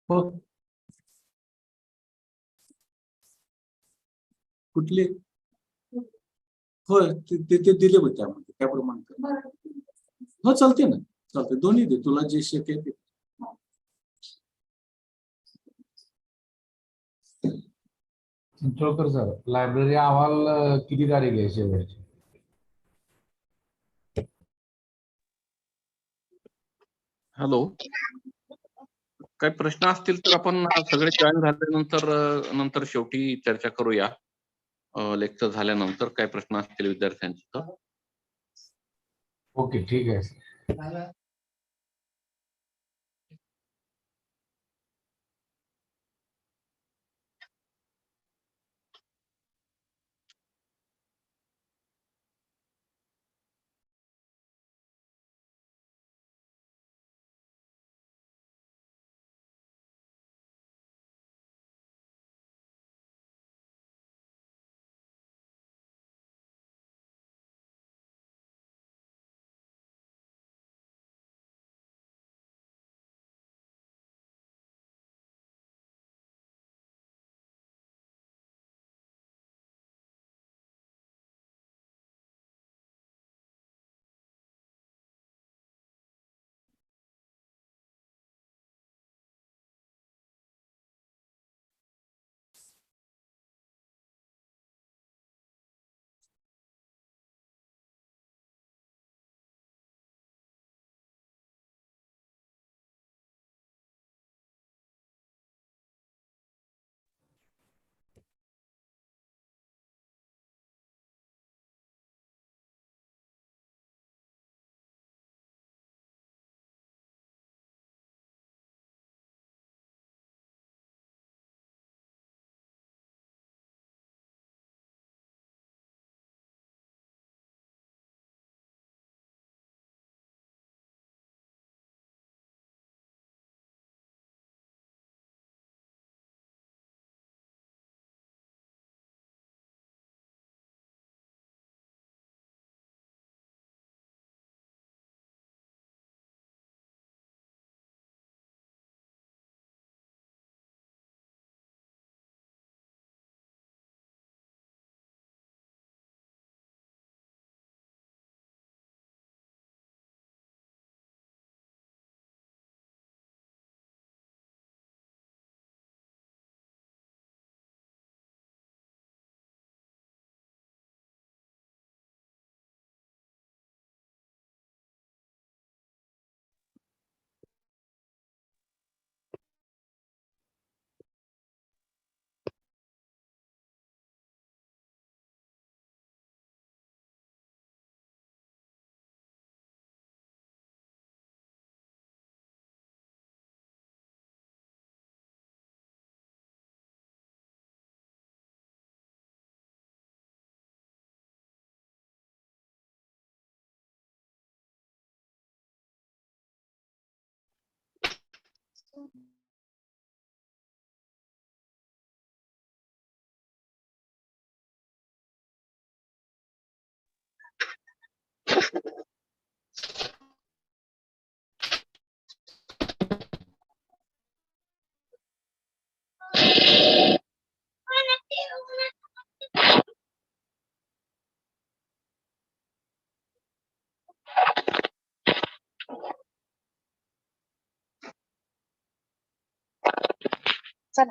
हो. कुठले? होय ते दिले होते त्यामध्ये त्याप्रमाणे हो चालते ना, चालते दोन्ही दे तुला जे शक्य आहे ते. चिंचोळकर सर, लायब्ररी अहवाल किती तारीख आहे शेवटची? हॅलो, काही प्रश्न असतील तर आपण सगळे जॉईन झाल्यानंतर नंतर शेवटी चर्चा करूया. लेक्चर झाल्यानंतर काय प्रश्न असतील विद्यार्थ्यांचे तर. ओके, ठीक आहे. चला.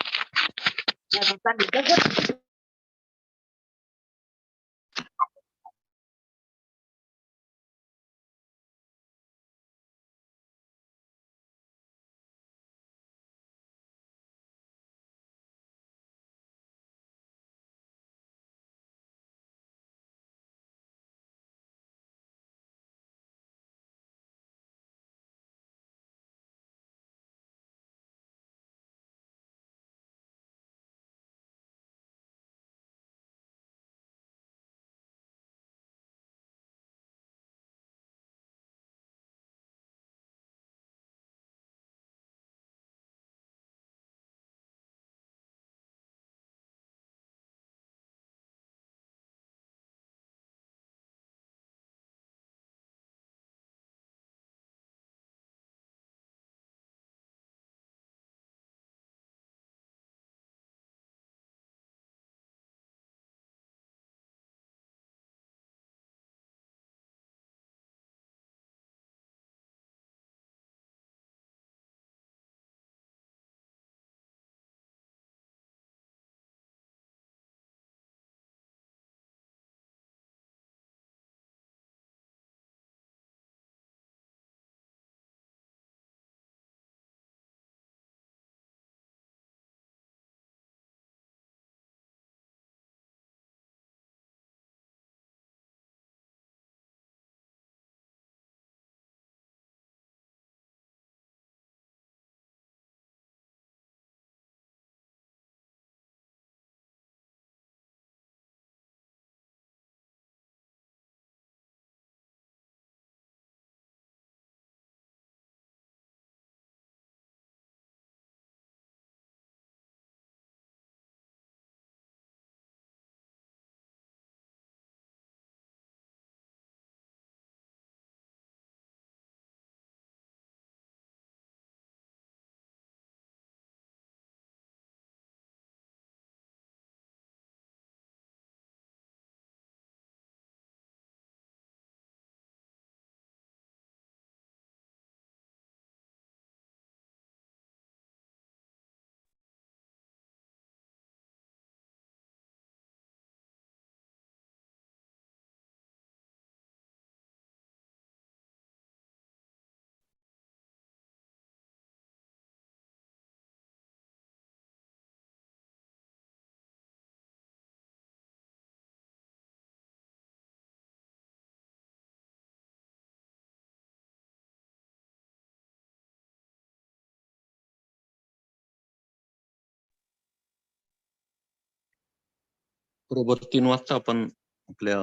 बरोबर 3 वाजता आपण आपल्या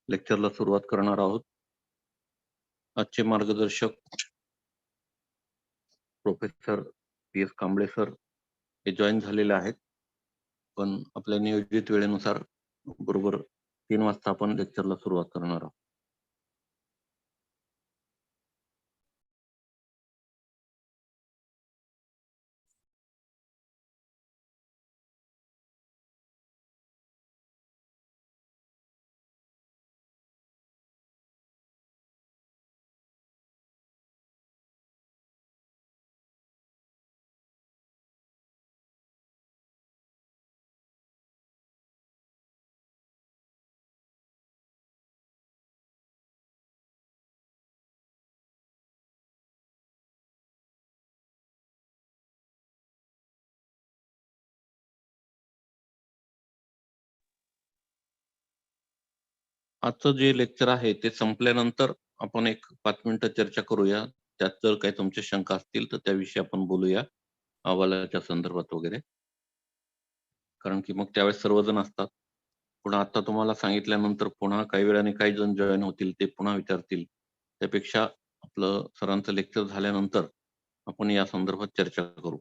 लेक्चरला सुरुवात करणार आहोत. आजचे मार्गदर्शक प्रोफेसर PS कांबळे सर हे जॉईन झालेले आहेत. पण आपल्या नियोजित वेळेनुसार बरोबर 3 वाजता आपण लेक्चरला सुरुवात करणार आहोत. आजचं जे लेक्चर आहे ते संपल्यानंतर आपण एक 5 मिनिटं चर्चा करूया. त्यात जर काही तुमच्या शंका असतील तर त्याविषयी आपण बोलूया, अहवालाच्या संदर्भात वगैरे. कारण की मग त्यावेळेस सर्वजण असतात. पुन्हा आता तुम्हाला सांगितल्यानंतर पुन्हा काही वेळाने काही जण जॉईन होतील, ते पुन्हा विचारतील. त्यापेक्षा आपलं सरांचं लेक्चर झाल्यानंतर आपण या संदर्भात चर्चा करू.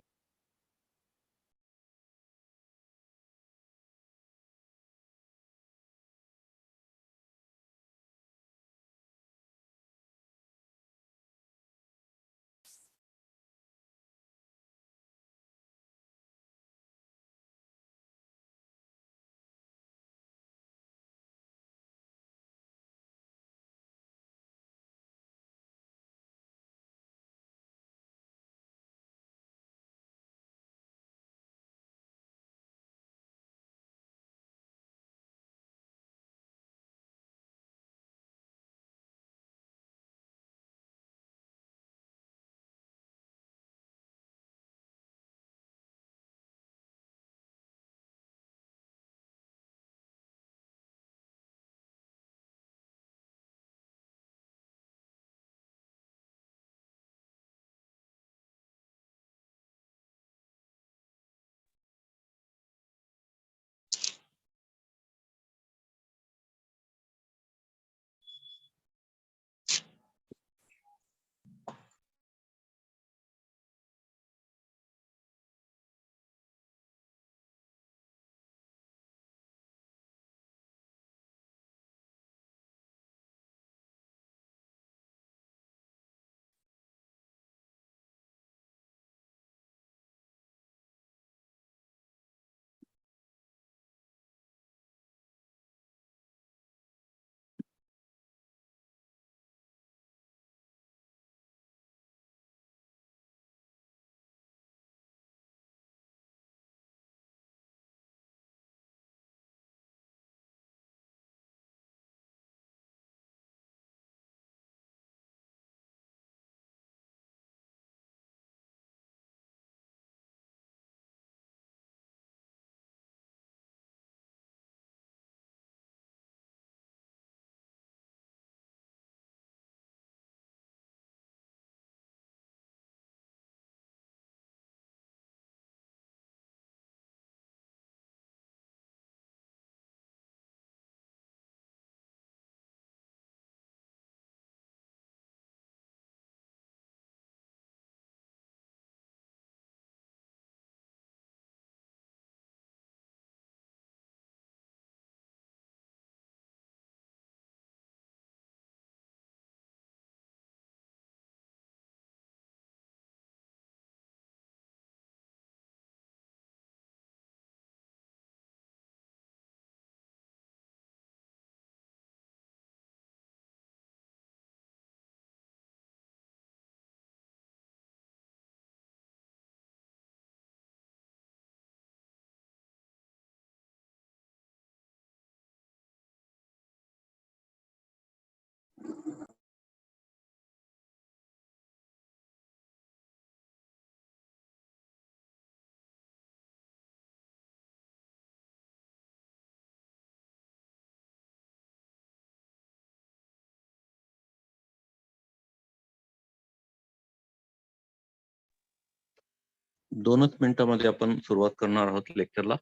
दोनच मिनिटांमध्ये आपण सुरुवात करणार आहोत लेक्चरला.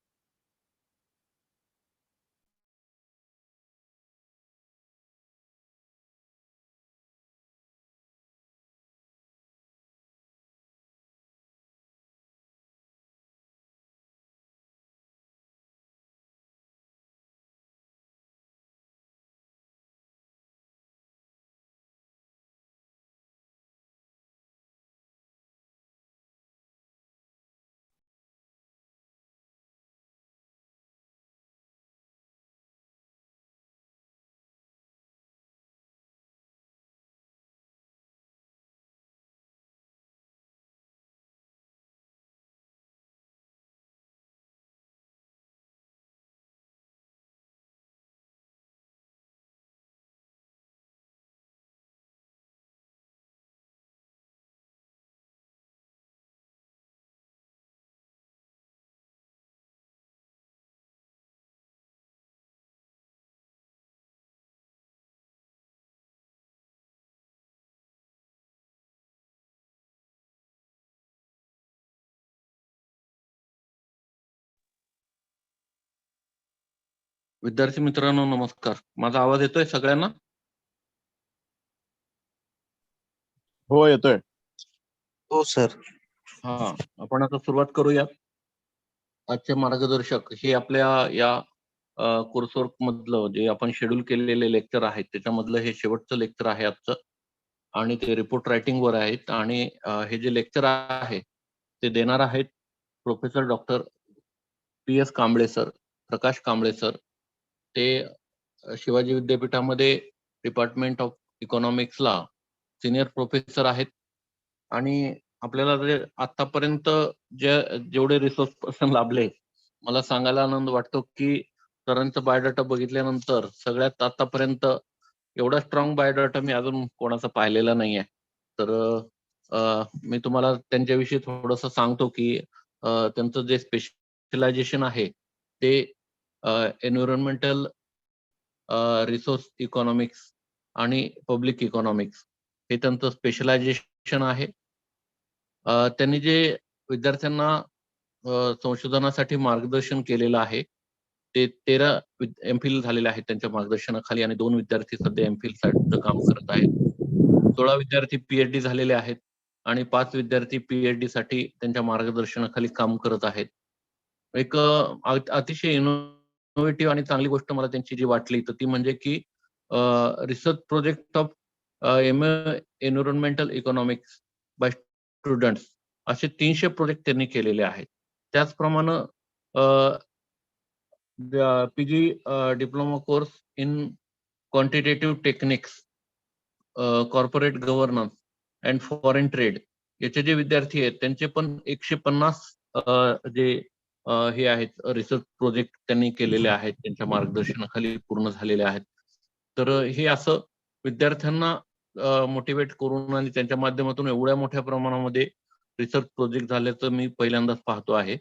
विद्यार्थी मित्रांनो नमस्कार. माझा आवाज येतोय सगळ्यांना? हो येतोय. हो सर. हा, आपण आता सुरुवात करूया. आजचे मार्गदर्शक हे आपल्या या कोर्सवर्क मधलं जे आपण शेड्यूल केलेले लेक्चर आहेत त्याच्यामधलं हे शेवटचं लेक्चर आहे आजचं, आणि ते रिपोर्ट रायटिंग वर आहेत. आणि हे जे लेक्चर आहे ते देणार आहेत professor doctor PS Kamble sir, Prakash Kamble sir. ते शिवाजी विद्यापीठामध्ये डिपार्टमेंट ऑफ इकॉनॉमिक्सला सिनियर प्रोफेसर आहेत. आणि आपल्याला जे आतापर्यंत जेवढे रिसोर्स पर्सन लाभले, मला सांगायला आनंद वाटतो की सरांचं बायोडाटा बघितल्यानंतर सगळ्यात आतापर्यंत एवढा स्ट्रॉंग बायोडाटा मी अजून कोणाचा पाहिलेला नाहीये. तर मी तुम्हाला त्यांच्याविषयी थोडंसं सांगतो की त्यांचं जे स्पेशलायझेशन आहे ते एन्व्हायरमेंटल रिसोर्स इकॉनॉमिक्स आणि पब्लिक इकॉनॉमिक्स हे त्यांचं स्पेशलायझेशन आहे. त्यांनी जे विद्यार्थ्यांना संशोधनासाठी मार्गदर्शन केलेलं आहे ते 13 एमफिल झालेले आहेत त्यांच्या मार्गदर्शनाखाली, आणि 2 विद्यार्थी सध्या एमफिल साठीचं काम करत आहेत. 16 विद्यार्थी पीएचडी झालेले आहेत आणि 5 विद्यार्थी पीएचडी साठी त्यांच्या मार्गदर्शनाखाली काम करत आहेत. एक अतिशय इनोव्हेटिव्ह आणि चांगली गोष्ट मला त्यांची जी वाटली तर ती म्हणजे की research project of environmental economics by students असे 300 प्रोजेक्ट त्यांनी केलेले आहेत. त्याचप्रमाणे PG diploma course in quantitative techniques, corporate governance and foreign trade याचे जे विद्यार्थी आहेत त्यांचे पण 150 जे हे आहेत रिसर्च प्रोजेक्ट त्यांनी केलेले आहेत, त्यांच्या मार्गदर्शनाखाली पूर्ण झालेले आहेत. तर हे असं विद्यार्थ्यांना मोटिवेट करून आणि त्यांच्या माध्यमातून एवढ्या मोठ्या प्रमाणामध्ये रिसर्च प्रोजेक्ट झाल्याचं मी पहिल्यांदाच पाहतो आहे.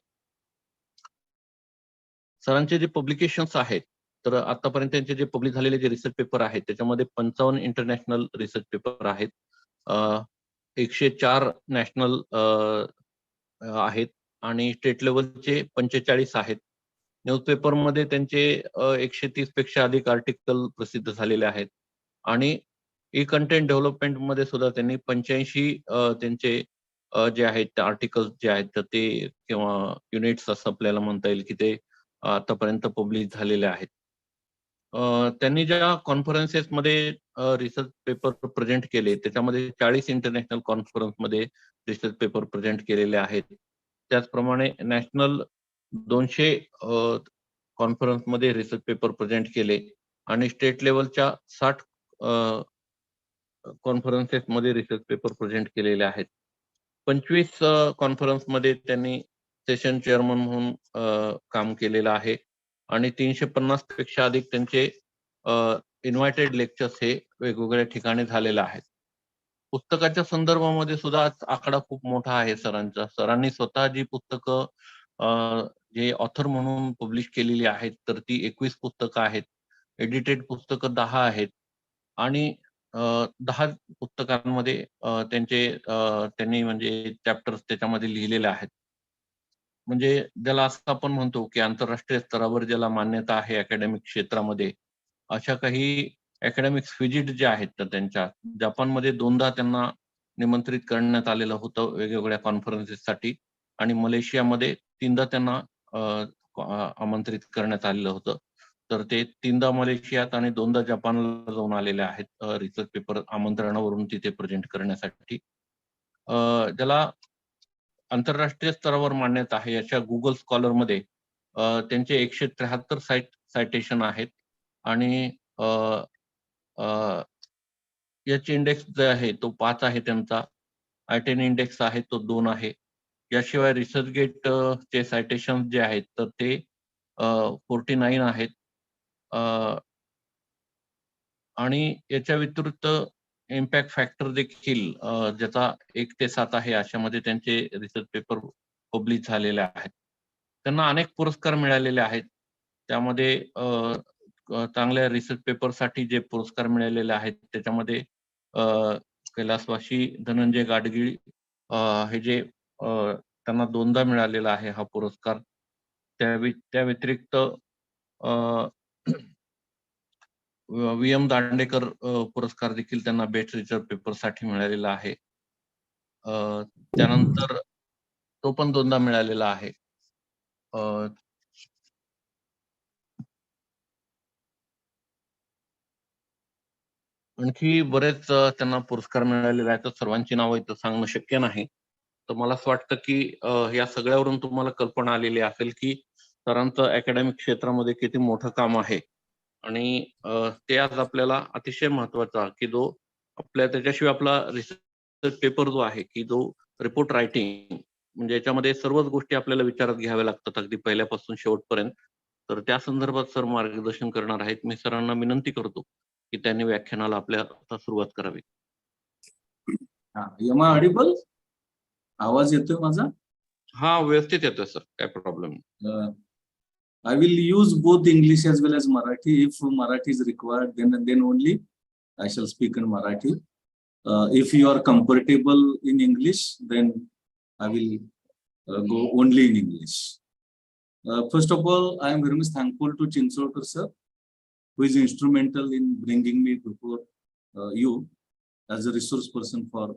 सरांचे जे पब्लिकेशन्स आहेत तर आतापर्यंत त्यांचे जे पब्लिश झालेले जे रिसर्च पेपर आहेत त्याच्यामध्ये 55 इंटरनॅशनल रिसर्च पेपर आहेत, 104 नॅशनल आहेत आणि स्टेट लेवलचे 45 आहेत. न्यूजपेपरमध्ये त्यांचे 130 पेक्षा अधिक आर्टिकल प्रसिद्ध झालेले आहेत. आणि ई कंटेंट डेव्हलपमेंट मध्ये सुद्धा त्यांनी 85 त्यांचे जे आहेत आर्टिकल्स जे आहेत तर ते किंवा युनिट्स असं आपल्याला म्हणता येईल की ते आतापर्यंत पब्लिश झालेले आहेत. त्यांनी ज्या कॉन्फरन्सेस मध्ये रिसर्च पेपर प्रेझेंट केले त्याच्यामध्ये 40 इंटरनॅशनल कॉन्फरन्स मध्ये रिसर्च पेपर प्रेझेंट केलेले आहेत. त्याचप्रमाणे नॅशनल 200 कॉन्फरन्स मध्ये रिसर्च पेपर प्रेझेंट केले आणि स्टेट लेवलच्या 60 कॉन्फरन्सेस मध्ये रिसर्च पेपर प्रेझेंट केलेले आहेत. 25 कॉन्फरन्स मध्ये त्यांनी सेशन चेअरमन म्हणून काम केलेलं आहे आणि 350 पेक्षा अधिक त्यांचे इन्व्हायटेड लेक्चर्स हे वेगवेगळ्या ठिकाणी झालेले आहेत. पुस्तकाच्या संदर्भामध्ये सुद्धा आकडा खूप मोठा आहे सरांचा. सरांनी स्वतः जी पुस्तकं जे ऑथर म्हणून पब्लिश केलेली आहेत तर ती 21 पुस्तकं आहेत. एडिटेड पुस्तकं 10 आहेत आणि 10 पुस्तकांमध्ये त्यांनी म्हणजे चॅप्टर्स त्याच्यामध्ये लिहिलेले आहेत. म्हणजे ज्याला असं आपण म्हणतो की आंतरराष्ट्रीय स्तरावर ज्याला मान्यता आहे अकॅडमिक क्षेत्रामध्ये, अशा काही अकॅडमिक व्हिजिट ज्या आहेत तर त्यांच्या जपानमध्ये 2दा त्यांना निमंत्रित करण्यात आलेलं होतं वेगवेगळ्या कॉन्फरन्सेससाठी आणि मलेशियामध्ये 3दा त्यांना आमंत्रित करण्यात आलेलं होतं. तर ते 3दा मलेशियात आणि 2दा जपानला जाऊन आलेले आहेत रिसर्च पेपर आमंत्रणावरून तिथे प्रेझेंट करण्यासाठी. ज्याला आंतरराष्ट्रीय स्तरावर मान्यता आहे अशा गुगल स्कॉलर मध्ये त्यांचे 173 सायटेशन आहेत आणि याची इंडेक्स जे आहे तो 5 आहे त्यांचा. आयटेन इंडेक्स आहे तो 2 आहे. याशिवाय रिसर्च गेट चे सायटेशन जे आहेत तर ते 49 आहेत. आणि याच्या व्यतिरिक्त इम्पॅक्ट फॅक्टर देखील ज्याचा 1 ते 7 आहे अशामध्ये त्यांचे रिसर्च पेपर पब्लिश झालेले आहेत. त्यांना अनेक पुरस्कार मिळालेले आहेत. त्यामध्ये चांगल्या रिसर्च पेपरसाठी जे पुरस्कार मिळालेले आहेत त्याच्यामध्ये कैलासवासी धनंजय गाडगीळ हे जे त्यांना 2दा मिळालेला आहे हा पुरस्कार. त्या व्यतिरिक्त व्ही एम दांडेकर पुरस्कार देखील त्यांना बेस्ट रिसर्च पेपर साठी मिळालेला आहे. त्यानंतर तो पण 2दा मिळालेला आहे. आणखी बरेच त्यांना पुरस्कार मिळालेले आहेत. तर सर्वांची नावं इथं सांगणं शक्य नाही. तर मला असं वाटतं की या सगळ्यावरून तुम्हाला कल्पना आलेली असेल की सरांचं अकॅडमिक क्षेत्रामध्ये किती मोठं काम आहे. आणि ते आज आपल्याला अतिशय महत्वाचा की जो आपल्या त्याच्याशिवाय आपला रिसर्च पेपर जो आहे की जो रिपोर्ट रायटिंग म्हणजे याच्यामध्ये सर्वच गोष्टी आपल्याला विचारात घ्याव्या लागतात अगदी पहिल्यापासून शेवटपर्यंत. तर त्या संदर्भात सर मार्गदर्शन करणार आहेत. मी सरांना विनंती करतो की त्यांनी व्याख्यानाला आपल्या आता सुरुवात करावी. Am I audible? आवाज येतोय माझा? हा, व्यवस्थित येतोय सर, काय प्रॉब्लेम नाही. I will use both English as well as Marathi. If Marathi is required, then only I shall speak in Marathi. If you are comfortable in English, then I will go only in English. First of all, I am very much thankful to Chinsolkar sir, who is instrumental in bringing me before you as a resource person for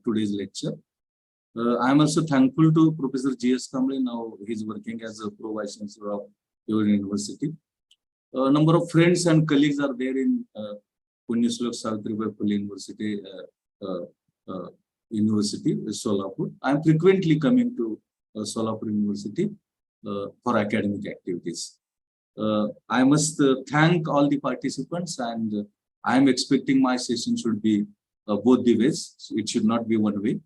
today's lecture. I am also thankful to Professor G.S. Kamble. Now he is working as a Pro Vice Chancellor of your university. A number of friends and colleagues are there in Punyashlok Savitribai Phule University, Solapur. I am frequently coming to Solapur University for academic activities. I must thank all the participants, and I am expecting my session should be both the ways. It should not be one way.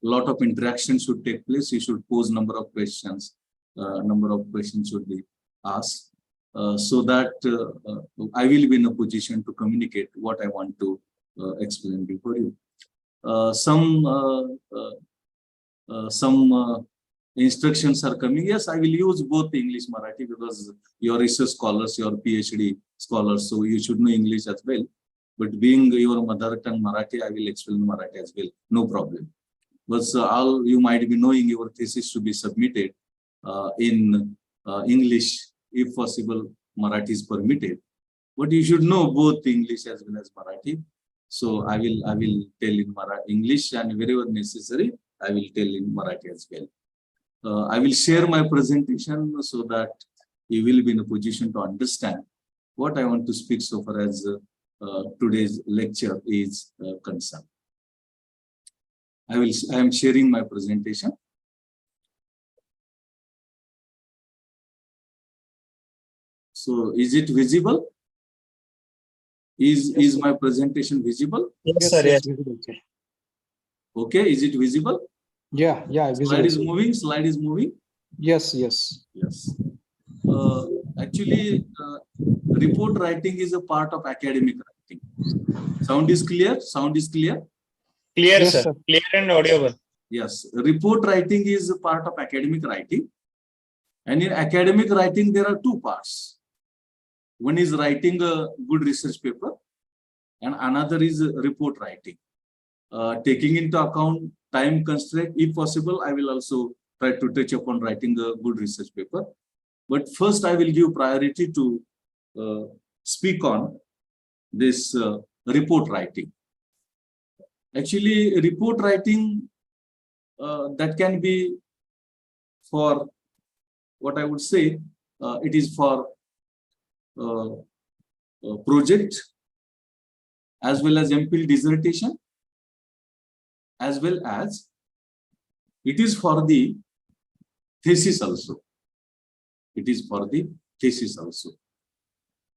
A lot of interaction should take place. You should pose number of questions. Number of questions should be asked, so that I will be in a position to communicate what I want to explain before you. Some instructions are coming. Yes, I will use both English Marathi because you are research scholars, you are PhD scholars, so you should know English as well. But being your mother tongue Marathi, I will explain Marathi as well. No problem. But all you might be knowing, your thesis to be submitted in English, if possible Marathi is permitted, but you should know both English as well as Marathi. So I will tell in English, and wherever necessary I will tell in Marathi as well. I will share my presentation so that you will be in a position to understand what I want to speak so far as today's lecture is concerned. I am sharing my presentation. So is it visible? Is my presentation visible? Yes, sir. Yes. Okay, is it visible? Yeah, Slide is visible. moving. Slide is moving. Yes. Yes. Actually, report writing is a part of academic writing. Sound is clear? Sound is clear? Clear, Yes, sir. sir. Clear and audible. Yes. Report writing is a part of academic writing. And in academic writing, there are two parts. One is writing a good research paper, and another is report writing. Taking into account time constraint, if possible, I will also try to touch upon writing a good research paper. But first, I will give priority to speak on this report writing. Actually, report writing that can be for what I would say, it is for project as well as MPhil dissertation, as well as it is for the thesis also. It is for the thesis also.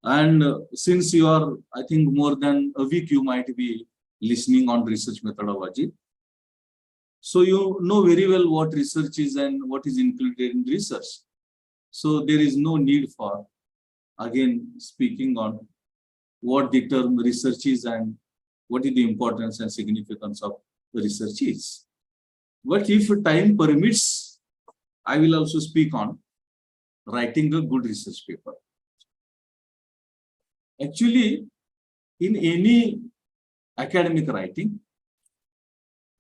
And since you are, I think, more than a week, you might be listening on research methodology. So you know very well what research is and what is included in research. So there is no need for, again, speaking on what the term research is and what is the importance and significance of the research is. But if time permits, I will also speak on writing a good research paper. Actually, in any academic writing,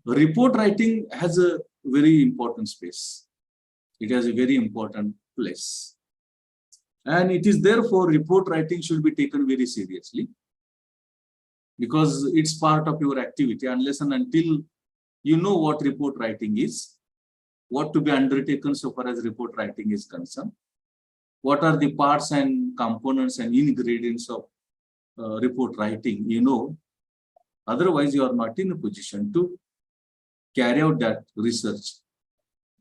report writing has a very important space. It has a very important place. And it is therefore report writing should be taken very seriously. because it's part of your activity. Unless and until you know what report writing is, what to be undertaken so far as report writing is concerned, what are the parts and components and ingredients of report writing, you know. Otherwise, you are not in a position to carry out that research,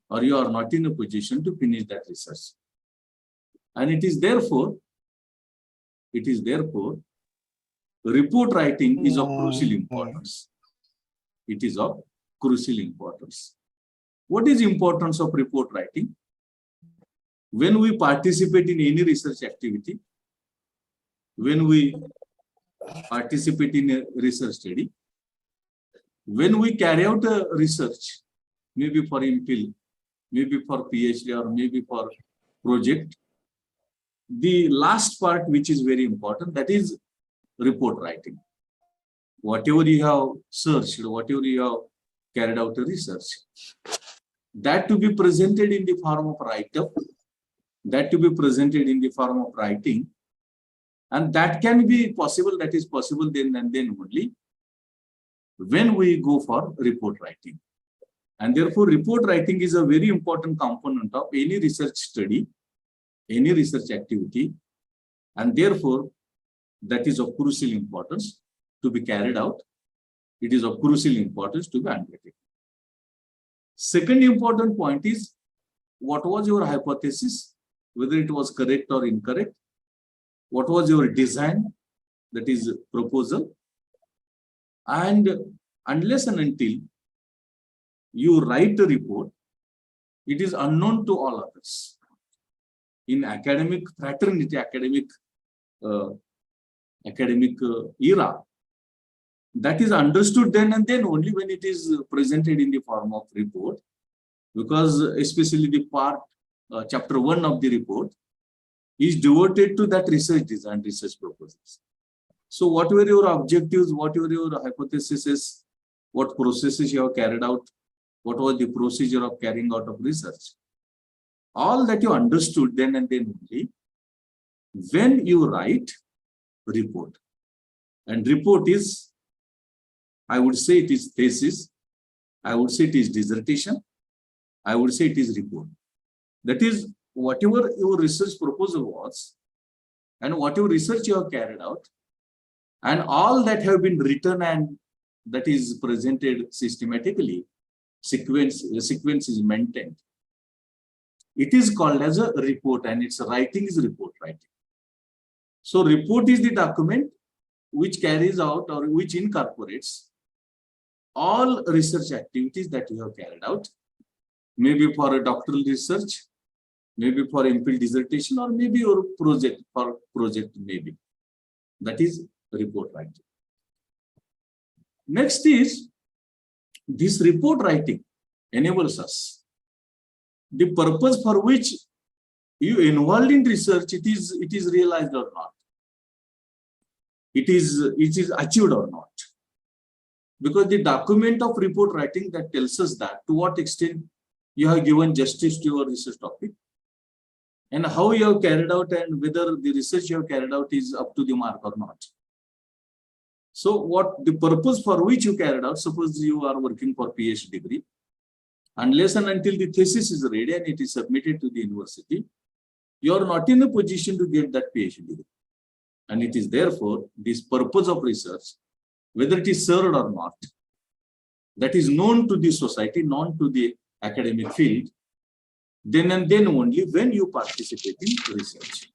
or you are not in a position to finish that research. And it is therefore, report writing is of crucial importance. It is of crucial importance. What is the importance of report writing? When we participate in any research activity, when we participate in a research study, when we carry out a research, maybe for MPhil, maybe for PhD, or maybe for project, the last part which is very important, that is report writing. Whatever you have searched, whatever you have carried out a research, that to be presented in the form of write-up, that to be presented in the form of writing, and that can be possible, that is possible then and then only when we go for report writing. And therefore, report writing is a very important component of any research study, any research activity, and therefore, that is of crucial importance to be carried out. It is of crucial importance to be undertaken. Second important point is, what was your hypothesis, whether it was correct or incorrect? What was your design, that is proposal? And unless and until you write a report, it is unknown to all others. In academic fraternity, academic era, that is understood then and then only when it is presented in the form of report, because especially the part, chapter 1 of the report is devoted to that research design, research proposals. So what were your objectives, what were your hypotheses, what processes you have carried out, what was the procedure of carrying out of research, all that you understood then and then only when you write report. And report is, I would say it is thesis, I would say it is dissertation, I would say it is report. That is, whatever your research proposal was, and whatever research you have carried out, and all that have been written and that is presented systematically, sequence is maintained. It is called as a report, and its writing is report writing. So report is the document which carries out or which incorporates all research activities that you have carried out, maybe for a doctoral research, maybe for MPhil dissertation, or maybe your project, for project maybe. That is report writing. Next is, this report writing enables us the purpose for which you involved in research, it is realized or not. It is achieved or not. Because the document of report writing that tells us that to what extent you have given justice to your research topic, and how you have carried out, and whether the research you have carried out is up to the mark or not. So what the purpose for which you carried out, suppose you are working for PhD degree, unless and until the thesis is ready and it is submitted to the university, you are not in a position to get that PhD degree. And it is therefore this purpose of research, whether it is served or not, that is known to the society, known to the academic field, then and then only when you participate in research,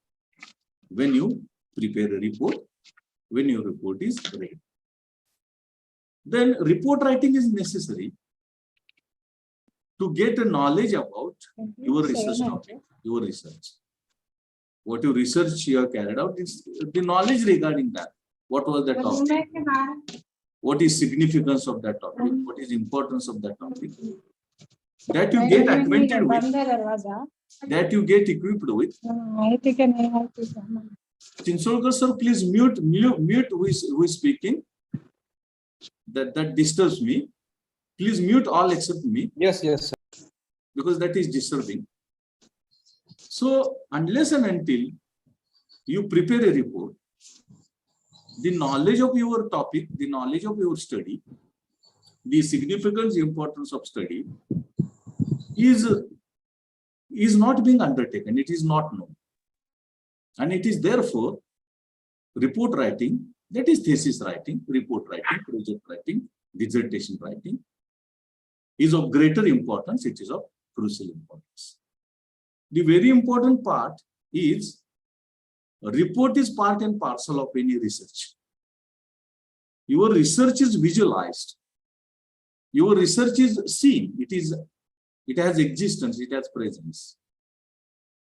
when you prepare a report, when your report is ready. Then report writing is necessary to get a knowledge about your research topic, your research. What your research you have carried out is the knowledge regarding that. What was that topic? What is significance of that topic? What is importance of that topic? That you get acquainted with, that you get equipped with. Chinsolkar sir, please mute who is speaking. That disturbs me. Please mute all except me. Yes, sir. Because that is disturbing. So unless and until you prepare a report, the knowledge of your topic, the knowledge of your study, the significance, importance of study is not being undertaken. It is not known. And it is therefore report writing, that is thesis writing, report writing, project writing, dissertation writing is of greater importance. It is of crucial importance. The very important part is a report is part and parcel of any research. Your research is visualized. Your research is seen. It has existence. It has presence.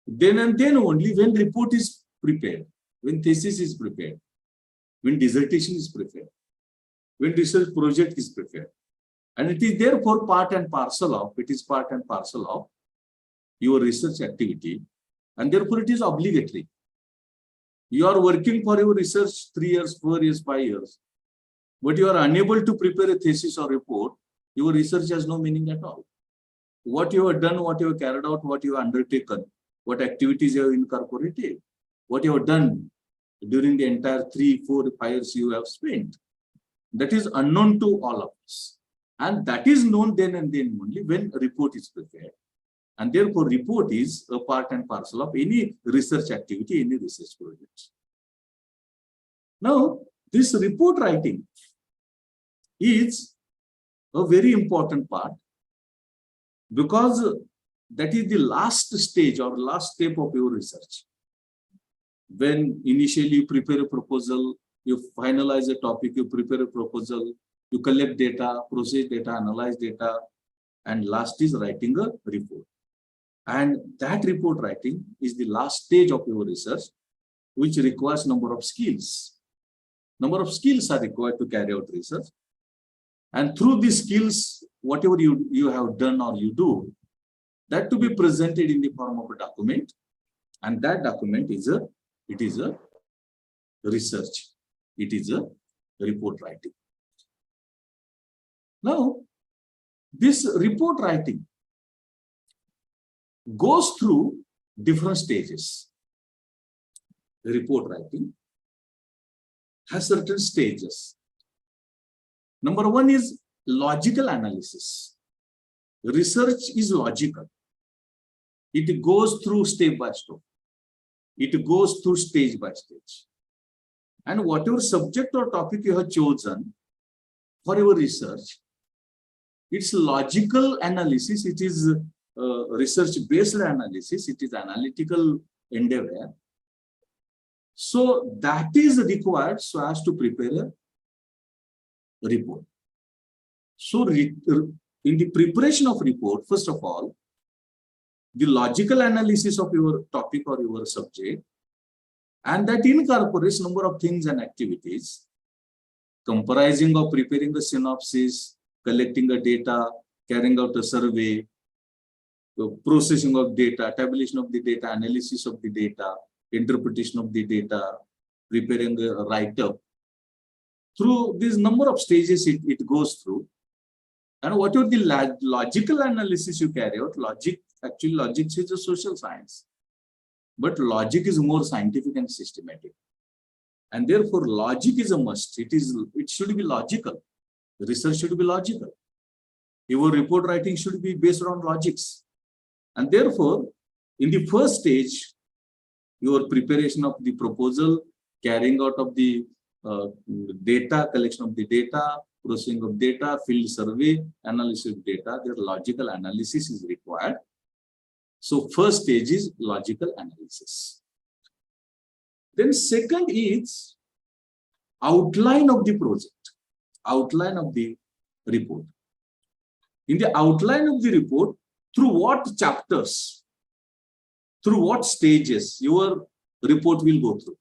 Then and then only when report is prepared, when thesis is prepared, when dissertation is prepared, when research project is prepared. And it is therefore part and parcel of, your research activity, and therefore it is obligatory. You are working for your research 3 years, 4 years, 5 years, but you are unable to prepare a thesis or report, your research has no meaning at all. What you have done, what you have carried out, what you have undertaken, what activities you have incorporated, what you have done during the entire 3, 4, 5 years you have spent, that is unknown to all of us. And that is known then and then only when a report is prepared. And therefore, report is a part and parcel of any research activity, any research project. Now, this report writing is a very important part because that is the last stage or last step of your research. When initially you prepare a proposal, you finalize a topic, you prepare a proposal, you collect data, process data, analyze data, and last is writing a report. And that report writing is the last stage of your research, which requires number of skills. Number of skills are required to carry out research. And through these skills, whatever you have done or you do, that to be presented in the form of a document. And that document is a research. It is a report writing. Now, this report writing goes through different stages. The report writing has certain stages. Number one is logical analysis. Research is logical. It goes through step by step. It goes through stage by stage. And whatever subject or topic you have chosen for your research, it's logical analysis. It is research-based analysis. It is analytical endeavor. So that is required so as to prepare a report. So in the preparation of report, first of all, the logical analysis of your topic or your subject, and that incorporates number of things and activities comprising of preparing a synopsis, collecting the data, carrying out a survey, processing of data, tabulation of the data, analysis of the data, interpretation of the data, preparing a write-up. Through this number of stages it goes through. And whatever the logical analysis you carry out, logic is a social science. But logic is more scientific and systematic. And therefore, logic is a must. It should be logical. Research should be logical. Your report writing should be based on logics. And therefore, in the first stage, your preparation of the proposal, carrying out of the data, collection of the data, processing of data, field survey, analysis of data, their logical analysis is required. So first stage is logical analysis. Then second is outline of the project, outline of the report. In the outline of the report, through what chapters, through what stages your report will go through.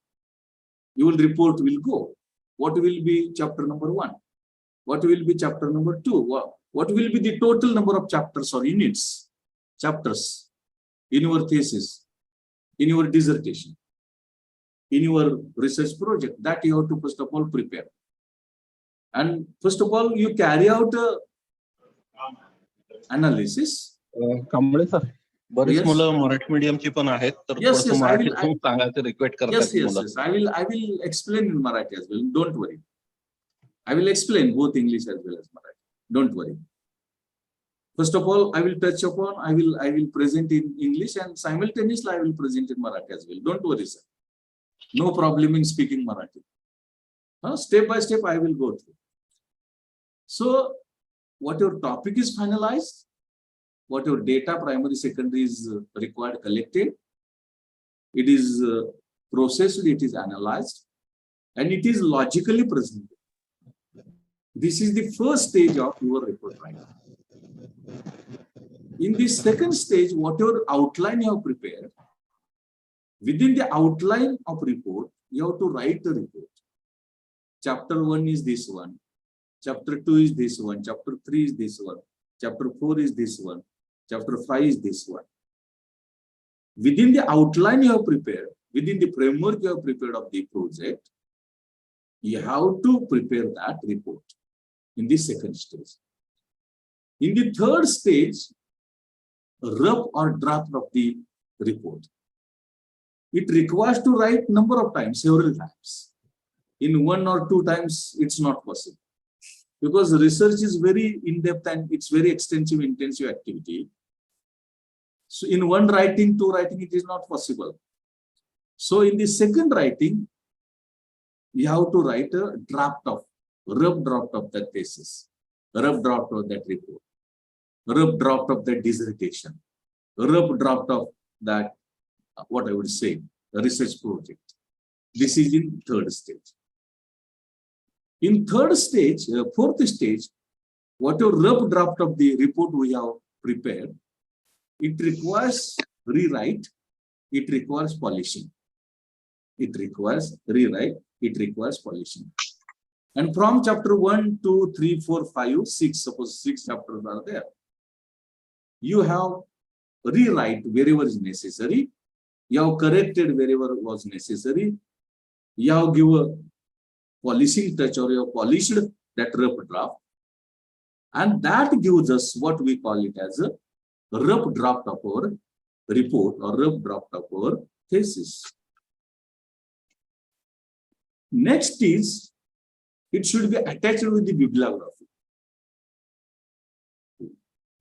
Your report will go. What will be chapter number 1? What will be chapter number 2? What will be the total number of chapters or units, chapters in your thesis, in your dissertation, in your research project? That you have to first of all prepare. And first of all, you carry out a analysis. Kamble sir. बरेच Yes. मुलं मराठी मीडियमची पण आहेत, तर Yes, थोडंसं yes, I will- मराठीतून सांगायचं request Yes, करतात yes, मुलं. yes. I will explain in Marathi as well. Don't worry. I will explain both English as well as Marathi. Don't worry. First of all, I will touch upon. I will present in English and simultaneously I will present in Marathi as well. Don't worry, sir. No problem in speaking Marathi. Step by step, I will go through. So, what your topic is finalized, what your data, primary, secondary is required, collected. It is processed, it is analyzed, and it is logically presented. This is the first stage of your report writing. In the second stage, whatever outline you have prepared, within the outline of report, you have to write the report. Chapter 1 is this one, chapter 2 is this one, chapter 3 is this one, chapter 4 is this one, chapter 5 is this one. Within the outline you have prepared, within the framework you have prepared of the project, you have to prepare that report in the second stage. In the third stage, rough or draft of the report. It requires to write number of times, several times. In 1 or 2 times, it's not possible. Because research is very in-depth and it's very extensive, intensive activity. So in one writing, 2 writing, it is not possible. So in the second writing, you have to write a rough draft of that thesis, rough draft of that report, rough draft of that dissertation, rough draft of that, what I would say, a research project. This is in third stage. In third stage, fourth stage, whatever rough draft of the report we have prepared, it requires rewrite, it requires polishing. It requires rewrite, it requires polishing. And from chapter 1, 2, 3, 4, 5, 6, suppose 6 chapters are there. You have rewrite wherever is necessary. You have corrected wherever was necessary. You have given polishing touch or you have polished that rough draft. And that gives us what we call it as a rough draft of our report or rough draft of our thesis. Next is, it should be attached with the bibliography.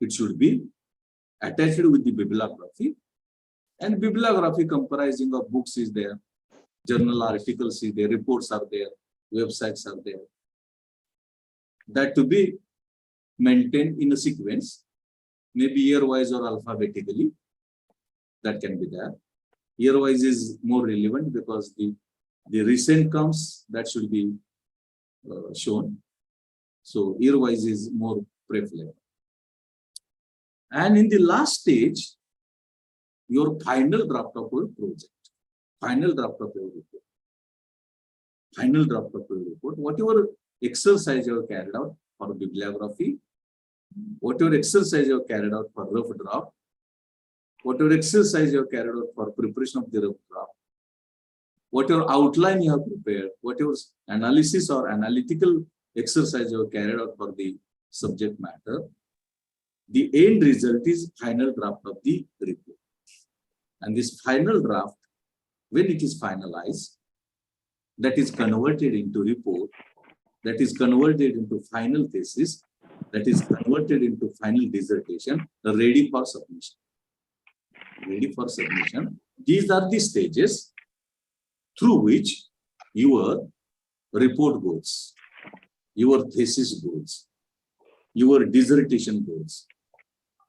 It should be attached with the bibliography. And bibliography comprising of books is there, journal articles is there, reports are there, websites are there. That to be maintained in a sequence, maybe year-wise or alphabetically, that can be there. Year-wise is more relevant because the recent comes, that should be shown. So year-wise is more prevalent. And in the last stage, your final draft of your project, final draft of your report, final draft of your report, whatever exercise you have carried out for bibliography, whatever exercise you have carried out for rough draft, whatever exercise you have carried out for preparation of the rough draft, whatever outline you have prepared, whatever analysis or analytical exercise you have carried out for the subject matter, the end result is final draft of the report. And this final draft, when it is finalized, that is converted into report, that is converted into final thesis, that is converted into final dissertation, ready for submission. Ready for submission. These are the stages through which your report goes, your thesis goes, your dissertation goes,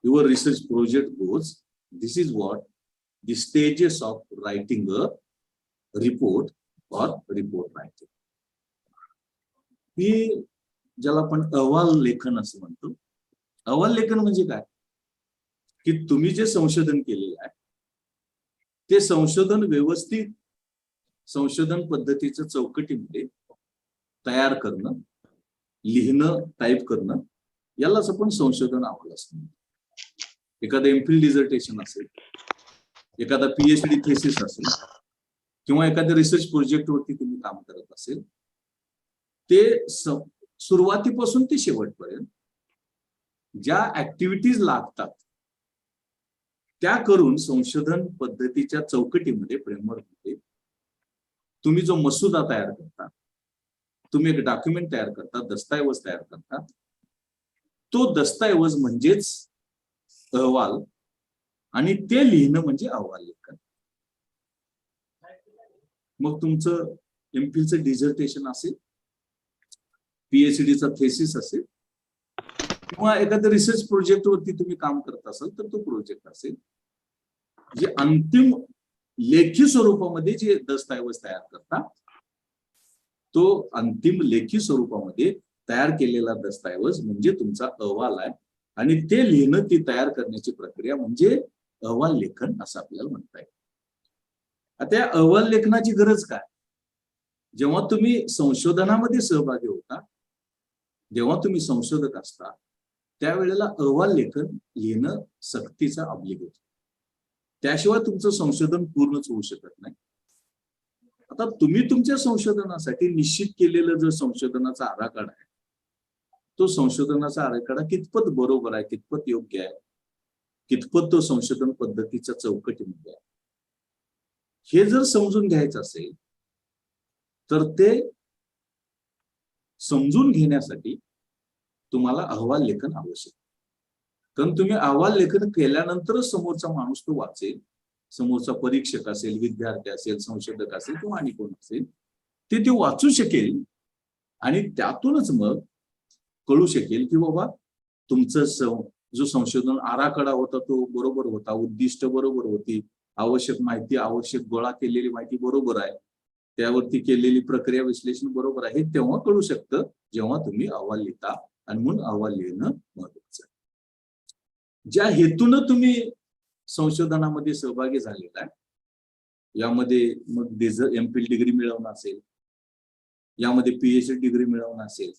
your research project goes. This is what the stages of writing a report or report writing. ही ज्याला आपण अहवाल लेखन असं म्हणतो. अहवाल लेखन म्हणजे काय, की तुम्ही जे संशोधन केलेलं आहे ते संशोधन व्यवस्थित संशोधन पद्धतीच्या चौकटीमध्ये तयार करणं, लिहिणं, टाईप करणं, यालाच आपण संशोधन अहवाल असं म्हणतो. एखादं एमफिल डिझर्टेशन असेल, एखादा पीएचडी थेसिस असेल किंवा एखाद्या रिसर्च प्रोजेक्ट वरती तुम्ही काम करत असेल, ते सुरुवातीपासून ते शेवटपर्यंत ज्या ऍक्टिव्हिटीज लागतात त्या करून संशोधन पद्धतीच्या चौकटीमध्ये फ्रेमवर्कमध्ये तुम्ही जो मसुदा तयार करता, तुम्ही एक डॉक्युमेंट तयार करता, दस्तऐवज तयार करता, तो दस्तऐवज म्हणजेच अहवाल आणि ते लिहिणं म्हणजे अहवाल लेखन. मग तुमचं एमफिलचं डिझर्टेशन असेल, पीएचडीचा थेसिस असेल, किंवा एखाद्या रिसर्च प्रोजेक्ट वरती तुम्ही काम करत असाल तर तो प्रोजेक्ट असेल, जे अंतिम लेखी स्वरूपामध्ये जे दस्तऐवज तयार करता, तो अंतिम लेखी स्वरूपामध्ये तयार केलेला दस्तऐवज म्हणजे तुमचा अहवाल आहे. आणि ते लिहिणं, ती तयार करण्याची प्रक्रिया म्हणजे अहवाल लेखन असं आपल्याला म्हणता येईल. आता या अहवाल लेखनाची गरज काय? जेव्हा तुम्ही संशोधनामध्ये सहभागी होता, जेव्हा तुम्ही संशोधक असता, त्यावेळेला अहवाल लेखन लिहिणं सक्तीचा ऑब्लिगेशन. त्याशिवाय तुमचं संशोधन पूर्णच होऊ शकत नाही. आता तुम्ही तुमच्या संशोधनासाठी निश्चित केलेलं जो संशोधनाचा आराखडा आहे, तो संशोधनाचा आराखडा कितपत बरोबर आहे, कितपत योग्य आहे, कितपत तो संशोधन पद्धतीच्या चौकटीमध्ये आहे, हे जर समजून घ्यायचं असेल तर ते समजून घेण्यासाठी तुम्हाला अहवाल लेखन आवश्यक. कारण तुम्ही अहवाल लेखन केल्यानंतरच समोरचा माणूस तो वाचेल, समोरचा परीक्षक असेल, विद्यार्थी असेल, संशोधक असेल किंवा आणि कोण असेल, ते वाचू शकेल आणि त्यातूनच मग कळू शकेल की बाबा तुमचं जो संशोधन आराखडा होता तो बरोबर होता, उद्दिष्ट बरोबर होती, आवश्यक माहिती, आवश्यक गोळा केलेली माहिती बरोबर आहे, त्यावरती केलेली प्रक्रिया विश्लेषण बरोबर आहे. हे तेव्हा कळू शकतं जेव्हा तुम्ही अहवाल लिहिता. आणि म्हणून अहवाल लिहिणं महत्वाचं आहे. ज्या हेतून तुम्ही संशोधनामध्ये सहभागी झालेला आहे, यामध्ये मग एमफिल डिग्री मिळवणं असेल, यामध्ये पीएचडी डिग्री मिळवणं असेल,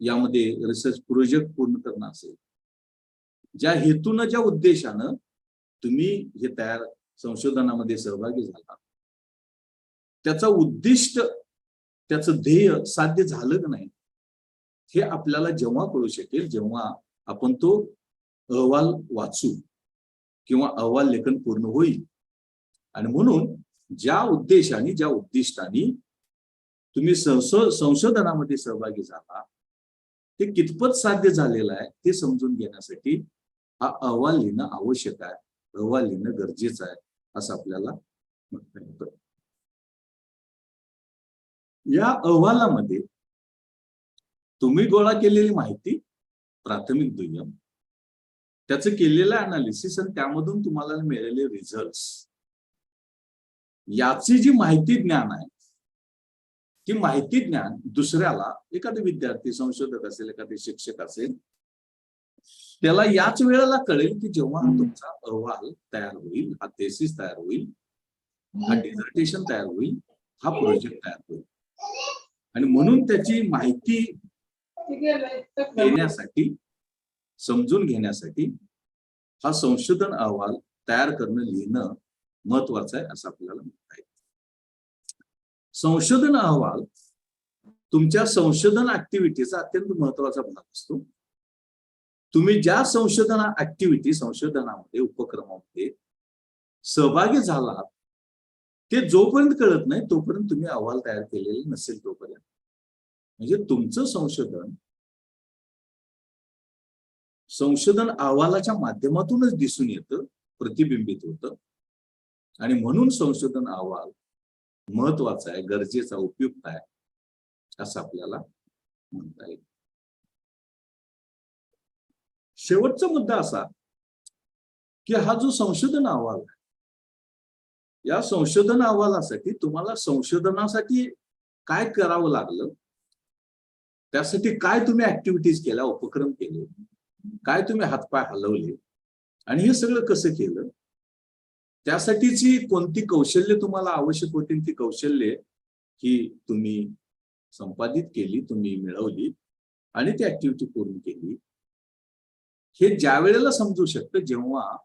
यामध्ये रिसर्च प्रोजेक्ट पूर्ण करणं असेल, ज्या हेतून, ज्या उद्देशानं तुम्ही हे तयार संशोधनामध्ये सहभागी झाला, त्याचा उद्दिष्ट, त्याचं ध्येय साध्य झालं की नाही हे आपल्याला जेव्हा कळू शकेल जेव्हा आपण तो अहवाल वाचू किंवा अहवाल लेखन पूर्ण होईल. आणि म्हणून ज्या उद्देशाने, ज्या उद्दिष्टाने तुम्ही संशोधनामध्ये सहभागी झाला, ते कितपत साध्य झालेलं आहे ते समजून घेण्यासाठी हा अहवाल लिहिणं आवश्यक आहे, अहवाल लिहिणं गरजेचं आहे असं आपल्याला म्हणता येतं. या अहवालामध्ये तुम्ही गोळा केलेली माहिती प्राथमिक, दुय्यम, त्याचं केलेलं अनालिसिस आणि त्यामधून तुम्हाला मिळालेले रिझल्ट, याची जी माहिती ज्ञान आहे, ती माहिती ज्ञान दुसऱ्याला, एखादा विद्यार्थी, संशोधक असेल, एखादे शिक्षक असेल, त्याला याच वेळेला कळेल की जेव्हा तुमचा अहवाल तयार होईल, हा थेसिस तयार होईल, हा डिझर्टेशन तयार होईल, हा प्रोजेक्ट तयार होईल. आणि म्हणून त्याची माहिती देण्यासाठी, समजून घेण्यासाठी हा संशोधन अहवाल तयार करणं, लिहिणं महत्वाचं आहे असं आपल्याला म्हणता येईल. संशोधन अहवाल तुमच्या संशोधन ऍक्टिव्हिटीचा अत्यंत महत्वाचा भाग असतो. तुम्ही ज्या संशोधनामध्ये, उपक्रमामध्ये सहभागी झालात, ते जोपर्यंत कळत नाही तोपर्यंत तुम्ही अहवाल तयार केलेले नसेल तोपर्यंत, म्हणजे तुमचं संशोधन अहवालाच्या माध्यमातूनच दिसून येतं, प्रतिबिंबित होतं. आणि म्हणून संशोधन अहवाल महत्वाचा आहे, गरजेचा, उपयुक्त आहे असं आपल्याला म्हणता येईल. शेवटचा मुद्दा असा की हा जो संशोधन अहवाल आहे, या संशोधन अहवालासाठी तुम्हाला संशोधनासाठी काय करावं लागलं, त्यासाठी काय तुम्ही ऍक्टिव्हिटीज केल्या, उपक्रम केले, काय तुम्ही हातपाय हलवले आणि हे सगळं कसं केलं, त्यासाठीची कोणती कौशल्य तुम्हाला आवश्यक होती, ती कौशल्य ही तुम्ही संपादित केली, तुम्ही मिळवली आणि ती ऍक्टिव्हिटी पूर्ण केली. हे ज्या वेळेला समजू शकतं जेव्हा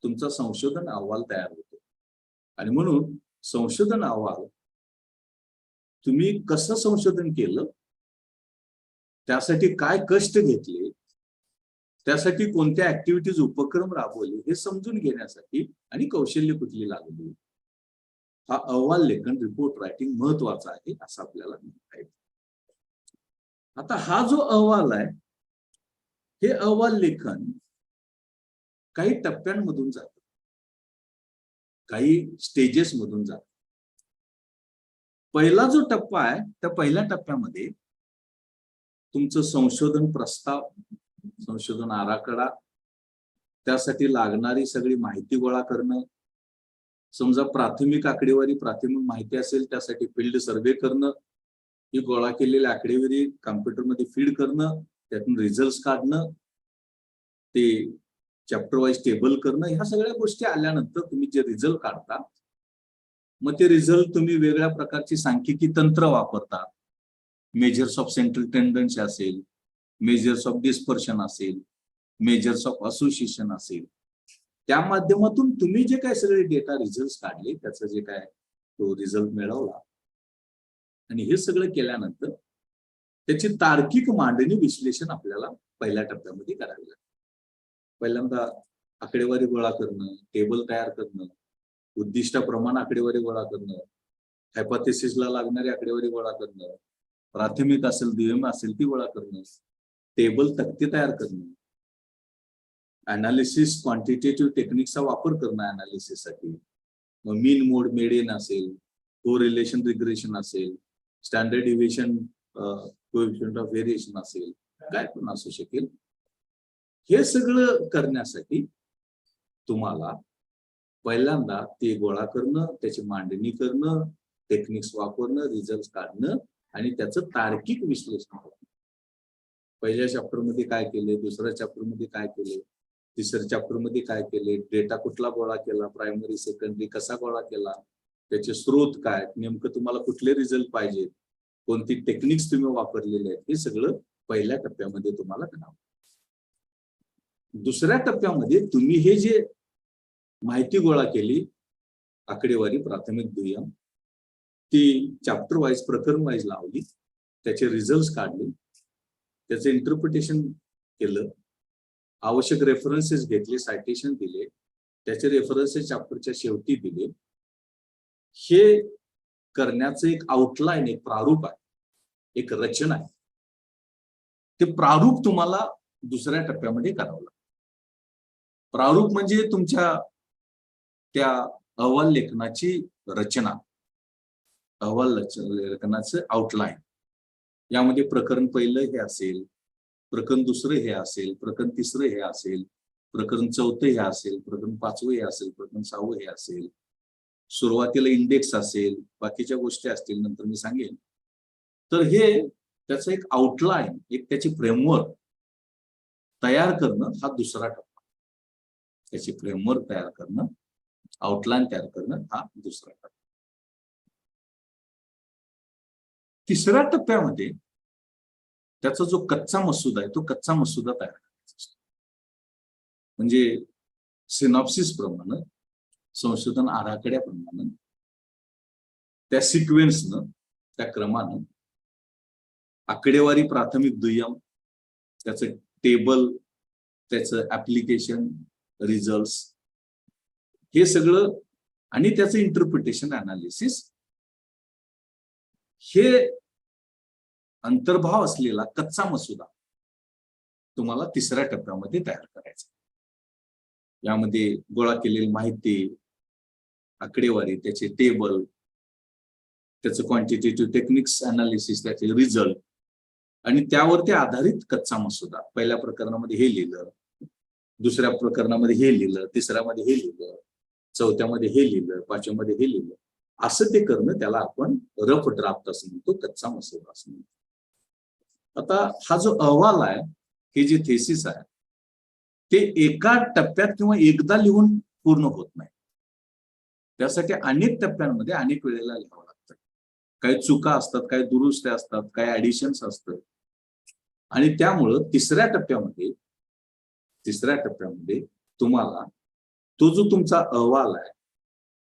तुमचा संशोधन अहवाल तयार होतो. आणि म्हणून संशोधन अहवाल तुम्ही कसं संशोधन केलं, त्यासाठी काय कष्ट घेतले, त्यासाठी कोणत्या ऍक्टिव्हिटीज उपक्रम राबवले हे समजून घेण्यासाठी आणि कौशल्य कुठली लागली, हा अहवाल लेखन रिपोर्ट रायटिंग महत्वाचा आहे असं आपल्याला माहिती आहे. आता हा जो अहवाल आहे, हे अहवाल लेखन काही टप्प्यांमधून जात, काही स्टेजेस मधून जात. पहिला जो टप्पा आहे त्या पहिल्या टप्प्यामध्ये तुमचं संशोधन प्रस्ताव, संशोधन आराखडा, त्यासाठी लागणारी सगळी माहिती गोळा करणं, समजा प्राथमिक आकडेवारी प्राथमिक माहिती असेल त्यासाठी फील्ड सर्व्हे करणं, ही गोळा केलेली आकडेवारी कॉम्प्युटरमध्ये फीड करणं, त्यातून रिझल्ट काढणं, ते चॅप्टर वाईज टेबल करणं, ह्या सगळ्या गोष्टी आल्यानंतर तुम्ही जे रिझल्ट काढता, मग ते रिझल्ट तुम्ही वेगळ्या प्रकारची सांख्यिकी तंत्र वापरता. मेजर्स ऑफ सेंट्रल टेंडन्सी असेल, मेजर्स ऑफ डिस्पर्शन असेल, मेजर्स ऑफ असोसिएशन असेल, त्या माध्यमातून तुम्ही जे काय सगळे डेटा रिझल्ट काढले त्याचं जे काय तो रिझल्ट मिळवला, आणि हे सगळं केल्यानंतर त्याची तार्किक मांडणी विश्लेषण आपल्याला पहिल्या टप्प्यामध्ये करावे लागेल. पहिल्यांदा आकडेवारी गोळा करणं, टेबल तयार करणं, उद्दिष्टाप्रमाणे आकडेवारी गोळा करणं, हायपोथेसिसला लागणारी आकडेवारी गोळा करणं, प्राथमिक असेल दुय्यम असेल ती गोळा करणं, टेबल तक्ते तयार करणं, अनालिसिस क्वांटिटेटिव्ह टेक्निकचा वापर करणं अनालिसिससाठी, मग मीन मोड मेडियन असेल, कोरिलेशन रिग्रेशन असेल, standard deviation coefficient of variation असेल, काय पण असू शकेल. हे सगळं करण्यासाठी तुम्हाला पहिल्यांदा ते गोळा करणं, त्याची मांडणी करणं, टेक्निक्स वापरणं, रिझल्ट काढणं आणि त्याचं तार्किक विश्लेषण करणं. पहिल्या चॅप्टरमध्ये काय केले, दुसऱ्या चॅप्टरमध्ये काय केले, तिसऱ्या चॅप्टरमध्ये काय केले, डेटा कुठला गोळा केला, प्रायमरी सेकंडरी कसा गोळा केला, त्याचे स्रोत काय, नेमकं तुम्हाला कुठले रिझल्ट पाहिजेत, कोणती टेक्निक्स तुम्ही वापरलेले आहेत, हे सगळं पहिल्या टप्प्यामध्ये तुम्हाला करावं. दुसऱ्या टप्प्यामध्ये तुम्ही हे जे माहिती गोळा केली, आकडेवारी प्राथमिक दुय्यम, ती चॅप्टर वाईज प्रकरण वाईज लावली, त्याचे रिझल्ट काढले, त्याचे इंटरप्रिटेशन केलं, आवश्यक रेफरन्सेस घेतले, सायटेशन दिले, त्याचे रेफरन्सेस चॅप्टरच्या शेवटी दिले. हे करण्याचं एक आउटलाईन, एक प्रारूप आहे, एक रचना आहे. ते प्रारूप तुम्हाला दुसऱ्या टप्प्यामध्ये करावं लागतं. प्रारूप म्हणजे तुमच्या त्या अहवाल लेखनाची रचना, अहवाल लेखनाचं आउटलाईन. यामध्ये प्रकरण पहिलं हे असेल, प्रकरण दुसरं हे असेल, प्रकरण तिसरं हे असेल, प्रकरण चौथं हे असेल, प्रकरण पाचवं हे असेल, प्रकरण सहावं हे असेल, सुरुवातीला इंडेक्स असेल, बाकीच्या गोष्टी असतील, नंतर मी सांगेन. तर हे त्याचं एक आउटलाईन, एक त्याची फ्रेमवर्क तयार करणं हा दुसरा टप्पा. त्याची फ्रेमवर्क तयार करणं, आउटलाईन तयार करणं हा दुसरा टप्पा. तिसऱ्या टप्प्यामध्ये त्याचा जो कच्चा मसुदा आहे तो कच्चा मसुदा तयार करायचा असतो. म्हणजे सिनॉप्सिस प्रमाणे, संशोधन आराखड्याप्रमाणे, त्या सिक्वेन्सनं, त्या क्रमानं आकडेवारी प्राथमिक दुय्यम, त्याचं टेबल, त्याचं ऍप्लिकेशन, रिझल्ट, हे सगळं आणि त्याचं इंटरप्रिटेशन अनालिसिस, हे अंतर्भाव असलेला कच्चा मसुदा तुम्हाला तिसऱ्या टप्प्यामध्ये तयार करायचा. यामध्ये गोळा केलेली माहिती, आकडेवारी, त्याचे टेबल, त्याचं क्वांटिटेटिव्ह टेक्निक्स अनालिसिस, त्याचे रिझल्ट आणि त्यावरती आधारित कच्चा मसुदा. पहिल्या प्रकरणामध्ये हे लिहिलं, दुसऱ्या प्रकरणामध्ये हे लिहिलं, तिसऱ्यामध्ये हे लिहिलं, चौथ्यामध्ये हे लिहिलं, पाचव्यामध्ये हे लिहिलं, असं ते करणं त्याला आपण रफ ड्राफ्ट असं म्हणतो, कच्चा मसुदा असं म्हणतो. आता हा जो अहवाल आहे, हे जे थेसिस आहे, ते एका टप्प्यात किंवा एकदा लिहून पूर्ण होत नाही. त्यासाठी अनेक टप्प्यांमध्ये अनेक वेळेला लिहावं लागतं. काही चुका असतात, काही दुरुस्त्या असतात, काही ऍडिशन्स असतात आणि त्यामुळं तिसऱ्या टप्प्यामध्ये तुम्हाला तो जो तुमचा अहवाल आहे,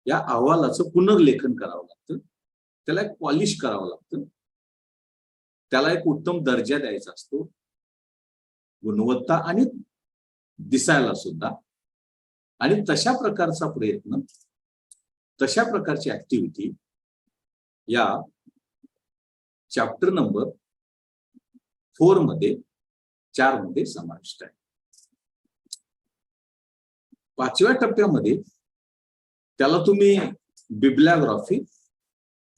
या अहवालाचं पुनर्लेखन करावं लागतं, त्याला एक पॉलिश करावं लागतं, त्याला एक उत्तम दर्जा द्यायचा असतो, गुणवत्ता आणि दिसायला सुद्धा. आणि तशा प्रकारचा प्रयत्न, तशा प्रकारची ऍक्टिव्हिटी या चॅप्टर नंबर 4 मध्ये 4 मध्ये समाविष्ट आहे. 5व्या टप्प्यामध्ये त्याला तुम्ही बिब्लिओग्राफी,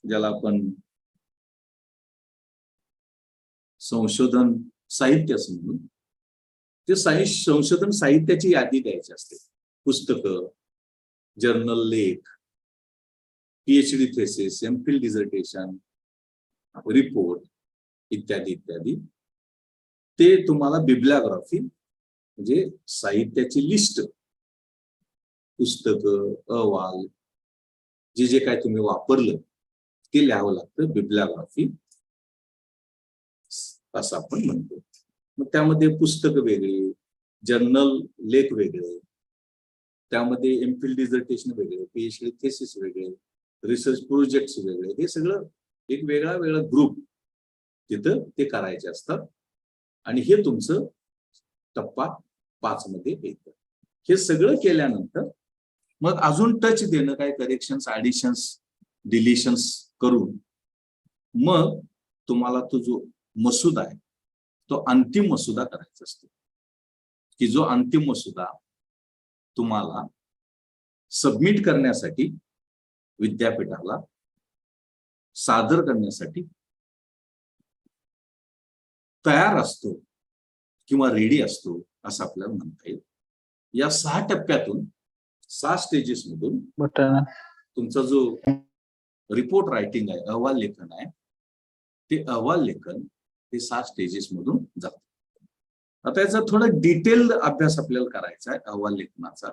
ज्याला आपण संशोधन साहित्य असं म्हणून, ते संशोधन साहित्याची यादी द्यायची असते. पुस्तकं, जर्नल लेख, PhD thesis, MPhil dissertation, report इत्यादी इत्यादी. ते तुम्हाला बिब्लिओग्राफी म्हणजे साहित्याची लिस्ट, पुस्तकं, अहवाल, जे जे काय तुम्ही वापरलं ते लिहावं लागतं. बिब्लिओग्राफी असं आपण म्हणतो. मग त्यामध्ये पुस्तकं वेगळी, जर्नल लेख वेगळे, त्यामध्ये MPhil डिझर्टेशन वेगळे, PhD थेसिस वेगळे, रिसर्च प्रोजेक्ट्स वेगळे. हे सगळं एक वेगळा ग्रुप तिथं ते करायचे असतात. आणि हे तुमचं टप्पा 5 मध्ये येतं. हे सगळं केल्यानंतर मग अजून टच देणं, काय करेक्शन्स, ऍडिशन्स, डिलिशन्स करून मग तुम्हाला तो जो मसुदा आहे तो अंतिम मसुदा करायचा असतो. की जो अंतिम मसुदा तुम्हाला सबमिट करण्यासाठी विद्यापीठाला सादर करण्यासाठी तयार असतो किंवा रेडी असतो असं आपल्याला म्हणता येईल. या 6 टप्प्यातून, 6 स्टेजेस मधून तुमचा जो रिपोर्ट रायटिंग आहे, अहवाल लेखन आहे, ते अहवाल लेखन हे 6 स्टेजेस मधून जातं. आता याचा थोडा डिटेल्ड अभ्यास आपल्याला करायचा आहे अहवाल लेखनाचा.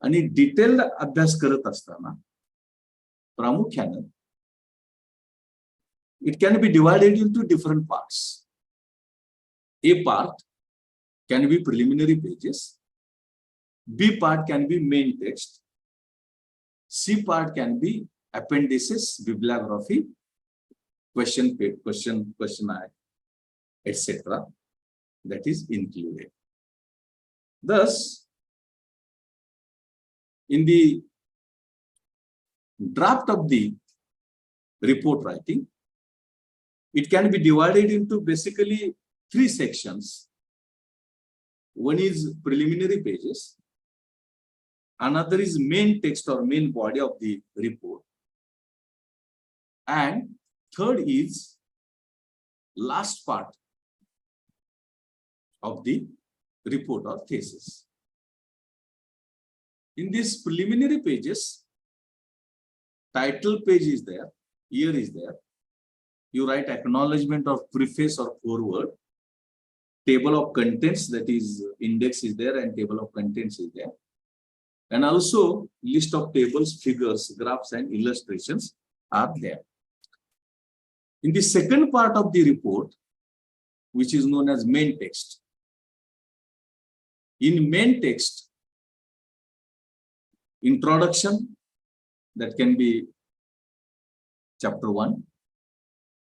आणि डिटेल्ड अभ्यास करत असताना प्रामुख्यानं it can be divided into different parts. A part can be preliminary pages, B part can be main text, C part can be appendices, bibliography, question, etc. that is included. Thus, in the draft of the report writing, it can be divided into basically 3 sections. One is preliminary pages, another is main text or main body of the report, and third is last part of the report or thesis. In these preliminary pages, title page is there, year is there. You write acknowledgement of preface or foreword. Table of contents, that is index is there and table of contents is there. And also list of tables, figures, graphs and illustrations are there. In the second part of the report, which is known as main text. In main text, introduction, that can be chapter 1.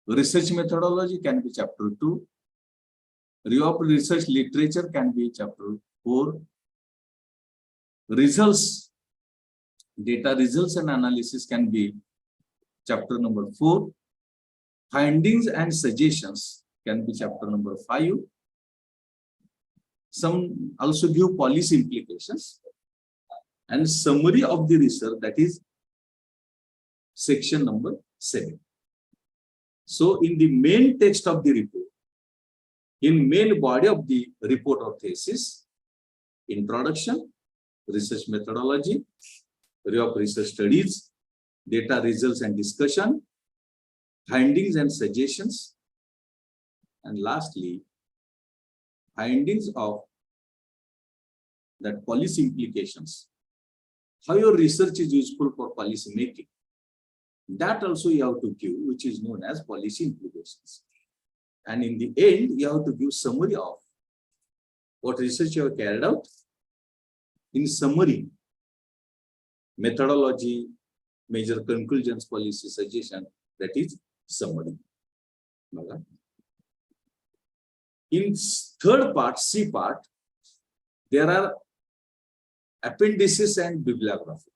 Research methodology can be chapter 2. Review of research literature can be chapter 4. Results, data results and analysis can be chapter number 4. Findings and suggestions can be chapter number 5. Some also give policy implications. And summary of the research, that is section number 7. So in the main text of the report, in main body of the report or thesis, introduction, research methodology, review of research studies, data results and discussion, findings and suggestions, and lastly, findings of that policy implications. How your research is useful for policy making. That also you have to give, which is known as policy implications. And in the end, you have to give summary of what research you have carried out. In summary, methodology, major conclusions, policy suggestion, that is summary. In third part, C part, there are appendices and bibliography.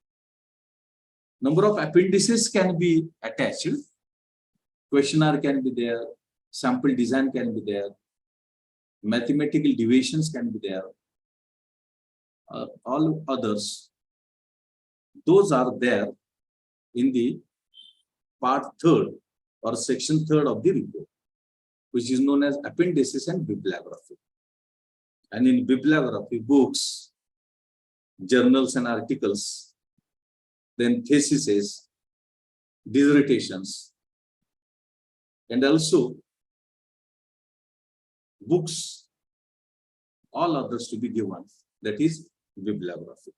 Number of appendices can be attached. Questionnaire can be there, sample design can be there, mathematical deviations can be there, all others. Those are there in the part 3rd or section 3rd of the report, which is known as appendices and bibliography. And in bibliography, books, journals and articles, then theses, dissertations, and also books, all others to be given, that is bibliography.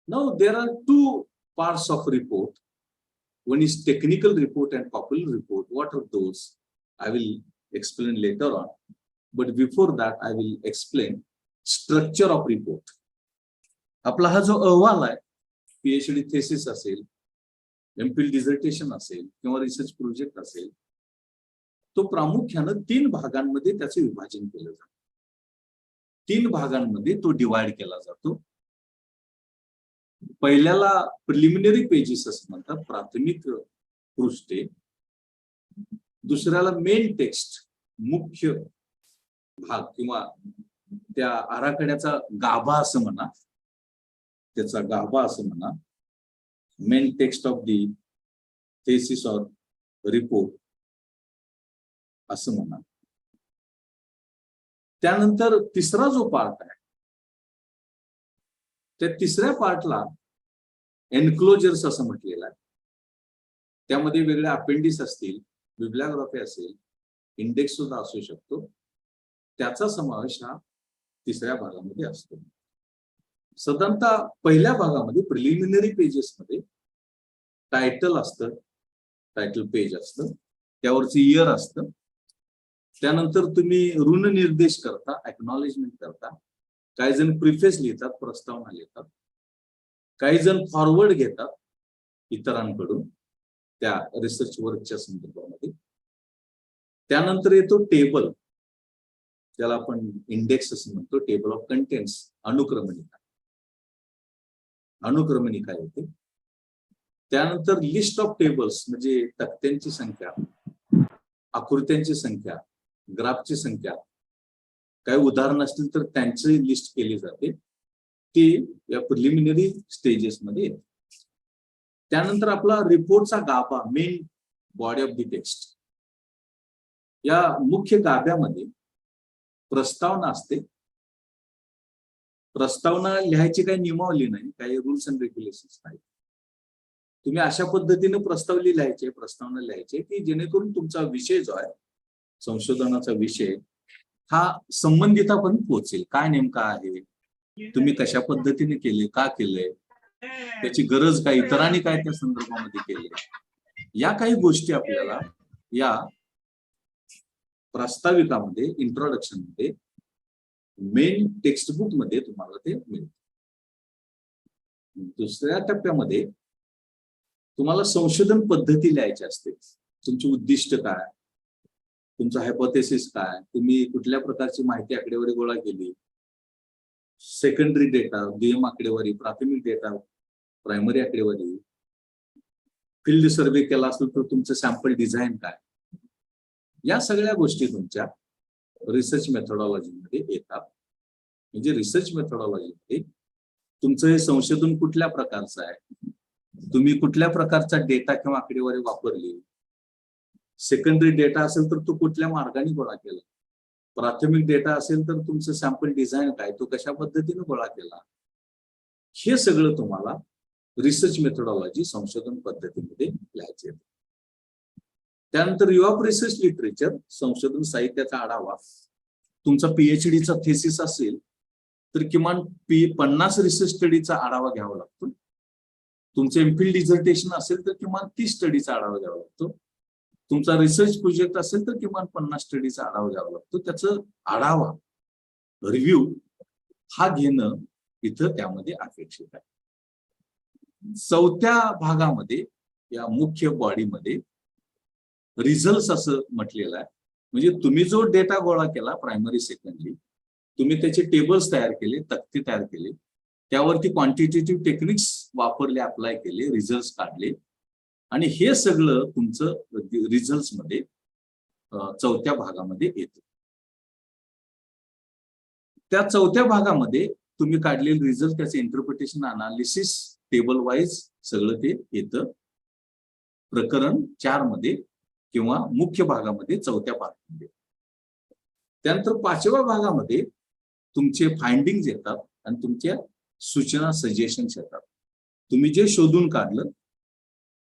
Now there are two parts of report. One is technical report and popular report. What are those? I will explain later on. But before that, I will explain structure of report. आपला हा जो अहवाल आहे, PhD thesis असेल, MPhil dissertation असेल किंवा research project असेल, तो प्रामुख्याने 3 भागांमध्ये त्याचे विभाजन केलं जातं. 3 भागांमध्ये तो डिवाइड केला जातो. पहिल्याला प्रिलिमिनरी पेजेस असं म्हणतात, प्राथमिक पृष्ठे. दुसऱ्याला मेन टेक्स्ट, मुख्य भाग किंवा त्या आराखड्याचा गाभा असं म्हणा, त्याचा गाभा असं म्हणा, main text of the thesis or report असं म्हणा. त्यानंतर तिसरा जो पार्ट आहे, त्या तिसऱ्या पार्टला एन्क्लोजर्स असं म्हटलेलं आहे. त्यामध्ये वेगळे अपेंडिक्स असतील, बिब्लिओग्राफी असेल, इंडेक्स सुद्धा असू शकतो. त्याचा समावेश हा तिसऱ्या भागामध्ये असतो. साधारणतः पहिल्या भागामध्ये प्रिलिमिनरी पेजेस मध्ये टायटल असतं, टायटल पेज असतं, त्यावरचं इयर असतं. त्यानंतर तुम्ही ऋण निर्देश करता, एक्नॉलेजमेंट करता. काही जण प्रिफेस लिहितात, प्रस्तावना लिहितात. काही जण फॉरवर्ड घेतात इतरांकडून त्या रिसर्च वर्कच्या संदर्भामध्ये. त्यानंतर येतो टेबल, त्याला आपण इंडेक्स असं म्हणतो, टेबल ऑफ कंटेंट्स, अनुक्रमणिका. अनुक्रमणिका येते. त्यानंतर लिस्ट ऑफ टेबल्स म्हणजे तक्त्यांची संख्या, आकृत्यांची संख्या, ग्राफची संख्या, काही उदाहरण असतील तर त्यांची लिस्ट केली जाते. ती या प्रिलिमिनरी स्टेजेस मध्ये येते. त्यानंतर आपला रिपोर्टचा गाभा, main body of the text. या मुख्य गाभ्यामध्ये प्रस्तावना असते. प्रस्तावना लिहायची काही नियमावली नाही, काही रूल्स अँड रेग्युलेशन्स आहेत. तुम्ही अशा पद्धतीने प्रस्तावली लिहायचे, प्रस्तावना लिहायचे की जेणेकरून तुमचा विषय जो आहे, संशोधनाचा विषय, हा संबंधितापर्यंत पोहोचेल. काय नेमका आहे, तुम्ही कशा पद्धतीने केले, का केलंय, त्याची गरज काय, इतरांनी काय त्या संदर्भामध्ये केले, या काही गोष्टी आपल्याला या प्रास्ताविकामध्ये, इंट्रोडक्शन मध्ये, मेन टेक्स्टबुक मध्ये तुम्हाला ते मिळते. दुसऱ्या टप्प्यामध्ये तुम्हाला संशोधन पद्धती लिहायची असते. तुमची उद्दिष्ट काय, तुमचा हायपोथेसिस काय, तुम्ही कुठल्या प्रकारची माहिती आकडेवारी गोळा केली, सेकंडरी डेटा, दुय्यम आकडेवारी, प्राथमिक डेटा, प्रायमरी आकडेवारी, फील्ड सर्वे केला असेल तर तुमचं सॅम्पल डिझाईन काय, या सगळ्या गोष्टी तुमच्या रिसर्च मेथोडॉलॉजी मध्ये येतात. म्हणजे रिसर्च मेथोडॉलॉजी मध्ये तुमचं हे संशोधन कुठल्या प्रकारचं आहे, तुम्ही कुठल्या प्रकारचा डेटा किंवा आकडेवारी वापरली, सेकंडरी डेटा असेल तर तो कुठल्या मार्गाने गोळा केला, प्राथमिक डेटा असेल तर तुमचं सॅम्पल डिझाईन काय, तो कशा पद्धतीने गोळा केला, हे सगळं तुम्हाला रिसर्च मेथोडॉलॉजी, संशोधन पद्धतीमध्ये लिहायचे. त्यानंतर रिव्ह्यू ऑफ रिसर्च लिटरेचर, संशोधन साहित्याचा आढावा. तुमचा PhDचा थेसिस असेल तर किमान 50 रिसर्च स्टडीचा आढावा घ्यावा लागतो. तुमचं MPhil डिझर्टेशन असेल तर किमान 30 स्टडीचा आढावा घ्यावा लागतो. तुमचा रिसर्च प्रोजेक्ट असेल तर किमान 50 स्टडीचा आढावा घ्यावा लागतो. त्याचं आढावा, रिव्ह्यू हा घेणं इथं त्यामध्ये अपेक्षित आहे. चौथ्या भागामध्ये, या मुख्य बॉडीमध्ये रिझल्ट असं म्हटलेलं आहे. म्हणजे तुम्ही जो डेटा गोळा केला, प्रायमरी, सेकंडरी, तुम्ही त्याचे टेबल्स तयार केले, तक्ते तयार केले, त्यावरती क्वांटिटेटिव्ह टेक्निक्स वापरले, अप्लाय केले, रिझल्ट काढले आणि हे सगळं तुमचं रिझल्ट मध्ये चौथ्या भागामध्ये येतं. त्या चौथ्या भागामध्ये तुम्ही काढलेले रिझल्ट, त्याचे इंटरप्रिटेशन, अनालिसिस, टेबल वाईज सगळं ते येतं प्रकरण 4 मध्ये किंवा मुख्य भागामध्ये, चौथ्या भागामध्ये. त्यानंतर 5व्या भागामध्ये तुमचे फाइंडिंग्स येतात आणि तुमच्या सूचना, सजेशन्स येतात. तुम्ही जे शोधून काढलं,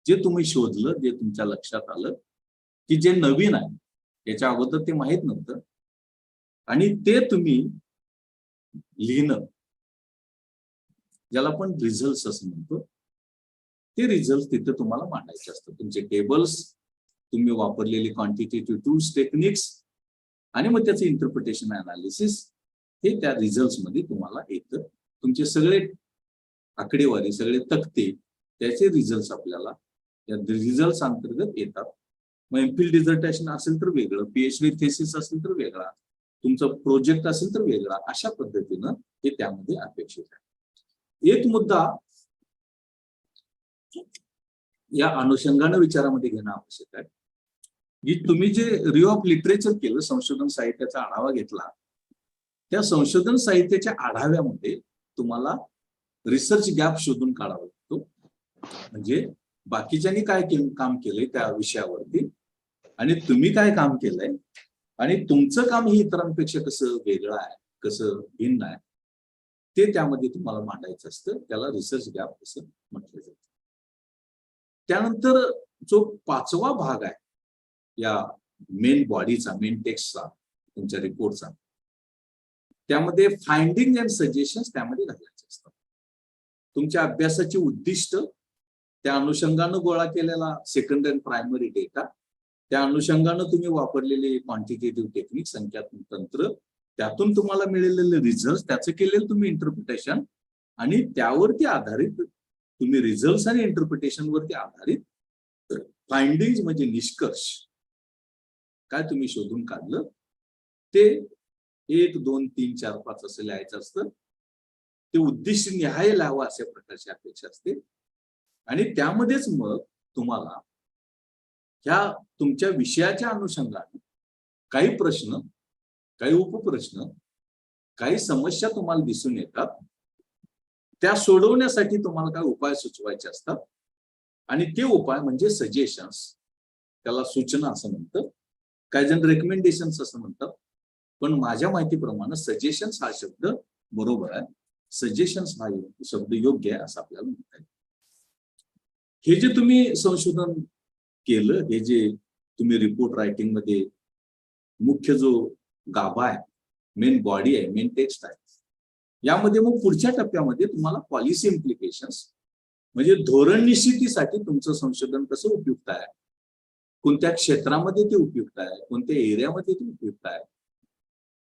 जे तुम्ही शोधलं, जे तुमच्या लक्षात आलं की जे नवीन आहे, याच्या अगोदर ते माहित नव्हतं, आणि ते तुम्ही लिहिणं, ज्याला आपण रिझल्ट असं म्हणतो, ते रिझल्ट तिथे तुम्हाला मांडायचे असतात. तुमचे टेबल्स, तुम्ही वापरलेले क्वांटिटेटिव्ह टूल्स, टेक्निक्स, आणि मग त्याचं इंटरप्रिटेशन, अनालिसिस, हे त्या रिझल्ट मध्ये तुम्हाला येतं. तुमचे सगळे आकडेवारी, सगळे तक्ते, त्याचे रिझल्ट आपल्याला या रिझल्ट अंतर्गत येतात. मग एमफिल डिझर्टेशन असेल तर वेगळं, पीएचडी थेसिस असेल तर वेगळा, तुमचं प्रोजेक्ट असेल तर वेगळा, अशा पद्धतीनं हे त्यामध्ये अपेक्षित आहे. एक मुद्दा या अनुषंगानं विचारामध्ये घेणं आवश्यक आहे की तुम्ही जे रिव्ह्यू ऑफ लिटरेचर केलं, संशोधन साहित्याचा आढावा घेतला, त्या संशोधन साहित्याच्या आढाव्यामध्ये तुम्हाला रिसर्च गॅप शोधून काढावा लागतो. म्हणजे बाकीच्यांनी काय काम केलंय त्या विषयावरती आणि तुम्ही काय काम केलंय आणि तुमचं काम हे इतरांपेक्षा कसं वेगळं आहे, कसं भिन्न आहे, ते त्यामध्ये तुम्हाला मांडायचं असतं. त्याला रिसर्च गॅप असं म्हटलं जातं. त्यानंतर जो 5वा भाग आहे या मेन बॉडीचा, मेन टेक्स्टचा, तुमच्या रिपोर्टचा, त्यामध्ये फाइंडिंग अँड सजेशन्स त्यामध्ये घालायचे असतात. तुमच्या अभ्यासाची उद्दिष्ट, त्या अनुषंगानं गोळा केलेला सेकंडरी अँड प्रायमरी डेटा, त्या अनुषंगानं तुम्ही वापरलेले क्वांटिटेटिव्ह टेक्निक, संख्यात्मक तंत्र, त्यातून तुम्हाला मिळालेले रिझल्ट, त्याचं केलेलं तुम्ही इंटरप्रिटेशन, आणि त्यावरती आधारित तुम्ही रिझल्ट आणि इंटरप्रिटेशन वरती आधारित फाइंडिंग म्हणजे निष्कर्ष, काय तुम्ही शोधून काढलं ते 1, 2, 3, 4, 5 असं लिहायचं असतं. ते उद्दिष्ट निहाय लिहावं अशा प्रकारची अपेक्षा असते. आणि त्यामध्येच मग तुम्हाला ह्या तुमच्या विषयाच्या अनुषंगाने काही प्रश्न, काही उपप्रश्न, काही समस्या तुम्हाला दिसून येतात, त्या सोडवण्यासाठी तुम्हाला काही उपाय सुचवायचे असतात. आणि ते उपाय म्हणजे सजेशन्स, त्याला सूचना असं म्हणतात, काही जण रेकमेंडेशन्स असं म्हणतात, पण माझ्या माहितीप्रमाणे सजेशन्स हा शब्द बरोबर आहे. सजेशन्स हा शब्द योग्य आहे असं आपल्याला म्हणता येईल. हे जे तुम्ही संशोधन केलं, हे जे तुम्ही रिपोर्ट रायटिंग मध्ये मुख्य जो गाभा आहे, मेन बॉडी आहे, मेन टेक्स्ट आहे, यामध्ये मग पुढच्या टप्प्यामध्ये तुम्हाला पॉलिसी इम्प्लिकेशन्स म्हणजे धोरण निश्चितीसाठी तुमचं संशोधन कसं उपयुक्त आहे, कोणत्या क्षेत्रामध्ये ते उपयुक्त आहे, कोणत्या एरियामध्ये ते उपयुक्त आहे,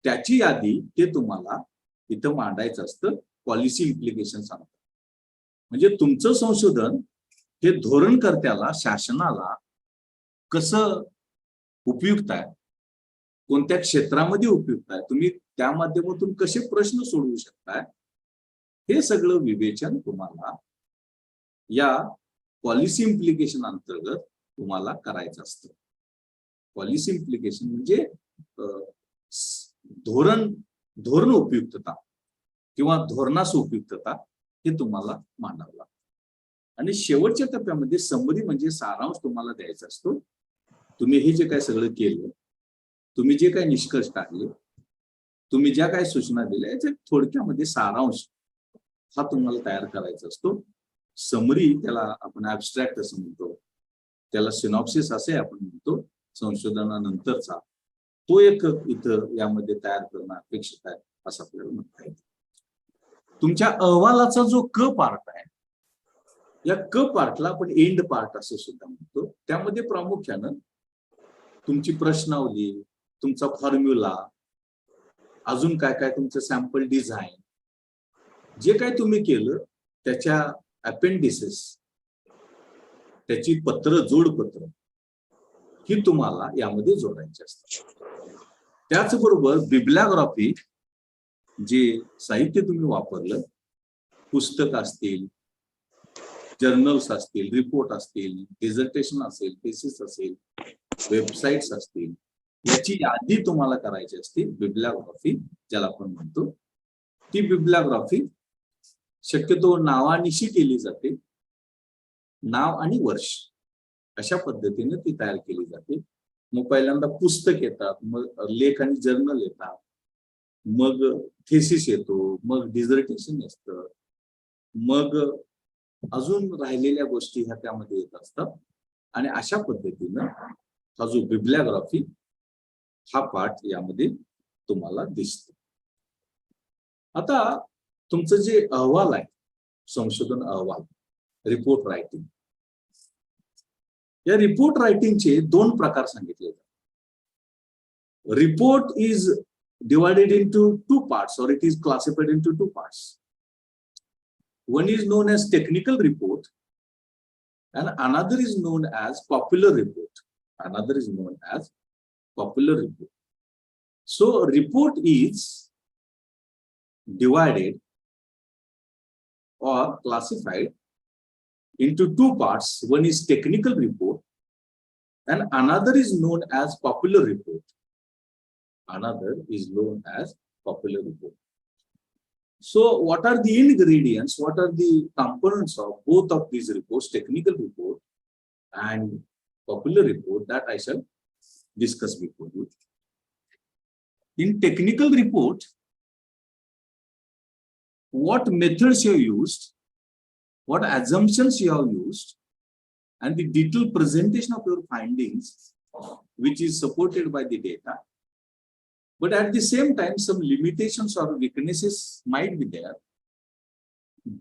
त्याची यादी ते तुम्हाला इथं मांडायचं असतं. पॉलिसी इम्प्लिकेशन सांगतात. म्हणजे तुमचं संशोधन हे धोरणकर्त्याला, शासनाला कसं उपयुक्त आहे, कोणत्या क्षेत्रामध्ये उपयुक्त आहे, तुम्ही त्या माध्यमातून कसे प्रश्न सोडवू शकताय, हे सगळं विवेचन तुम्हाला या पॉलिसी इम्प्लिकेशन अंतर्गत तुम्हाला करायचं असतं. पॉलिसी इम्प्लिकेशन म्हणजे धोरण उपयुक्तता किंवा धोरणास उपयुक्तता हे तुम्हाला मांडावं लागतं. आणि शेवटच्या टप्प्यामध्ये समरी म्हणजे सारांश तुम्हाला द्यायचा असतो. तुम्ही हे जे काय सगळं केलं, तुम्ही जे काही निष्कर्ष काढले, तुम्ही ज्या काही सूचना दिल्या, याच्या थोडक्यामध्ये सारांश हा तुम्हाला तयार करायचा असतो. समरी त्याला आपण ऍब्स्ट्रॅक्ट असं म्हणतो, त्याला सिनॉप्सिस असे आपण म्हणतो संशोधनानंतरचा, तो एक इथं यामध्ये तयार करणं अपेक्षित आहे असं आपल्याला म्हणता येईल. तुमच्या अहवालाचा जो क पार्ट आहे, या क पार्टला आपण एंड पार्ट असं सुद्धा म्हणतो. त्यामध्ये प्रामुख्यानं तुमची प्रश्नावली, तुमचा फॉर्म्युला, अजून काय काय तुमचं सॅम्पल डिझाईन, जे काय तुम्ही केलं त्याच्या अपेंडिसेस, त्याची पत्र, जोडपत्र ही तुम्हाला यामध्ये जोडायची असतात. त्याचबरोबर बिब्लिओग्राफी जे साहित्य तुम्ही वापरलं, पुस्तक असतील, जर्नल्स असतील, रिपोर्ट असतील, डिझर्टेशन असेल, थेसिस असेल, वेबसाईट्स असतील, याची यादी तुम्हाला करायची असते. बिब्लिओग्राफी ज्याला आपण म्हणतो, ती बिब्लिओग्राफी शक्यतो नावानिशी केली जाते. नाव आणि वर्ष अशा पद्धतीने ती तयार केली जाते. मग पहिल्यांदा पुस्तक येतात, मग लेख आणि जर्नल येतात, मग थेसिस येतो, मग डिझर्टेशन असतं, मग अजून राहिलेल्या गोष्टी ह्या त्यामध्ये येत असतात. आणि अशा पद्धतीनं हा जो बिब्लिओग्राफी हा पाठ यामध्ये तुम्हाला दिसतो. आता तुमचं जे अहवाल आहे, संशोधन अहवाल, रिपोर्ट रायटिंग, या रिपोर्ट रायटिंगचे दोन प्रकार सांगितले जातात. Report is divided into two parts, or it is classified into two parts. One is known as technical report and another is known as popular report. Another is known as popular report. So report is divided or classified into two parts. One is technical report and another is known as popular report. Another is known as popular report. So what are the ingredients, what are the components of both of these reports, technical report and popular report, that I shall discuss before you. In technical report, what methods you have used, what assumptions you have used, and the detailed presentation of your findings, which is supported by the data. But at the same time, some limitations or weaknesses might be there.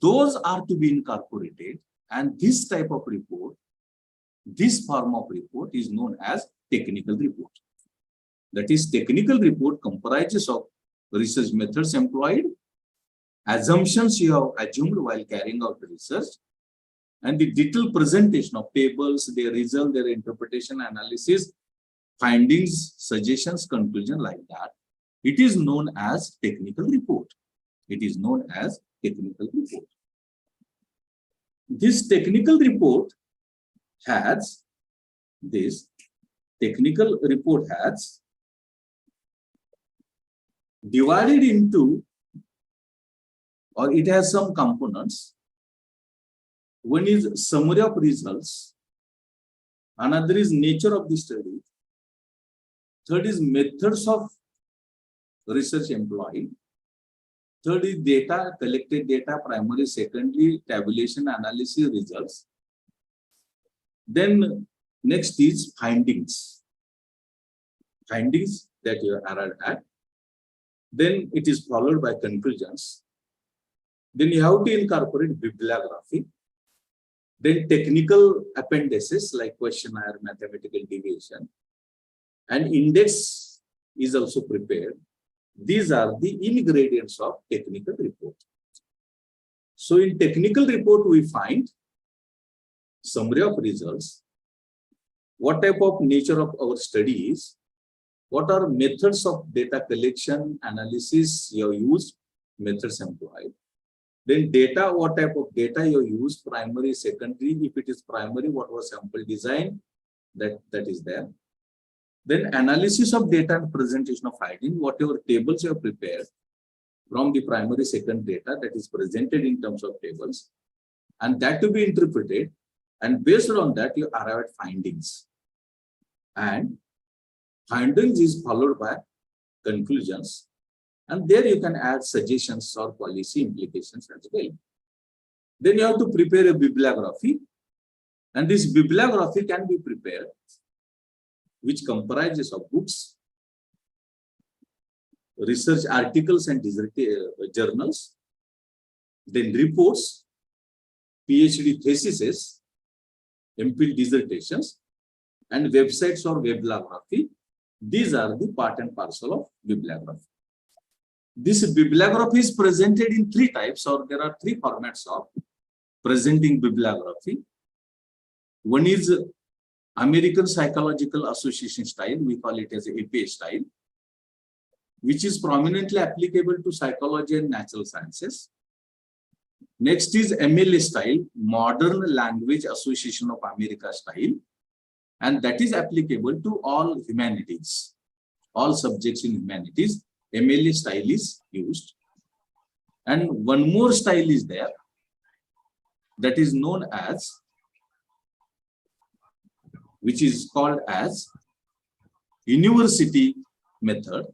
Those are to be incorporated, and this type of report, this form of report is known as technical report. That is, technical report comprises of research methods employed, assumptions you have assumed while carrying out the research, and the detailed presentation of tables, their result, their interpretation, analysis, findings, suggestions, conclusion, like that. It is known as technical report. It is known as technical report. This technical report has divided into, or it has some components. One is summary of results, another is nature of the study, third is methods of research employed, third is data, collected data, primary, secondary, tabulation, analysis, results. Then next is findings that you arrived at. Then it is followed by conclusions. Then you have to incorporate bibliography. Then technical appendices like questionnaire, mathematical deviation, and index is also prepared. These are the ingredients of technical report. So in technical report, we find summary of results, what type of nature of our study is, what are methods of data collection, analysis you have used, methods employed. Then data, what type of data you use, primary, secondary. If it is primary, what was sample design, that is there. Then analysis of data and presentation of finding, whatever tables you have prepared from the primary, second data that is presented in terms of tables, and that to be interpreted, and based on that you arrive at findings. And findings is followed by conclusions. And there you can add suggestions or policy implications as well. Then you have to prepare a bibliography. And this bibliography can be prepared, which comprises of books, research articles and journals, then reports, PhD theses, MPhil dissertations, and websites or bibliography. These are the part and parcel of bibliography. This bibliography is presented in three types, or there are three formats of presenting bibliography. One is American Psychological Association style, we call it as APA style. which is prominently applicable to psychology and natural sciences. Next is MLA style, Modern Language Association of America style, and that is applicable to all humanities, all subjects in humanities. MLA style is used. And one more style is there, that is known as, which is called as university method,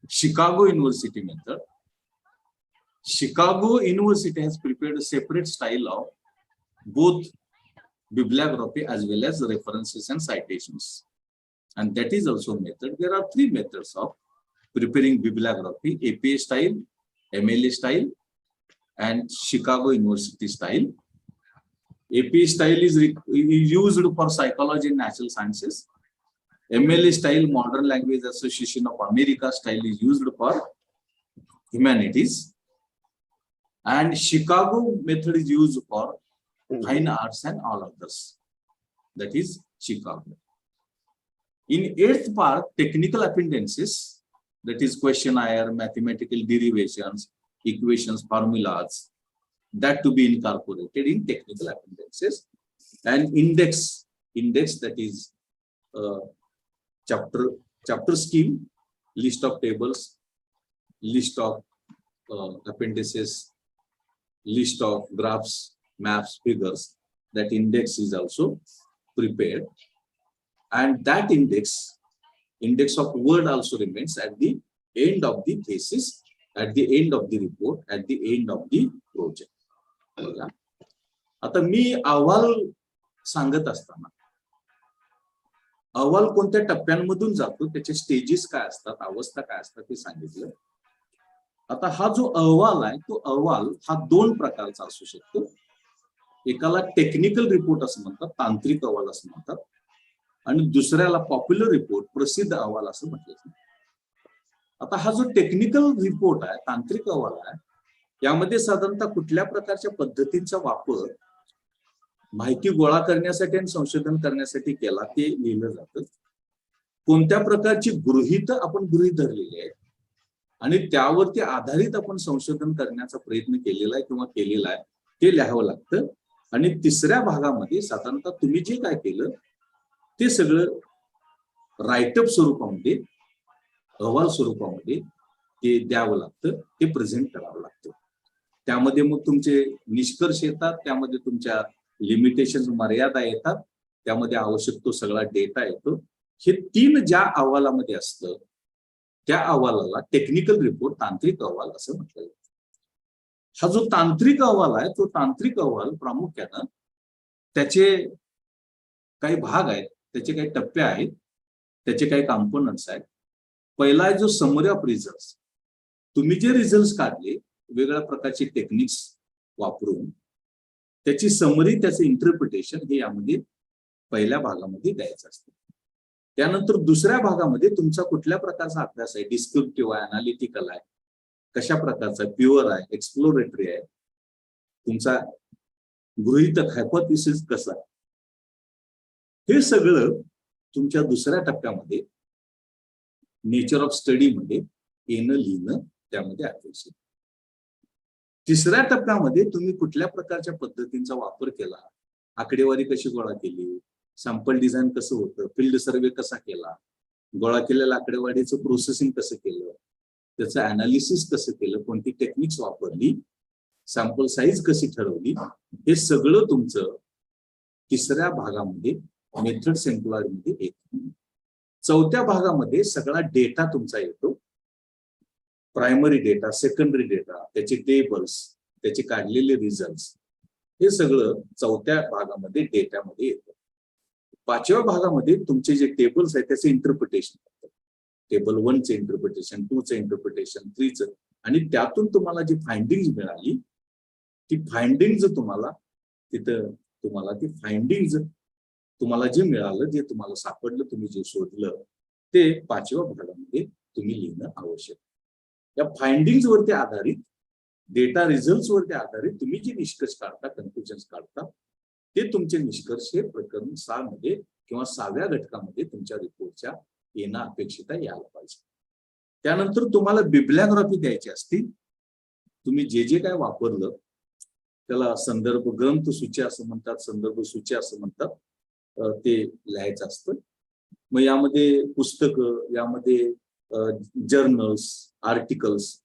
Chicago University method. Chicago University has prepared a separate style of both bibliography as well as references and citations, and that is also a method. There are three methods of preparing bibliography: APA style, MLA style, and Chicago University style. APA style is used for psychology and natural sciences. MLA style, Modern Language Association of America style, is used for humanities. And Chicago method is used for fine arts and all others. That is Chicago. In 8th part, technical appendices, that is questionnaire, mathematical derivations, equations, formulas, that to be incorporated in technical appendices. And index, that is chapter scheme, list of tables, list of appendices, list of graphs, maps, figures. That index is also prepared, and that index of word also remains at the end of the thesis, at the end of the report, at the end of the project. आता मी अहवाल सांगत असताना अहवाल कोणत्या टप्प्यांमधून जातो, त्याचे stages काय असतात, अवस्था काय असतात ते सांगितलं. आता हा जो अहवाल आहे, तो अहवाल हा दोन प्रकारचा असू शकतो. एकाला टेक्निकल रिपोर्ट असं म्हणतात, तांत्रिक अहवाल असं म्हणतात, आणि दुसऱ्याला पॉप्युलर रिपोर्ट, प्रसिद्ध अहवाल असं म्हटलं जातं. आता हा जो टेक्निकल रिपोर्ट आहे, तांत्रिक अहवाल आहे, यामध्ये साधारणतः कुठल्या प्रकारच्या पद्धतींचा वापर माहिती गोळा करण्यासाठी आणि संशोधन करण्यासाठी केला ते लिहिलं जातं. कोणत्या प्रकारची गृहीत आपण गृहीत धरलेली आहे आणि त्यावरती आधारित आपण संशोधन करण्याचा प्रयत्न केलेला आहे किंवा केलेला आहे ते लिहावं लागतं. आणि तिसऱ्या भागामध्ये साधारणतः तुम्ही जे काय केलं ते सगळं राईटअप स्वरूपामध्ये, अहवाल स्वरूपामध्ये ते द्यावं लागतं, ते प्रेझेंट करावं लागतं. त्यामध्ये मग तुमचे निष्कर्ष येतात, त्यामध्ये तुमच्या लिमिटेशन, मर्यादा येतात, त्यामध्ये आवश्यक तो सगळा डेटा येतो. हे तीन ज्या अहवालामध्ये असतं त्या अहवालाला टेक्निकल रिपोर्ट, तांत्रिक अहवाल असं म्हटलं जातं. हा जो तांत्रिक अहवाल आहे, तो तांत्रिक अहवाल प्रामुख्यानं त्याचे काही भाग आहेत, त्याचे काही टप्पे आहेत, त्याचे काही कॉम्पोनंट्स आहेत. पहिला आहे जो समरी ऑफ रिझल्ट्स. तुम्ही जे रिझल्ट्स काढले वेगवेगळ्या प्रकारचे टेक्निक्स वापरून त्याची समरी, त्याचं इंटरप्रिटेशन हे यामध्ये पहिल्या भागामध्ये द्यायचं असतं. त्यानंतर दुसऱ्या भागामध्ये तुमचा कुठल्या प्रकारचा अभ्यास आहे, डिस्क्रिप्टिव्ह आहे, अनालिटिकल आहे, कशा प्रकारचा, प्युअर आहे, एक्सप्लोरेटरी आहे, तुमचा गृहीतक हायपोथेसिस कसा आहे, हे सगळं तुमच्या दुसऱ्या टप्प्यामध्ये नेचर ऑफ स्टडी मध्ये येणं, लिहिणं त्यामध्ये अपेक्षित. तिसऱ्या टप्प्यामध्ये तुम्ही कुठल्या प्रकारच्या पद्धतींचा वापर केला, आकडेवारी कशी गोळा केली, सॅम्पल डिझाईन कसं होतं, फील्ड सर्वे कसा केला, गोळा केलेल्या आकडेवारीचं प्रोसेसिंग कसं केलं, त्याचं अनालिसिस कसं केलं, कोणती टेक्निक्स वापरली, सॅम्पल साईज कशी ठरवली, हे सगळं तुमचं तिसऱ्या भागामध्ये मेथड्स एम्प्लॉयड मध्ये येतं. चौथ्या भागामध्ये सगळा डेटा तुमचा येतो, प्रायमरी डेटा, सेकंडरी डेटा, त्याचे टेबल्स, त्याचे काढलेले रिझल्ट्स, हे सगळं चौथ्या भागामध्ये डेटामध्ये येतं. पाचव्या भागामध्ये तुमचे जे टेबल्स आहेत त्याचे इंटरप्रिटेशन होतं. टेबल 1 चे इंटरप्रिटेशन, 2 चे इंटरप्रिटेशन, 3 चं, आणि त्यातून तुम्हाला जी फाइंडिंग मिळाली ती फाइंडिंग तुम्हाला तिथं तुम्हाला ती फाइंडिंग तुम्हाला जे मिळालं, जे तुम्हाला सापडलं, तुम्ही जे शोधलं ते पाचव्या भागामध्ये तुम्ही लिहिणं आवश्यक. या फाइंडिंग्स वरती आधारित, डेटा रिझल्ट्स वरती आधारित तुम्ही जे निष्कर्ष काढता, कन्क्लुजन्स काढता, ते तुमचे निष्कर्ष हे प्रकरण 6 मध्ये किंवा 6व्या घटकामध्ये तुमच्या रिपोर्टच्या येणं अपेक्षित आहे, यायला पाहिजे. त्यानंतर तुम्हाला बिब्लिओग्राफी द्यायची असती. तुम्ही जे जे काय वापरलं त्याला संदर्भ ग्रंथ सूची असं म्हणतात, संदर्भ सूची असं म्हणतात, ते लिहायचं असतं. मग यामध्ये पुस्तकं, यामध्ये जर्नल्स, आर्टिकल्स,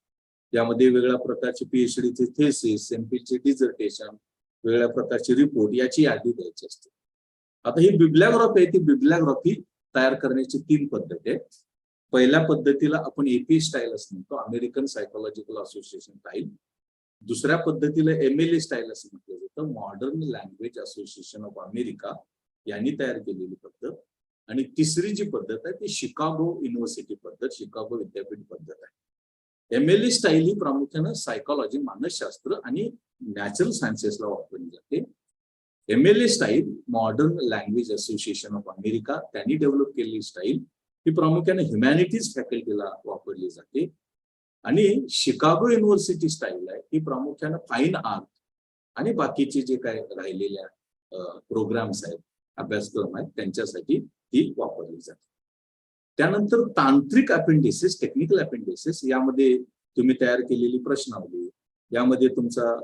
यामध्ये वेगळ्या प्रकारचे PhDचे थेसिस, MPhilचे डिझर्टेशन, वेगळ्या प्रकारचे रिपोर्ट, याची यादी द्यायची असते. आता ही बिब्लिओग्राफी आहे, ती बिब्लिओग्राफी तयार करण्याची 3 पद्धती आहेत. पहिल्या पद्धतीला आपण APA स्टाईल असं म्हणतो, अमेरिकन सायकोलॉजिकल असोसिएशन स्टाईल. दुसऱ्या पद्धतीला MLA स्टाईल असं म्हटलं जातं, modern language association of America यांनी तयार केलेली पद्धत. आणि तिसरी जी पद्धत आहे ती शिकागो युनिव्हर्सिटी पद्धत, शिकागो विद्यापीठ पद्धत आहे. MLA स्टाईल ही प्रामुख्याने सायकोलॉजी, मानसशास्त्र आणि नॅचरल सायन्सेसला वापरली जाते. MLA style, modern language association of America, त्यांनी डेव्हलप केलेली स्टाईल ही प्रामुख्याने ह्युमॅनिटीज फॅकल्टीला वापरली जाते. आणि शिकागो युनिव्हर्सिटी स्टाईल आहे ही प्रामुख्याने फाईन आर्ट आणि बाकीचे जे काय राहिलेल्या प्रोग्राम्स आहेत, अभ्यासक्रम आहेत, त्यांच्यासाठी ती वापरली जाते. त्यानंतर तांत्रिक अपेंडिसेस, टेक्निकल अपेंडिसेस, यामध्ये तुम्ही तयार केलेली प्रश्नावली, यामध्ये तुमचा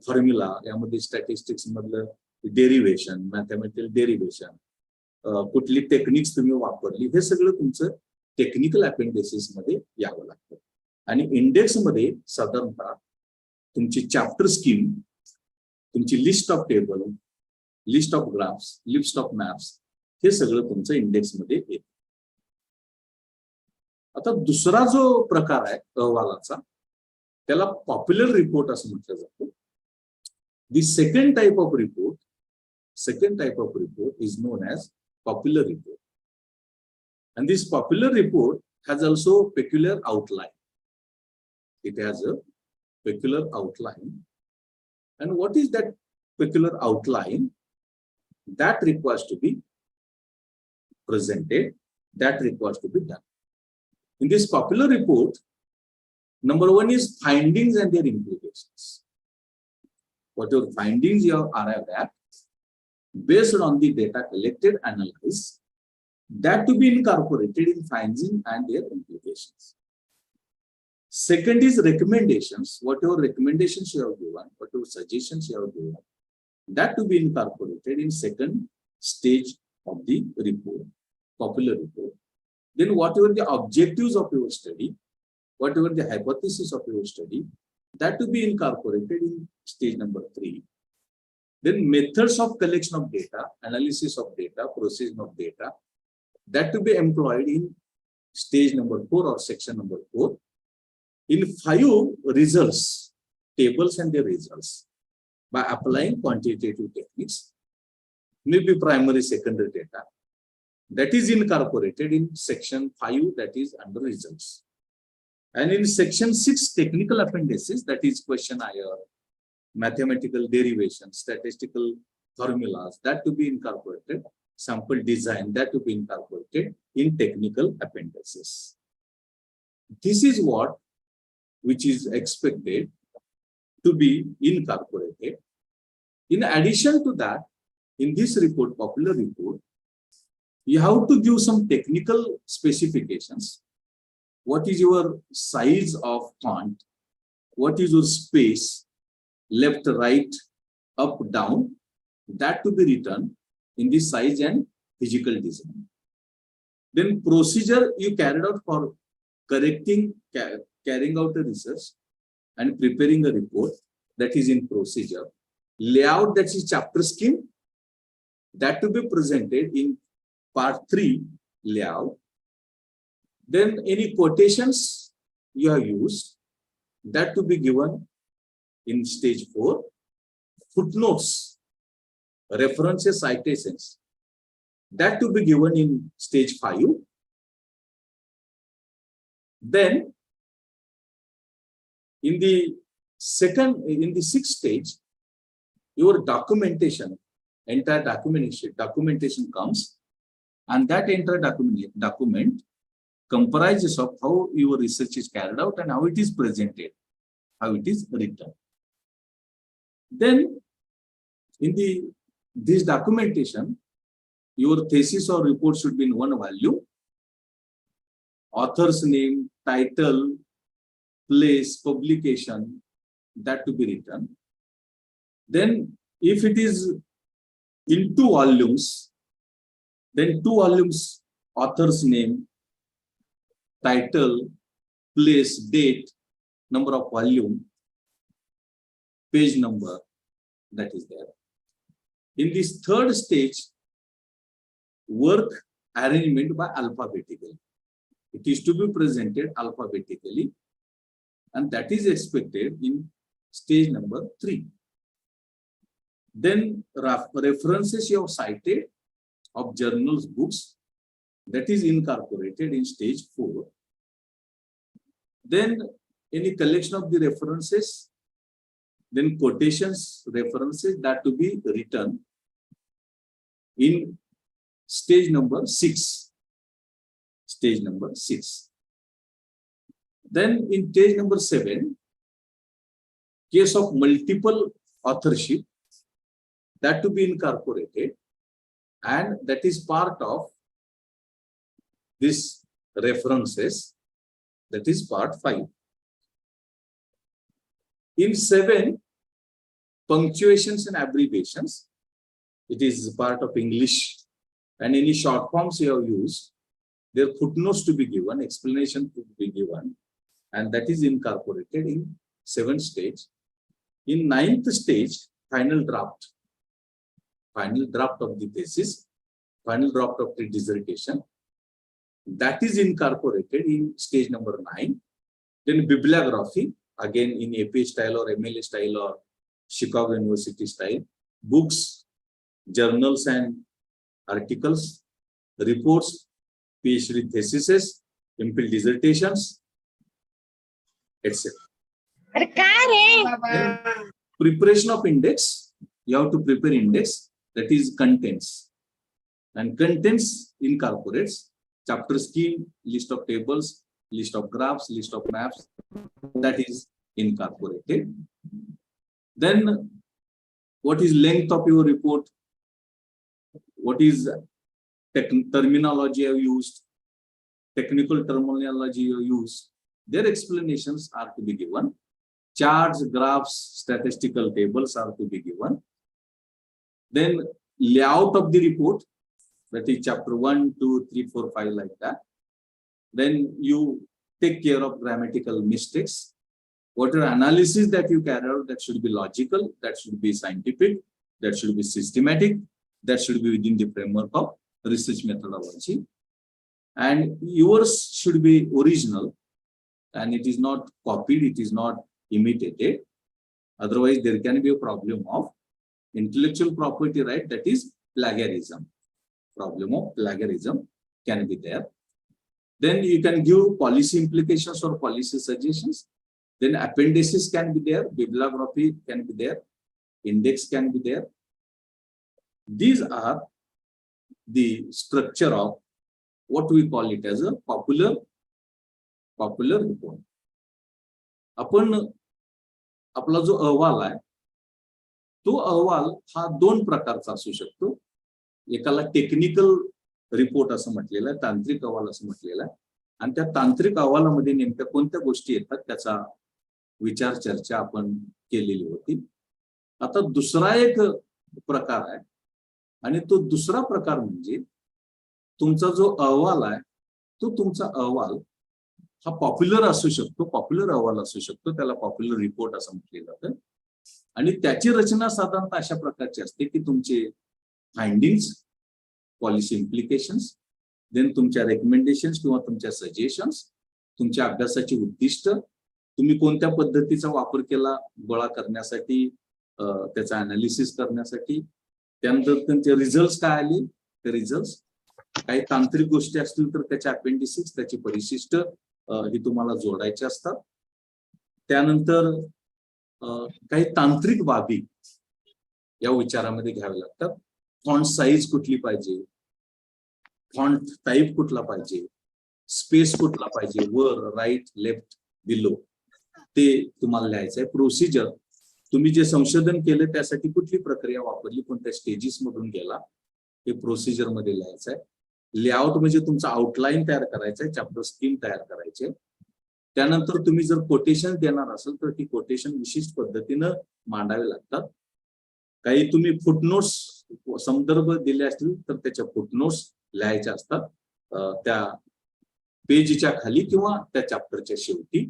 फॉर्म्युला, यामध्ये स्टॅटिस्टिक्स मधलं डेरिव्हेशन, मॅथमॅटिकल डेरिव्हेशन, कुठली टेक्निक्स तुम्ही वापरली, हे सगळं तुमचं टेक्निकल अपेंडिसेस मध्ये यावं लागतं. आणि इंडेक्स मध्ये साधारणतः तुमची चॅप्टर स्कीम, तुमची list of table, list of graphs, list of maps, हे सगळं तुमचं इंडेक्स मध्ये येतं. आता दुसरा जो प्रकार आहे अहवालाचा, त्याला पॉप्युलर रिपोर्ट असं म्हटलं जातं. The second type of report is known as popular report. And this popular report has also peculiar outline. It has a peculiar outline. And what is that peculiar outline? That requires to be presented, that requires to be done. In this popular report, number 1 is findings and their implications. Whatever findings you have arrived at, based on the data collected, analyzed, that to be incorporated in findings and their implications. Second is recommendations. Whatever recommendations you have given, whatever suggestions you have given, that to be incorporated in second stage of the report, popular report. Then whatever the objectives of your study, whatever the hypothesis of your study, that to be incorporated in stage number 3. Then methods of collection of data, analysis of data, processing of data, that to be employed in stage number 4 or section number 4. In 5 results, tables and their results, by applying quantitative techniques, maybe primary, secondary data, that is incorporated in section 5, that is under results. And in section 6, technical appendices, that is questionnaire, mathematical derivation, statistical formulas, that to be incorporated, sample design, that to be incorporated in technical appendices. This is what which is expected to be incorporated. In addition to that, in this report, popular report, you have to give some technical specifications. What is your size of font? What is your space? Left, right, up, down? That to be written in the size and physical design. Then procedure you carried out for carrying out a research and preparing a report, that is in procedure. Layout, that is chapter scheme, that to be presented in part 3, layout. Then any quotations you have used, that to be given in stage 4. Footnotes, references, citations, that to be given in stage 5. Then in the 6th stage, your documentation, entire documentation comes, and that entire document comprises of how your research is carried out and how it is presented, how it is written. Then in this documentation, your thesis or report should be in one volume. Author's name, title, place, publication, that to be written. Then if it is in 2 volumes, then 2 volumes, author's name, title, place, date, number of volume, page number, that is there. In this third stage, work arrangement by alphabetically. It is to be presented alphabetically, and that is expected in stage number 3. Then references you have cited of journals, books, that is incorporated in stage 4. Then any collection of the references, then quotations, references, that to be written in stage number 6. Stage number 6. Then in stage number 7, case of multiple authorship, that to be incorporated, and that is part of this references, that is part 5. In 7, punctuations and abbreviations, it is part of English, and any short forms you have used, there are footnotes to be given, explanation to be given, and that is incorporated in 7th stage. In 9th stage, final draft of the thesis, final draft of the dissertation, that is incorporated in stage number 9. Then bibliography, again in AP style or MLA style or Chicago University style, books, journals and articles, reports, PhD theses, MPhil dissertations, etc. Preparation of index, you have to prepare index, that is contents, and contents incorporates chapter scheme, list of tables, list of graphs, list of maps, that is incorporated. Then what is length of your report, what is terminology you have used, technical terminology you use, their explanations are to be given. Charts, graphs, statistical tables are to be given. Then layout of the report, that is chapter 1, 2, 3, 4, 5, like that. Then you take care of grammatical mistakes. Whatever analysis that you carry out, that should be logical, that should be scientific, that should be systematic, that should be within the framework of research methodology. And yours should be original, and it is not copied, it is not imitated. Otherwise, there can be a problem of intellectual property right, that is plagiarism. Problem of plagiarism can be there. Then you can give policy implications or policy suggestions. Then appendices can be there, bibliography can be there, index can be there. These are the structure of what we call it as a popular report. आपण आपला जो अहवाल आहे तो अहवाल हा 2 प्रकारचा असू शकतो. एकाला टेक्निकल रिपोर्ट असं म्हटलेलं आहे, तांत्रिक अहवाल असं म्हटलेलं आहे, आणि त्या तांत्रिक अहवालामध्ये नेमक्या कोणत्या गोष्टी येतात त्याचा विचार चर्चा आपण केलेली होती. आता दुसरा एक प्रकार आहे, आणि तो दुसरा प्रकार म्हणजे तुमचा जो अहवाल आहे तो तुमचा अहवाल हा पॉप्युलर असू शकतो, पॉप्युलर अहवाल असू शकतो, त्याला पॉप्युलर रिपोर्ट असं म्हटलं जातं. आणि त्याची रचना साधारणतः अशा प्रकारची असते की तुमचे फाइंडिंग्स, पॉलिसी इम्प्लिकेशन्स, देन तुमच्या रेकमेंडेशन्स किंवा तुमच्या सजेशन्स, तुमच्या अभ्यासाची उद्दिष्ट, तुम्ही कोणत्या पद्धतीचा वापर केला गोळा करण्यासाठी, त्याचा अनालिसिस करण्यासाठी, त्यानंतर त्यांचे रिझल्ट्स काय आले, ते रिझल्ट्स, काही तांत्रिक गोष्टी असतील तर त्याच्या अपेंडिसिस, त्याची परिशिष्ट ही तुम्हाला जोडायची असतात. त्यानंतर काही तांत्रिक बाबी या विचारामध्ये घ्याव्या लागतात. फॉन्ट साईज कुठली पाहिजे, फॉन्ट टाईप कुठला पाहिजे, स्पेस कुठला पाहिजे, वर, राईट, लेफ्ट, बिलो, ते तुम्हाला लिहायचं आहे. प्रोसिजर, तुम्ही जे संशोधन केलं त्यासाठी कुठली प्रक्रिया वापरली, कोणत्या स्टेजेस मधून गेला, हे प्रोसिजर मध्ये लिहायचं आहे. लेआउट म्हणजे तुमचा आउटलाईन तयार करायचा आहे, चॅप्टर स्कीम तयार करायचे, त्यानंतर तुम्ही जर कोटेशन देणार असाल तर ती कोटेशन विशिष्ट पद्धतीनं मांडावे लागतात. काही तुम्ही फुटनोट्स संदर्भ दिले असतील तर त्याच्या फुटनोट्स लिहायच्या असतात त्या पेजच्या खाली किंवा त्या चॅप्टरच्या शेवटी.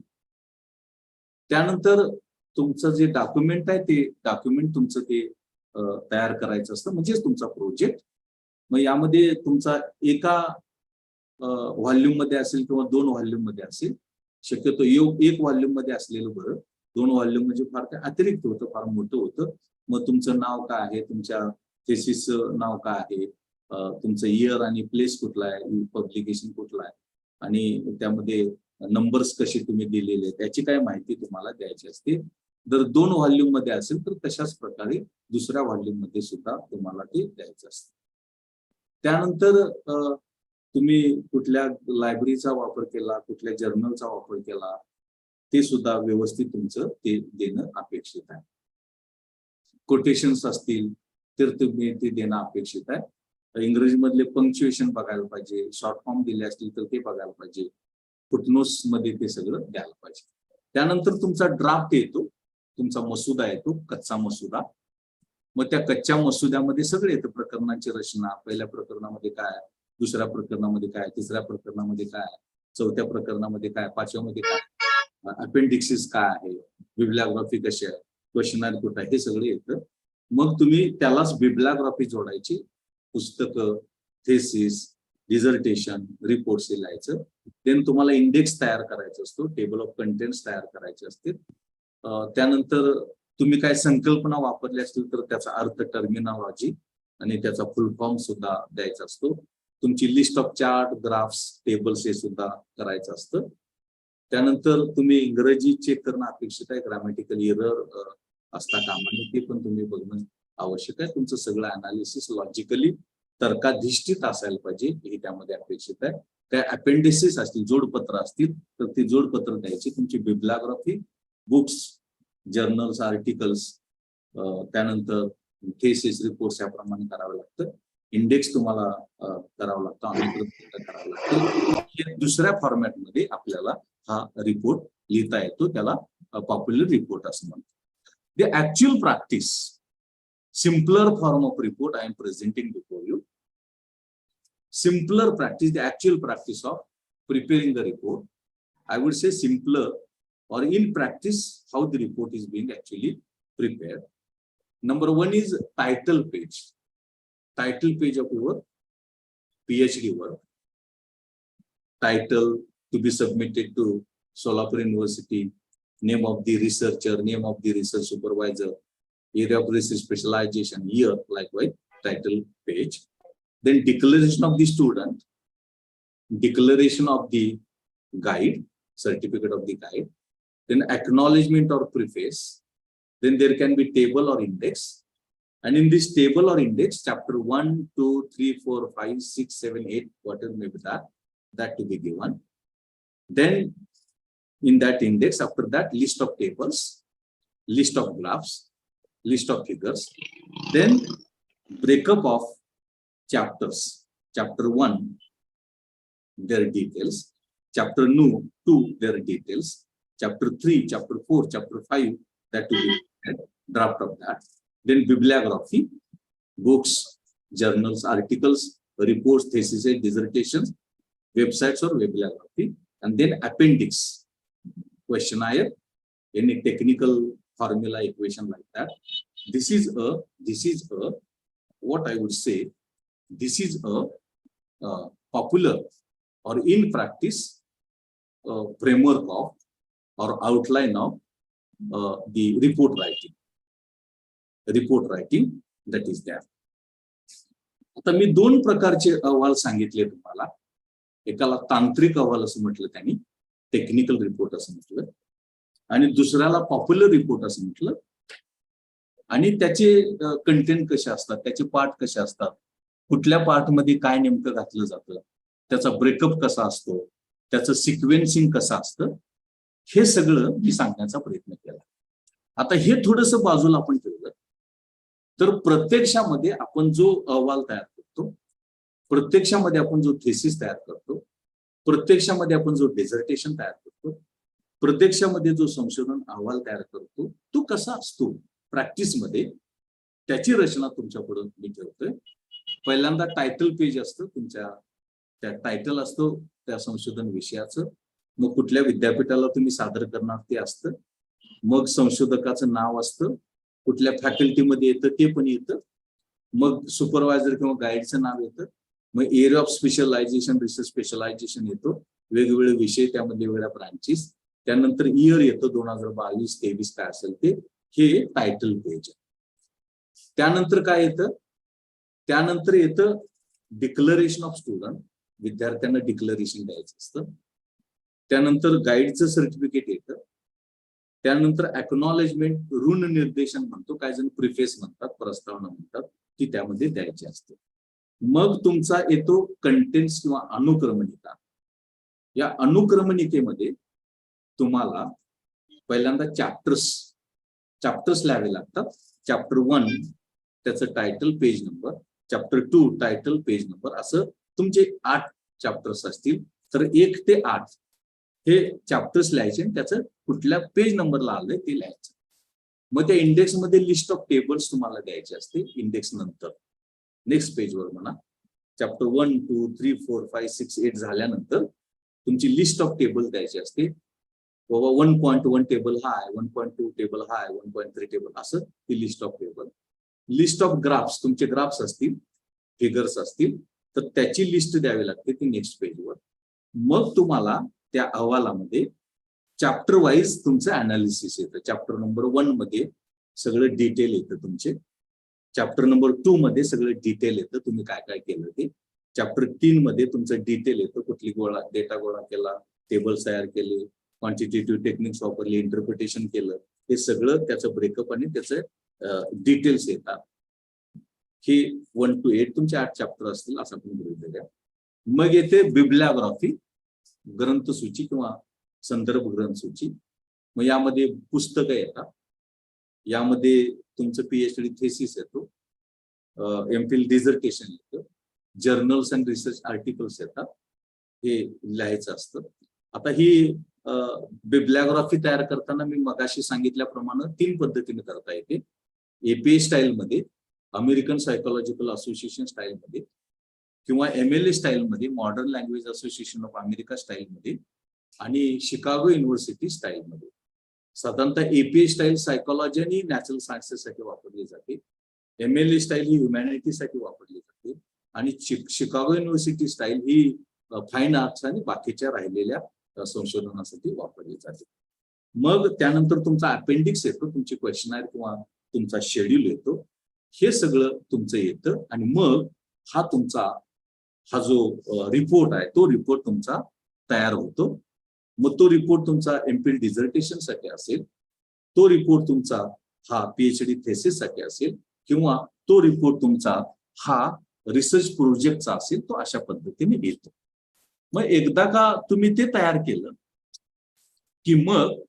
त्यानंतर तुमचं जे डॉक्युमेंट आहे ते डॉक्युमेंट तुमचं ते तयार करायचं असतं, म्हणजेच तुमचा प्रोजेक्ट. मग यामध्ये तुमचा एका व्हॉल्यूम मध्ये असेल किंवा 2 व्हॉल्यूम मध्ये असेल. शक्यतो 1 व्हॉल्यूम मध्ये असलेलं बरं. 2 व्हॉल्यूम म्हणजे फार काय अतिरिक्त होतं, फार मोठं होतं. मग तुमचं नाव काय आहे, तुमच्या थेसिसचं नाव काय आहे, तुमचं इयर आणि प्लेस कुठला आहे, पब्लिकेशन कुठला आहे, आणि त्यामध्ये नंबर्स कसे तुम्ही दिलेले त्याची काय माहिती तुम्हाला द्यायची असते. जर 2 व्हॉल्यूम मध्ये असेल तर तशाच प्रकारे दुसऱ्या व्हॉल्यूम मध्ये सुद्धा तुम्हाला ते द्यायचं असतं. त्यानंतर तुम्ही कुठल्या लायब्ररीचा वापर केला, कुठल्या जर्नलचा वापर केला, ते सुद्धा व्यवस्थित तुमचं ते देणं अपेक्षित आहे. कोटेशन्स असतील तर तुम्ही ते देणं अपेक्षित आहे. इंग्रजीमधले पंक्च्युएशन बघायला पाहिजे, शॉर्ट फॉर्म दिले असतील तर ते बघायला पाहिजे, फुटनोट्स मध्ये ते सगळं द्यायला पाहिजे. त्यानंतर तुमचा ड्राफ्ट येतो, तुमचा मसुदा येतो, कच्चा मसुदा. मग त्या कच्च्या मसुद्यामध्ये सगळे येतं, प्रकरणांची रचना, पहिल्या प्रकरणामध्ये काय, दुसऱ्या प्रकरणामध्ये काय, तिसऱ्या प्रकरणामध्ये काय, चौथ्या प्रकरणामध्ये काय, पाचव्यामध्ये काय, अपेंडिक्सिस काय आहे, बिब्लिओग्राफी कशी आहे, क्वेश्चनरी कुठं आहे, हे सगळं येतं. मग तुम्ही त्यालाच बिब्लिओग्राफी जोडायची, पुस्तकं, थेसिस, डिझर्टेशन, रिपोर्ट्स लिहायचं. देन तुम्हाला इंडेक्स तयार करायचा असतो, टेबल ऑफ कंटेंट्स तयार करायचे असते. त्यानंतर तुम्ही काय संकल्पना वापरल्या असतील तर त्याचा अर्थ, टर्मिनॉलॉजी आणि त्याचा फुल फॉर्म सुद्धा द्यायचा असतो. तुमची list of chart, graphs, tables हे सुद्धा करायचं असतं. त्यानंतर तुम्ही इंग्रजी चेक करणं अपेक्षित आहे, ग्रामॅटिकल एरर असता कामा नये ते पण तुम्ही बघणं आवश्यक आहे. तुमचं सगळं अनालिसिस लॉजिकली तर्काधिष्ठित असायला पाहिजे हे त्यामध्ये अपेक्षित आहे. काय अपेंडिसेस असतील, जोडपत्र असतील तर ते जोडपत्र द्यायचे. तुमची बिब्लिओग्राफी, बुक्स, जर्नल्स, आर्टिकल्स, त्यानंतर थेसिस, रिपोर्ट्स याप्रमाणे करावं लागतं. इंडेक्स तुम्हाला करावं लागतं, अनुक्रम करावं लागतं. दुसऱ्या फॉर्मॅटमध्ये आपल्याला हा रिपोर्ट लिहिता येतो, त्याला पॉप्युलर रिपोर्ट असं म्हणतात. The actual practice, simpler form of report I am presenting before you. Simpler practice, the actual practice of preparing the report. I would say simpler, or in practice, how the report is being actually prepared. Number 1 is title page. Title page of your PhD work. Title to be submitted to Solapur University, name of the researcher, name of the research supervisor, area of research specialization, year, likewise, title page. Then declaration of the student, declaration of the guide, certificate of the guide, then acknowledgement or preface, then there can be table or index. And in this table or index, chapter 1, 2, 3, 4, 5, 6, 7, 8, whatever may be that to be given. Then in that index, after that, list of tables, list of graphs, list of figures, then breakup of chapters. Chapter 1, their details. Chapter 2, their details. Chapter 3, chapter 4, chapter 5, that to be draft of that. Then bibliography, books, journals, articles, reports, theses, dissertations, websites or bibliography. And then appendix, questionnaire, any technical formula, equation like that. This is a what I would say, this is a popular or in practice framework of or outline of the report writing that is there. आता मी 2 प्रकारचे अहवाल सांगितले तुम्हाला. एकाला तांत्रिक अहवाल असं म्हटलं त्यांनी, टेक्निकल रिपोर्ट असं म्हटलं, आणि दुसऱ्याला पॉप्युलर रिपोर्ट असं म्हटलं. आणि त्याचे कंटेंट कसे असतात, त्याचे पार्ट कसे असतात, कुठल्या पार्टमध्ये काय नेमकं घातलं जातं, त्याचा ब्रेकअप कसा असतो, त्याचं सिक्वेन्सिंग कसं असतं, हे सगळं मी सांगण्याचा प्रयत्न केला. आता हे थोडंसं बाजूला आपण ठेवलं तर प्रत्यक्षामध्ये आपण जो अहवाल तयार करतो, प्रत्यक्षामध्ये आपण जो थेसिस तयार करतो, प्रत्यक्षामध्ये आपण जो डिझर्टेशन तयार करतो, प्रत्यक्षामध्ये जो संशोधन अहवाल तयार करतो तो कसा असतो प्रॅक्टिसमध्ये, त्याची रचना तुमच्या पुढे मी ठेवतोय. पहिल्यांदा टायटल पेज असतं तुमच्या, त्या टायटल असतो त्या संशोधन विषयाचं. मग कुठल्या विद्यापीठाला तुम्ही सादर करणार ते असतं. मग संशोधकाचं नाव असतं, कुठल्या फॅकल्टीमध्ये येतं ते पण येतं. मग सुपरवायझर किंवा गाईडचं नाव येतं. मग area of specialization, research specialization येतो, वेगवेगळे विषय, त्यामध्ये वेगळ्या ब्रांचेस. त्यानंतर इयर येतं 2022-23 काय असेल ते, हे टायटल पेज. त्यानंतर काय येतं, त्यानंतर येतं डिक्लरेशन ऑफ स्टुडंट, विद्यार्थ्यांना डिक्लरेशन द्यायचं असतं. त्यानंतर गाईडचं सर्टिफिकेट येतं. त्यानंतर अॅक्नॉलेजमेंट, ऋण निर्देशन म्हणतो, काय जण प्रिफेस म्हणतात, प्रस्तावना म्हणतात, ती त्यामध्ये द्यायची असते. मग तुमचा येतो कंटेंट्स किंवा अनुक्रमणिका. या अनुक्रमणिकेमध्ये तुम्हाला पहिल्यांदा चॅप्टर्स लिहावे लागतात. चॅप्टर 1 त्याचं title, page number. Chapter 2 title, page number. असं तुमचे 8 चॅप्टर्स असतील तर 1 ते 8 हे चॅप्टर्स लिहायचे आणि त्याचं कुठल्या पेज नंबरला आलंय ते लिहायचं. मग त्या इंडेक्समध्ये लिस्ट ऑफ टेबल्स तुम्हाला द्यायचे असते. इंडेक्स नंतर नेक्स्ट पेजवर म्हणा, चॅप्टर 1, 2, 3, 4, 5, 6, 8 झाल्यानंतर तुमची लिस्ट ऑफ टेबल द्यायची असते. बाबा 1.1 टेबल हा आहे, 1.2 टेबल हा आहे, 1.3 टेबल, असं ती list of table. List of graphs, तुमचे ग्राफ्स असतील, फिगर्स असतील तर त्याची लिस्ट द्यावी लागते ती नेक्स्ट पेजवर. मग तुम्हाला त्या अहवालामध्ये चॅप्टर वाईज तुमचं अनालिसिस येतं. चॅप्टर नंबर 1 मध्ये सगळं डिटेल येतं तुमचे. चॅप्टर नंबर 2 मध्ये सगळं डिटेल येतं, तुम्ही काय काय केलं ते. चॅप्टर 3 मध्ये तुमचं डिटेल येतं, कुठली डेटा गोळा केला, टेबल्स तयार केले, क्वांटिटेटिव्ह टेक्निक्स वापरले, इंटरप्रिटेशन केलं, हे सगळं त्याचं ब्रेकअप आणि त्याचं डिटेल्स येतात. हे 1 to 8 तुमचे 8 चॅप्टर असतील असं आपण गृहीत धरूया. मग येते बिब्लिओग्राफी, ग्रंथसूची किंवा संदर्भ ग्रंथसूची. मग यामध्ये पुस्तकं येतात, यामध्ये तुमचं PhD थेसिस येतो, MPhil डिझर्टेशन येतं, जर्नल्स अँड रिसर्च आर्टिकल्स येतात, हे लिहायचं असतं. आता ही बिब्लिओग्राफी तयार करताना मी मगाशी सांगितल्याप्रमाणे 3 पद्धतीने करता येते. APA स्टाईलमध्ये, अमेरिकन सायकोलॉजिकल असोसिएशन स्टाईलमध्ये, किंवा MLA स्टाईलमध्ये, modern language association of America स्टाईलमध्ये, आणि शिकागो युनिव्हर्सिटी स्टाईलमध्ये. साधारणतः APA स्टाईल सायकोलॉजी आणि नॅचरल सायन्सेससाठी वापरली जाते. MLA स्टाईल ही ह्युमॅनिटीसाठी वापरली जाते. आणि शिकागो युनिव्हर्सिटी स्टाईल ही फाईन आर्ट्स आणि बाकीच्या राहिलेल्या संशोधनासाठी वापरली जाते. मग त्यानंतर तुमचा अपेंडिक्स येतो, तुमची क्वेश्चनर किंवा तुमचा शेड्यूल येतो, हे सगळं तुमचं येतं. आणि मग हा जो रिपोर्ट आहे तो रिपोर्ट तुमचा तयार होतो. मग तो रिपोर्ट तुमचा MPhil डिझर्टेशन साठी असेल, तो रिपोर्ट तुमचा हा PhD थेसिस साठी असेल, किंवा तो रिपोर्ट तुमचा हा रिसर्च प्रोजेक्टचा असेल, तो अशा पद्धतीने येतो. मग एकदा का तुम्ही ते तयार केलं की मग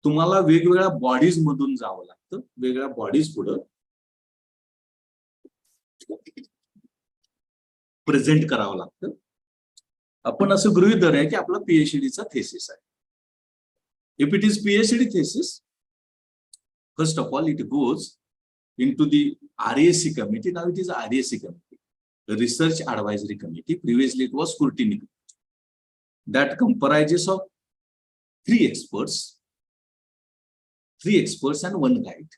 तुम्हाला वेगवेगळ्या बॉडीज मधून जावं लागतं, वेगळ्या बॉडीज पुढे प्रेझेंट करावं लागतं. आपण असं गृहीत धरूया की आपला PhDचा थेसिस आहे. If it is PhD thesis, first of all, it goes into the RAC committee. Now it is RAC committee, the Research Advisory Committee. Previously it was scrutiny committee. That comprises of 3 experts and 1 guide.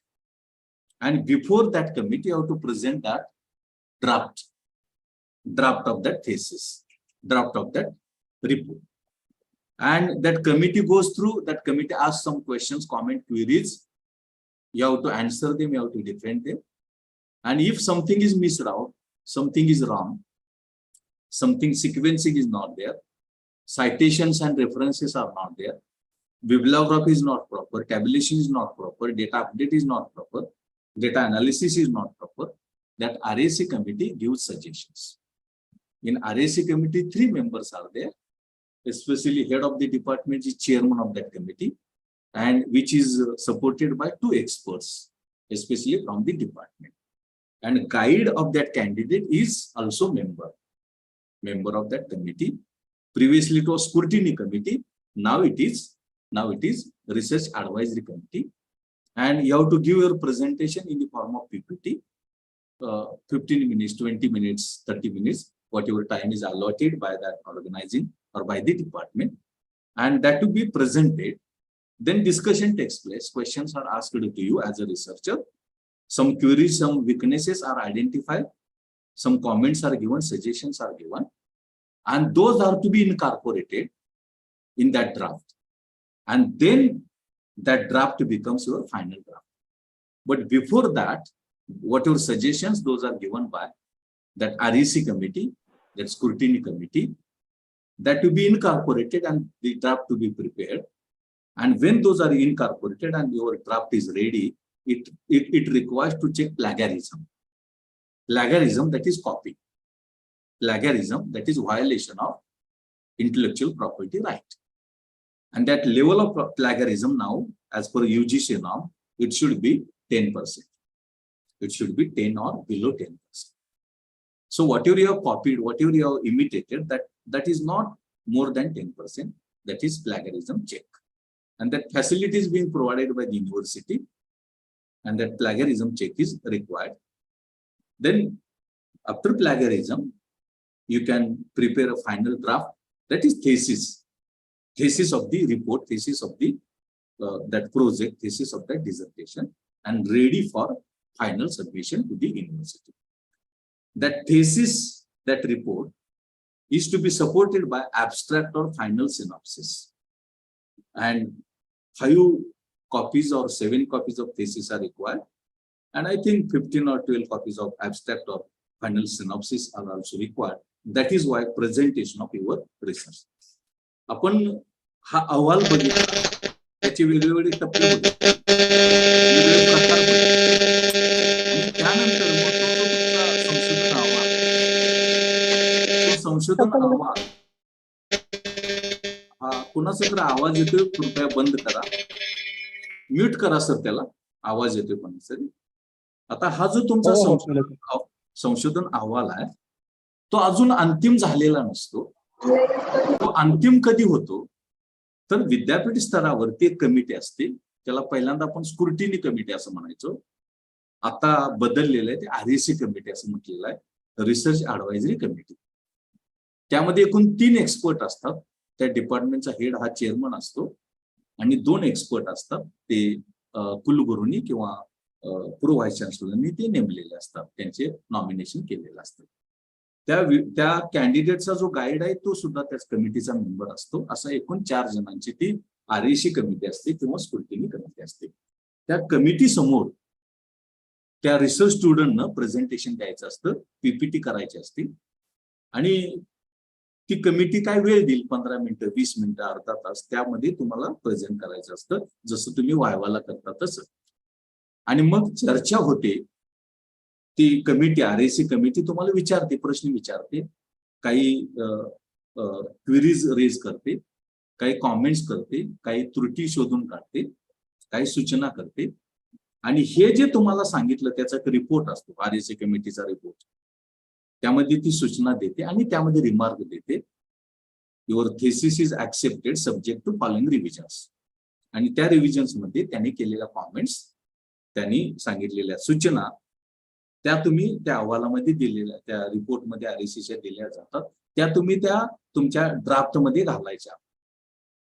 And before that committee, you have to present that draft of that thesis, draft of that report. And that committee goes through, that committee asks some questions, comment, queries. You have to answer them, you have to defend them. And if something is missed out, something is wrong, something sequencing is not there, citations and references are not there, bibliography is not proper, tabulation is not proper, data update is not proper, data analysis is not proper, that RAC committee gives suggestions. In RAC committee, 3 members are there, especially head of the department is chairman of that committee, and which is supported by 2 experts, especially from the department. And guide of that candidate is also member of that committee. Previously it was scrutiny committee, now it is Now it is Research Advisory Committee, and you have to give your presentation in the form of PPT. 15 minutes, 20 minutes, 30 minutes, whatever time is allotted by that organizing or by the department, and that to be presented. Then discussion takes place. Questions are asked to you as a researcher. Some queries, some weaknesses are identified. Some comments are given, suggestions are given, and those are to be incorporated in that draft. And then that draft becomes your final draft. But before that, whatever suggestions, those are given by that REC committee, that scrutiny committee, that to be incorporated and the draft to be prepared. And when those are incorporated and your draft is ready, it requires to check plagiarism. Plagiarism, that is copy. Plagiarism, that is violation of intellectual property right. And that level of plagiarism now, as per UGC norm, it should be 10%. It should be 10 or below 10%. So whatever you have copied, whatever you have imitated, that is not more than 10%. That is plagiarism check. And that facility is being provided by the university, and that plagiarism check is required. Then after plagiarism, you can prepare a final draft, that is thesis of the report, thesis of the that project, thesis of that dissertation, and ready for final submission to the university. That thesis, that report is to be supported by abstract or final synopsis. And 5 copies or 7 copies of thesis are required. And I think 15 or 12 copies of abstract or final synopsis are also required. That is why presentation of your research. आपण हा अहवाल बघितला, त्याचे वेगवेगळे टप्पे बघितले, वेगवेगळे प्रकार बघितले, आणि त्यानंतर मग तो तुमचा संशोधन अहवाल, तो संशोधन अहवाल हा कुणाचा जर आवाज येतोय कृपया बंद करा, म्यूट करा सर, त्याला आवाज येतोय पण सर. आता हा जो तुमचा संशोधन अहवाल आहे, तो अजून अंतिम झालेला नसतो. तो अंतिम कधी होतो तर विद्यापीठ स्तरावरती एक कमिटी असते, त्याला पहिल्यांदा आपण स्क्रुटिनी कमिटी असं म्हणायचो, आता बदललेलं आहे ते REC कमिटी असं म्हटलेलं आहे, रिसर्च ऍडवायझरी कमिटी. त्यामध्ये एकूण 3 एक्सपर्ट असतात. त्या डिपार्टमेंटचा हेड हा चेअरमन असतो आणि 2 एक्सपर्ट असतात, ते कुलगुरूंनी किंवा प्रो व्हाईस चान्सलरनी ते नेमलेले असतात, त्यांचे नॉमिनेशन केलेलं असतं. त्या कॅन्डिडेटचा जो गाईड आहे तो सुद्धा त्याच कमिटीचा मेंबर असतो. असं एकूण 4 जणांची ती REC कमिटी असते किंवा स्क्रुटिनी कमिटी असते. त्या कमिटी समोर त्या रिसर्च स्टुडंटनं प्रेझेंटेशन द्यायचं असतं, PPT करायची असते, आणि ती कमिटी काय वेळ देईल, 15 मिनिटं, 20 मिनिटं, अर्धा तास, त्यामध्ये तुम्हाला प्रेझेंट करायचं असतं, जसं तुम्ही वायवाला करता तसं. आणि मग चर्चा होते. ती कमिटी, REC कमिटी तुम्हाला विचारते, प्रश्न विचारते, काही क्वेरीज रेज करते, काही कॉमेंट्स करते, काही त्रुटी शोधून काढते, काही सूचना करते, आणि हे जे तुम्हाला सांगितलं त्याचा एक रिपोर्ट असतो, REC कमिटीचा रिपोर्ट, त्यामध्ये ती सूचना देते आणि त्यामध्ये रिमार्क देते, your thesis is accepted subject to following revisions. आणि त्या रिव्हिजन्स मध्ये त्यांनी केलेल्या कॉमेंट्स, त्यांनी सांगितलेल्या सूचना, त्या तुम्ही त्या अहवालामध्ये दिलेल्या, त्या रिपोर्टमध्ये RECच्या दिल्या जातात, त्या तुम्ही त्या तुमच्या ड्राफ्टमध्ये घालायच्या,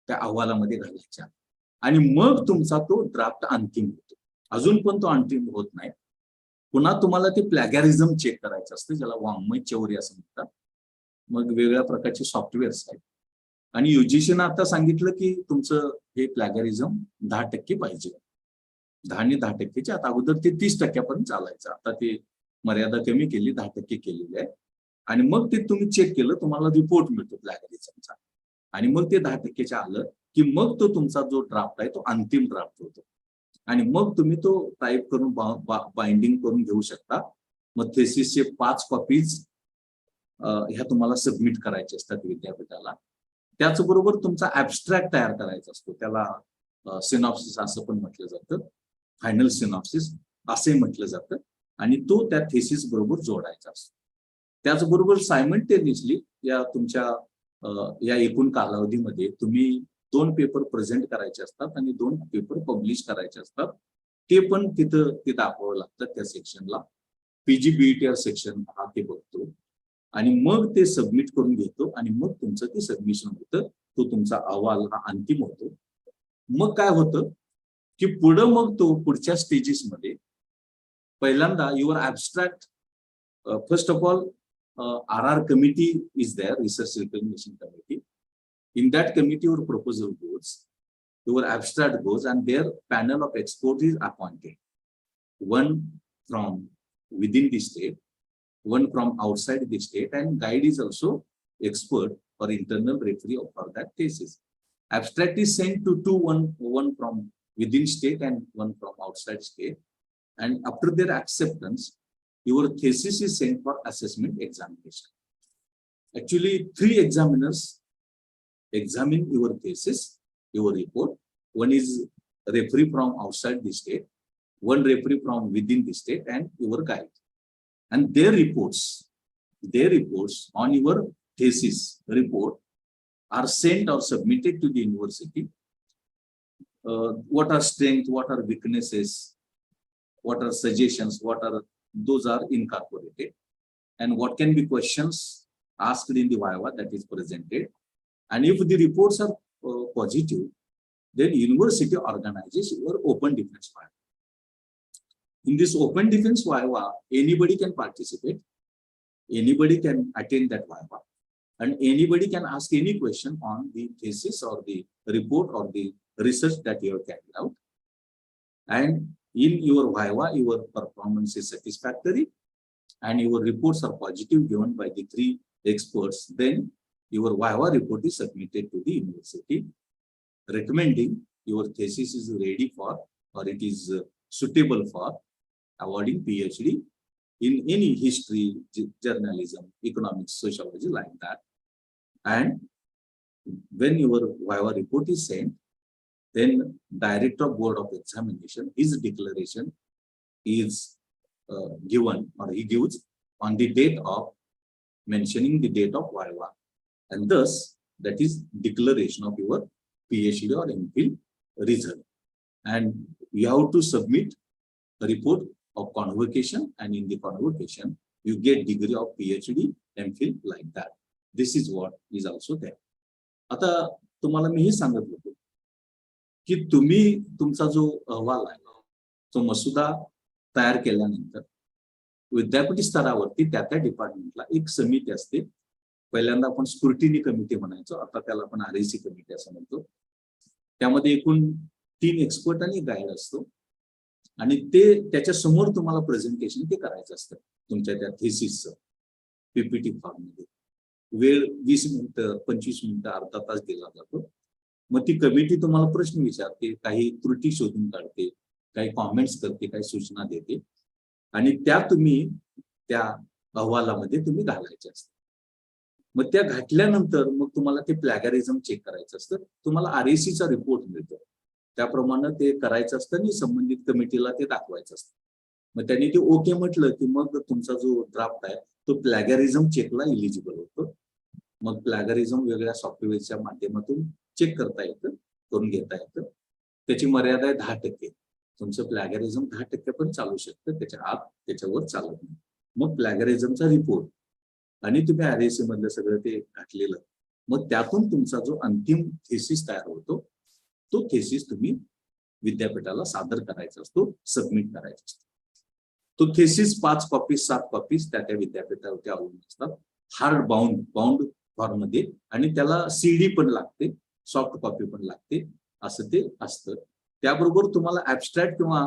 त्या अहवालामध्ये घालायच्या, आणि मग तुमचा तो ड्राफ्ट अंतिम होतो. अजून पण तो अंतिम होत नाही. पुन्हा तुम्हाला ते प्लॅगॅरिझम चेक करायचं असतं, ज्याला वाङ्मय चौर्य असं म्हणतात. मग वेगवेगळ्या प्रकारचे सॉफ्टवेअर्स आहेत, आणि UGCनं आता सांगितलं की तुमचं हे प्लॅगॅरिझम 10% पाहिजे. 10 आणि 10%च्या आता अगोदर ते 30% पर्यंत चालायचं, आता ते मर्यादा कमी केली, 10% केलेली आहे. आणि मग ते तुम्ही चेक केलं, तुम्हाला रिपोर्ट मिळतो प्लॅगॅरिझमचा, आणि मग ते 10%च्या आलं की मग तो तुमचा जो ड्राफ्ट आहे तो अंतिम ड्राफ्ट होतो. आणि मग तुम्ही तो टाईप करून बाइंडिंग करून घेऊ शकता. मग थेसिसचे 5 कॉपीज ह्या तुम्हाला सबमिट करायचे असतात विद्यापीठाला. त्याचबरोबर तुमचा ऍब्स्ट्रॅक्ट तयार करायचा असतो, त्याला सिनॉप्सिस असं पण म्हटलं जातं, फायनल सिनॉप्सिस असे म्हटलं जातं, आणि तो त्या थेसिस बरोबर जोडायचा असतो. त्याचबरोबर सायमल्टेनियसली या तुमच्या या एकूण कालावधीमध्ये तुम्ही 2 पेपर प्रेझेंट करायचे असतात आणि 2 पेपर पब्लिश करायचे असतात. ते पण तिथं ते दाखवावं लागतं त्या सेक्शनला. PGBETR सेक्शन हा ते बघतो आणि मग ते सबमिट करून घेतो आणि मग तुमचं ते सबमिशन होतं. तो तुमचा अहवाल हा अंतिम होतो. मग काय होतं की पुढं मग तो पुढच्या स्टेजेसमध्ये पहिल्यांदा your abstract first of all RR committee is there, research recognition committee. In that committee, your proposal goes, your abstract goes, and their panel of experts is appointed. One from within the state, one from outside the state, and guide is also expert or internal referee for that thesis. Abstract is sent to one from within state and one from outside state, and after their acceptance, your thesis is sent for assessment examination. Actually, 3 examiners examine your thesis, your report. One is referee from outside the state, one referee from within the state, and your guide. And their reports on your thesis report are sent or submitted to the university. What are strengths, what are weaknesses, what are suggestions, those are incorporated, and what can be questions asked in the viva that is presented. And if the reports are positive, then university organizes your open defense viva. In this open defense viva, anybody can participate, anybody can attend that viva, and anybody can ask any question on the thesis or the report or the research that you have carried out. And in your viva, your performance is satisfactory and your reports are positive given by the 3 experts. Then your viva report is submitted to the university recommending your thesis is ready for, or it is suitable for awarding PhD in any history, journalism, economics, sociology, like that. And when your viva report is sent, then Director of Board of Examination, his declaration is given, or he gives on the date of mentioning the date of viva, and thus that is declaration of your PhD or MPhil result. And you have to submit a report of convocation, and in the convocation you get degree of PhD, MPhil, like that. This is what is also there. आता तुम्हाला मी हे सांगत होतो की तुम्ही तुमचा जो अहवाल आहे तो मसुदा तयार केल्यानंतर विद्यापीठ स्तरावरती त्या डिपार्टमेंटला एक समिती असते. पहिल्यांदा आपण स्क्रुटिनी कमिटी म्हणायचो, आता त्याला आपण RAC कमिटी असं म्हणतो. त्यामध्ये एकूण 3 एक्सपर्ट आणि गाईड असतो आणि ते त्याच्या समोर तुम्हाला प्रेझेंटेशन ते करायचं असतं तुमच्या त्या थेसिसचं PPT फॉर्ममध्ये. वेळ 20 मिनिटं, 25 मिनिटं, अर्धा तास दिला जातो. मग ती कमिटी तुम्हाला प्रश्न विचारते, काही त्रुटी शोधून काढते, काही कॉमेंट्स करते, काही सूचना देते आणि त्या तुम्ही त्या अहवालामध्ये तुम्ही घालायच्या असतात. मग त्या घातल्यानंतर मग तुम्हाला ते प्लॅगॅरिझम चेक करायचं असतं. तुम्हाला RACचा रिपोर्ट मिळतो, त्याप्रमाणे ते करायचं असतं आणि संबंधित कमिटीला ते दाखवायचं असतं. मग त्यांनी ते ओके म्हटलं की मग तुमचा जो ड्राफ्ट आहे तो प्लॅगॅरिझम चेकला इलिजिबल होतो. मग प्लॅगॅरिझम वेगळ्या सॉफ्टवेअरच्या माध्यमातून चेक करता येतं, करून घेता येतं. त्याची मर्यादा आहे 10%. तुमचं प्लॅगॅरिझम 10% पण चालू शकतं, त्याच्या आत त्याच्यावर चालत नाही. मग प्लॅगॅरिझमचा रिपोर्ट आणि तुम्ही RAC मधलं सगळं ते घातलेलं, मग त्यातून तुमचा जो अंतिम थेसिस तयार होतो तो थेसिस तुम्ही विद्यापीठाला सादर करायचा असतो, सबमिट करायचा असतो. तो थेसिस 5 कॉपीज 7 कॉपीज त्या विद्यापीठावरती अवलंबून असतात. हार्ड बाउंड फॉर्म मध्ये, आणि त्याला CD पण लागते, सॉफ्ट कॉपी पण लागते, असं ते असतं. त्याबरोबर तुम्हाला ऍब्स्ट्रॅक्ट किंवा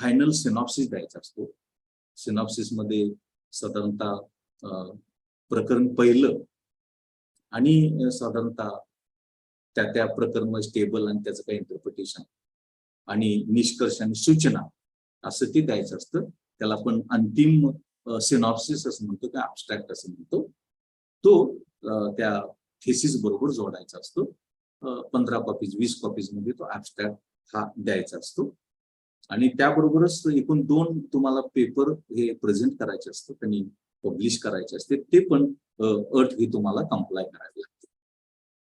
फायनल सिनॉप्सिस द्यायचा असतो. सिनॉप्सिस मध्ये साधारणतः प्रकरण पहिलं आणि साधारणतः त्या प्रकरण टेबल आणि त्याचं काही इंटरप्रिटेशन आणि निष्कर्ष आणि सूचना असं ते द्यायचं असतं. त्याला आपण अंतिम सिनॉप्सिस असं म्हणतो, किंवा ऍब्स्ट्रॅक्ट असं म्हणतो. तो त्या थेसिस बरोबर जोडायचा असतो. 15 कॉपीज 20 कॉपीज मध्ये तो ऍब्स्ट्रॅक्ट हा द्यायचा असतो. आणि त्याबरोबरच एकूण 2 तुम्हाला पेपर हे प्रेझेंट करायचे असतात आणि पब्लिश करायचे असते. ते पण अट ही तुम्हाला कम्प्लाय करावी लागते.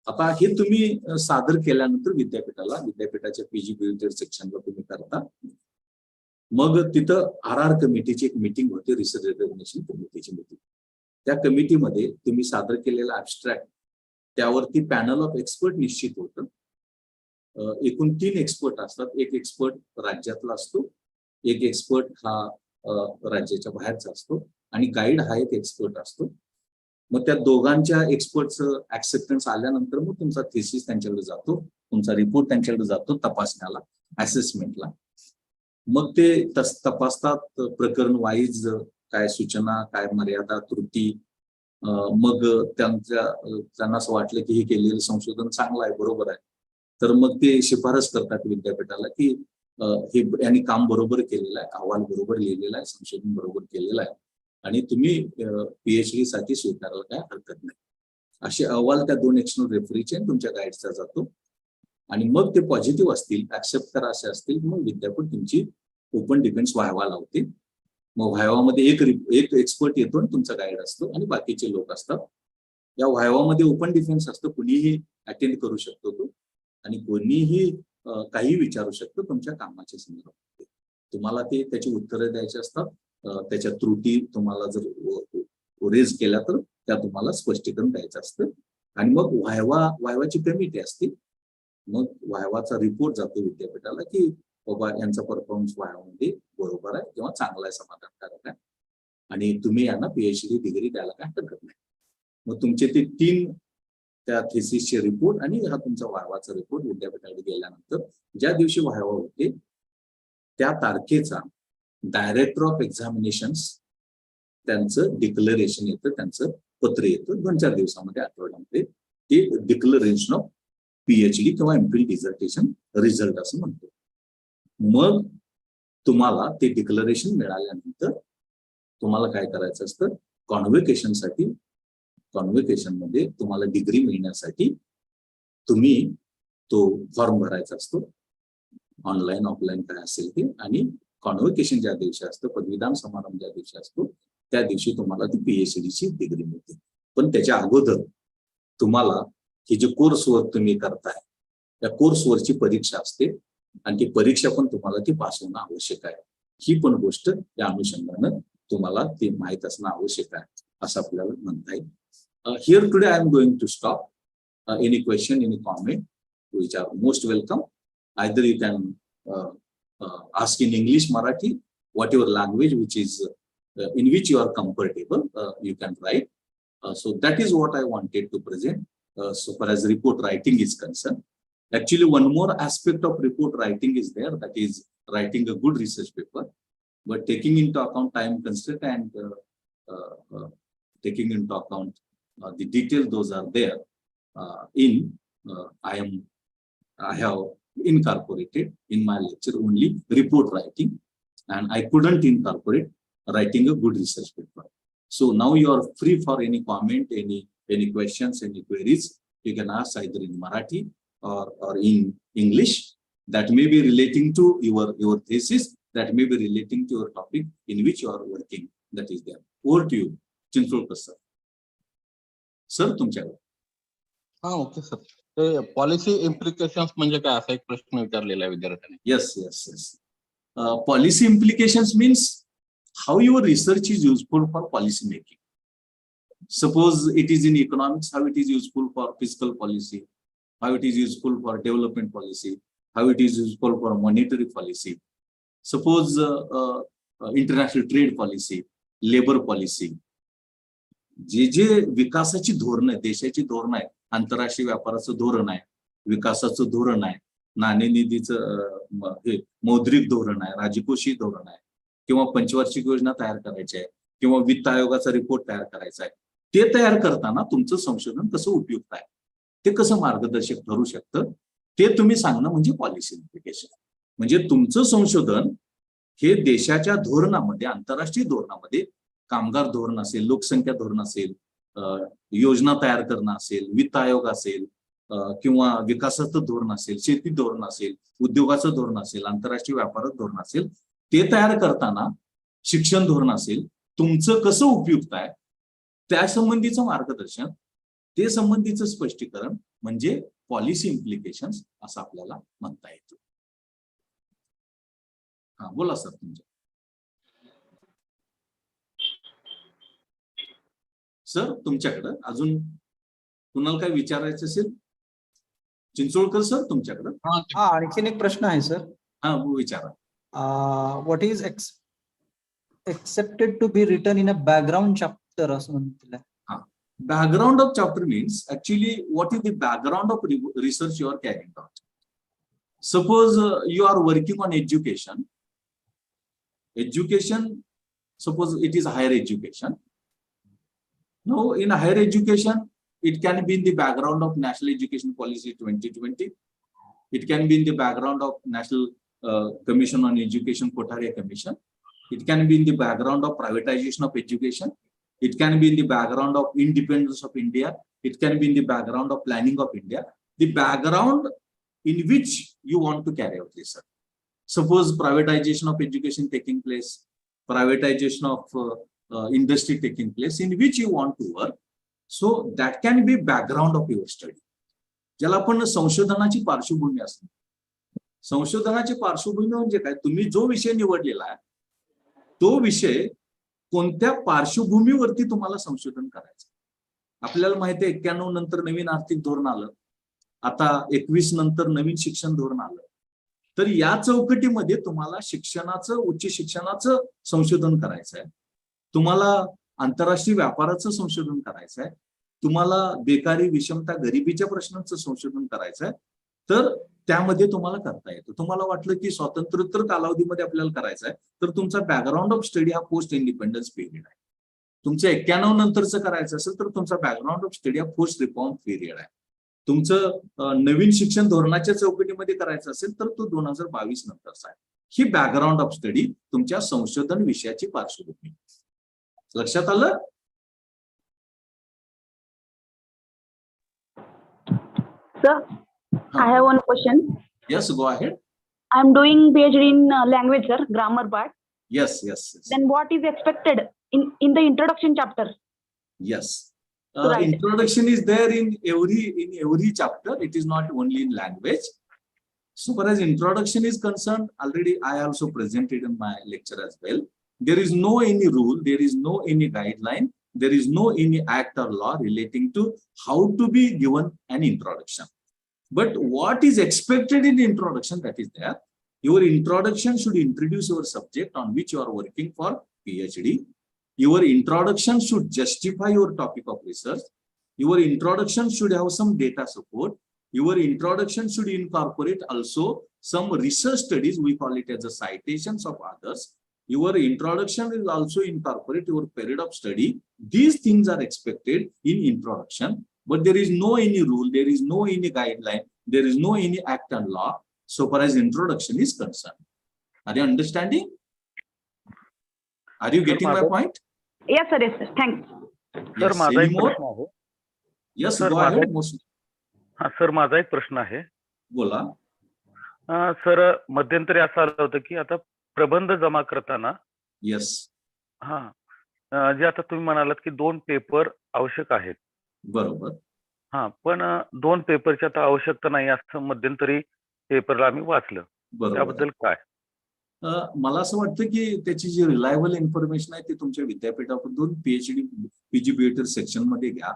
आता हे तुम्ही सादर केल्यानंतर विद्यापीठाच्या पीजी सेक्शनला तुम्ही करता. मग तिथं RR कमिटीची एक मीटिंग होते, रिसर्च रिकग्निशन कमिटीची मीटिंग. त्या कमिटीमध्ये तुम्ही सादर केलेला ऍब्स्ट्रॅक्ट त्यावरती पॅनल ऑफ एक्सपर्ट निश्चित होतं. एकूण 3 एक्सपर्ट असतात. एक एक्सपर्ट राज्यातला असतो, एक एक्सपर्ट हा राज्याच्या बाहेरचा असतो आणि गाईड हा एक एक्सपर्ट असतो. मग त्या दोघांच्या एक्सपर्टचं ऍक्सेप्टन्स आल्यानंतर मग तुमचा थेसिस त्यांच्याकडे जातो, तुमचा रिपोर्ट त्यांच्याकडे जातो तपासण्याला, असेसमेंटला. मग ते तपासतात प्रकरण वाईज, काय सूचना, काय मर्यादा, त्रुटी. मग त्यांना असं वाटलं की हे केलेलं संशोधन चांगलं आहे, बरोबर आहे, तर मग ते शिफारस करतात विद्यापीठाला की हे यांनी काम बरोबर केलेलं आहे, अहवाल बरोबर लिहिलेला आहे, संशोधन बरोबर केलेलं आहे आणि तुम्ही PhD साठी स्वीकारायला काय हरकत नाही. असे अहवाल त्या 2 एक्सटर्नल रेफरीचे तुमच्या गाईडचा जातो आणि मग ते पॉझिटिव्ह असतील, ऍक्सेप्ट करा असे असतील, मग विद्यापीठ तुमची ओपन डिफेन्स व्हायवा लावते. मग व्हायवामध्ये एक एक्सपर्ट येतो आणि तुमचा गाईड असतो आणि बाकीचे लोक असतात. या व्हायवामध्ये ओपन डिफेन्स असतं, कुणीही अटेंड करू शकतो तो आणि कोणीही काही विचारू शकतो तुमच्या कामाच्या संदर्भात. तुम्हाला ते त्याची उत्तरं द्यायची असतात. त्याच्या त्रुटी तुम्हाला जर रेज केल्या तर त्या तुम्हाला स्पष्टीकरण द्यायचं असतं आणि मग व्हायवाची कमिटी असते. मग व्हायवाचा रिपोर्ट जातो विद्यापीठाला की बाबा यांचा परफॉर्मन्स व्हायवामध्ये बरोबर आहे किंवा चांगला आहे, समाधानकारक आहे आणि तुम्ही यांना PhD डिग्री द्यायला काय हरकत नाही. मग तुमचे ते 3 त्या थेसिसचे रिपोर्ट आणि हा तुमचा व्हायवाचा रिपोर्ट विद्यापीठाकडे गेल्यानंतर ज्या दिवशी व्हायवा होते त्या तारखेचा डायरेक्टर ऑफ एक्झामिनेशन्स त्यांचं डिक्लरेशन येतं, त्यांचं पत्र येतं 2-4 दिवसामध्ये, आठवड्यामध्ये. ते डिक्लरेशन ऑफ PhD किंवा MPhil डिझर्टेशन रिझल्ट असं म्हणतो. मग तुम्हाला ते डिक्लरेशन मिळाल्यानंतर तुम्हाला काय करायचं असतं, कॉन्व्होकेशन मध्ये तुम्हाला डिग्री मिळण्यासाठी तुम्ही तो फॉर्म भरायचा असतो, ऑनलाईन ऑफलाईन काय असेल ते. आणि कॉन्व्होकेशन ज्या दिवशी असतं, पदवीदान समारंभ ज्या दिवशी असतो, त्या दिवशी तुम्हाला ती PhD ची डिग्री मिळते. पण त्याच्या अगोदर तुम्हाला हे जे कोर्सवर्क तुम्ही करताय त्या कोर्सवरची परीक्षा असते आणि ती परीक्षा पण तुम्हाला ती पास होणं आवश्यक आहे. ही पण गोष्ट त्या अनुषंगानं तुम्हाला ते माहीत असणं आवश्यक आहे असं आपल्याला म्हणता येईल. Here today I am going to stop. Any question, any comment, which are most welcome. Either you can ask in English, Marathi, whatever language which is in which you are comfortable, you can write. So that is what I wanted to present. So far as report writing is concerned. Actually, one more aspect of report writing is there, that is writing a good research paper. But taking into account time constraint and taking into account the details, those are there. I have incorporated in my lecture only report writing, and I couldn't incorporate writing a good research paper. So now you are free for any comment, any questions, any queries. You can ask either in Marathi or in English. That may be relating to your thesis, that may be relating to your topic in which you are working. That is there. Over to you, Chinsolkar sir. Sir, तुमच्याकडे. हा, okay sir. ते policy implications म्हणजे काय असा एक प्रश्न विचारलेला आहे विद्यार्थ्यांनी. Yes. Policy implications means how your research is useful for policy making. Suppose it is in economics, how it is useful for fiscal policy, how it is useful for development policy, how it is useful for monetary policy. Suppose international trade policy, labor policy. जे विकासाची धोरण आहे, देशाची धोरण आहे, आंतरराष्ट्रीय व्यापाराचं धोरण आहे, विकासाचं धोरण आहे, नाणेनिधीचं हे मौद्रिक धोरण आहे, राजकोषीय धोरण आहे, किंवा पंचवार्षिक योजना तयार करायची आहे, किंवा वित्त आयोगाचा रिपोर्ट तयार करायचा आहे, ते तयार करताना तुमचं संशोधन कसं उपयुक्त आहे, ते कसं मार्गदर्शक ठरू शकतं, ते तुम्ही सांगणं म्हणजे पॉलिसी इम्प्लिकेशन. म्हणजे तुमचं संशोधन हे देशाच्या धोरणामध्ये, आंतरराष्ट्रीय धोरणामध्ये, कामगार धोरण असेल, लोकसंख्या धोरण असेल, योजना तयार करणं असेल, वित्त आयोग असेल, किंवा विकासाचं धोरण असेल, शेती धोरण असेल, उद्योगाचं धोरण असेल, आंतरराष्ट्रीय व्यापाराचं धोरण असेल, ते तयार करताना शिक्षण धोरण असेल, तुमचं कसं उपयुक्त आहे त्या संबंधीचं मार्गदर्शन ते संबंधीचं स्पष्टीकरण म्हणजे पॉलिसी इम्प्लिकेशन्स असं आपल्याला म्हणता येतं. हा बोला सर तुमच्या. सर तुमच्याकडं अजून कुणाला काय विचारायचं असेल? चिंचोळकर सर तुमच्याकडं. हा आणखीन एक प्रश्न आहे सर. हा विचारा. What is expected to be written in a background chapter असं म्हणतील. Background of chapter means actually what is the background of research you are carrying out. Suppose you are working on education. Suppose it is higher education. Now in higher education, it can be in the background of National Education Policy 2020. It can be in the background of National Commission on Education, Kothari Commission. It can be in the background of privatization of education. It can be in the background of independence of India. It can be in the background of planning of India. The background in which you want to carry out research. Suppose privatization of education taking place, privatization of industry taking place, in which you want to work. So that can be background of your study. ज्याला आपण संशोधनाची पार्श्वभूमी असते. संशोधनाची पार्श्वभूमी म्हणजे काय? तुम्ही जो विषय निवडलेला आहे तो विषय कोणत्या पार्श्वभूमीवरती तुम्हाला संशोधन करायचं. आपल्याला माहिती आहे 91 नंतर नवीन आर्थिक धोरण आलं, आता 21 नंतर नवीन शिक्षण धोरण आलं. तर या चौकटीमध्ये तुम्हाला शिक्षणाचं, उच्च शिक्षणाचं संशोधन करायचं आहे, तुम्हाला आंतरराष्ट्रीय व्यापाराचं संशोधन करायचं आहे, तुम्हाला बेकारी, विषमता, गरिबीच्या प्रश्नांचं संशोधन करायचं आहे. तर त्यामध्ये तुम्हाला करता येतं. तुम्हाला वाटलं की स्वातंत्र्योत्तर कालावधीमध्ये आपल्याला करायचं आहे तर तुमचा बॅकग्राऊंड ऑफ स्टडी हा पोस्ट इंडिपेंडन्स पिरियड आहे. तुमच्या 91 नंतरचं करायचं असेल तर तुमचा बॅकग्राऊंड ऑफ स्टडी हा पोस्ट रिफॉर्म पिरियड आहे. तुमचं नवीन शिक्षण धोरणाच्या चौकटीमध्ये करायचं असेल तर तो 2022 नंतरचा आहे. ही बॅकग्राऊंड ऑफ स्टडी तुमच्या संशोधन विषयाची पार्श्वभूमी. लक्षात आलं? Sir, I have one question. Yes, go ahead. I'm doing PhD in language, sir, grammar part. Yes. Then what is expected in the introduction chapter? Yes. Right. Introduction is there in every chapter. It is not only in language. So far as introduction is concerned, already I also presented in my lecture as well. There is no any rule, there is no any guideline, there is no any act or law relating to how to be given an introduction. But what is expected in the introduction, that is there. Your introduction should introduce your subject on which you are working for PhD. Your introduction should justify your topic of research. Your introduction should have some data support. Your introduction should incorporate also some research studies, we call it as the citations of others. Your introduction will also incorporate your period of study. These things are expected in introduction. But there is no any rule, there is no any guideline, there is no any act and law so far as introduction is concerned. Are you understanding? Are you getting my point? Yes, sir. Thanks. Sir Yes. माझा Any एक more? प्रश्न आहे. Yes, Sir, go माझा ahead. एक- हा sir माझा एक प्रश्न आहे. बोला. सर मध्यंतरी असं आलं होतं की आता प्रबंध जमा करताना Yes. जे आता तुम्ही म्हणालात की 2 पेपर आवश्यक आहेत. बरोबर. पण 2 पेपरची आता आवश्यकता नाही असं मध्यंतरी पेपरला आम्ही वाचलं. बरोबर. त्याबद्दल काय? मला असं वाटतं की त्याची जी रिलायबल इन्फॉर्मेशन आहे ती तुमच्या विद्यापीठामधून PG सेक्शन मध्ये घ्या.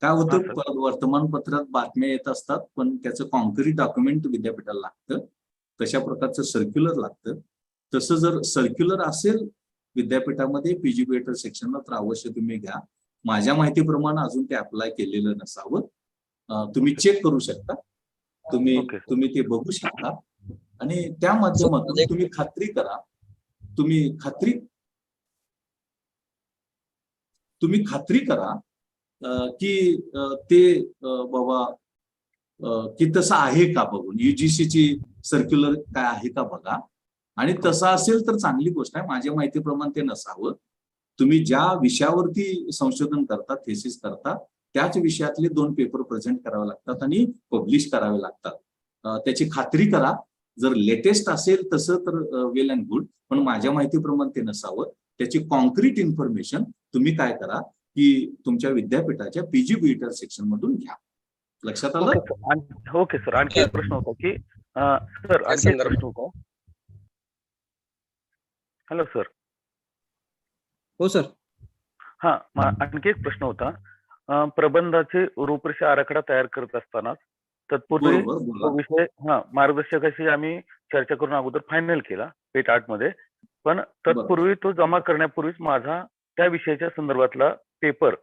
काय होतं, वर्तमानपत्रात बातम्या येत असतात पण त्याचं कॉन्क्रीट डॉक्युमेंट विद्यापीठाला लागतं. तशा प्रकारचं सर्क्युलर लागतं. तसं जर सर्क्युलर असेल विद्यापीठामध्ये PG सेक्शनला तर अवश्य तुम्ही घ्या. माझ्या माहितीप्रमाणे अजून ते अप्लाय केलेलं नसावं. तुम्ही चेक करू शकता, तुम्ही ते बघू शकता आणि त्या माध्यमातून तुम्ही खात्री करा, तुम्ही खात्री करा की ते बाबा की तसं आहे का बघून, UGCची सर्क्युलर काय आहे का बघा. आणि तसं असेल तर चांगली गोष्ट आहे. माझ्या माहितीप्रमाणे ते नसावं. तुम्ही ज्या विषयावरती संशोधन करता, थेसिस करता, त्याच विषयातले 2 पेपर प्रेझेंट करावे लागतात आणि पब्लिश करावे लागतात. त्याची खात्री करा. जर लेटेस्ट असेल तसं तर वेल अँड गुड, पण माझ्या माहितीप्रमाणे ते नसावं. त्याची कॉन्क्रीट इन्फॉर्मेशन तुम्ही काय करा, की तुमच्या विद्यापीठाच्या पीजी बीटर सेक्शन मधून घ्या. लक्षात आलं? ओके सर, आणखी एक प्रश्न होता की सर आणखी एक प्रश्न होता. Hello sir. हो सर. हा, आणखी एक प्रश्न होता. प्रबंधाचे रूपरेषा आराखडा तयार करत असताना तत्पूर्वी बरोबर, बोला. तो विषय मार्गदर्शकाशी आम्ही चर्चा करून अगोदर फायनल केला पेट 8 मध्ये. पण तत्पूर्वी तो जमा करण्यापूर्वीच माझा त्या विषयाच्या संदर्भातला पेपर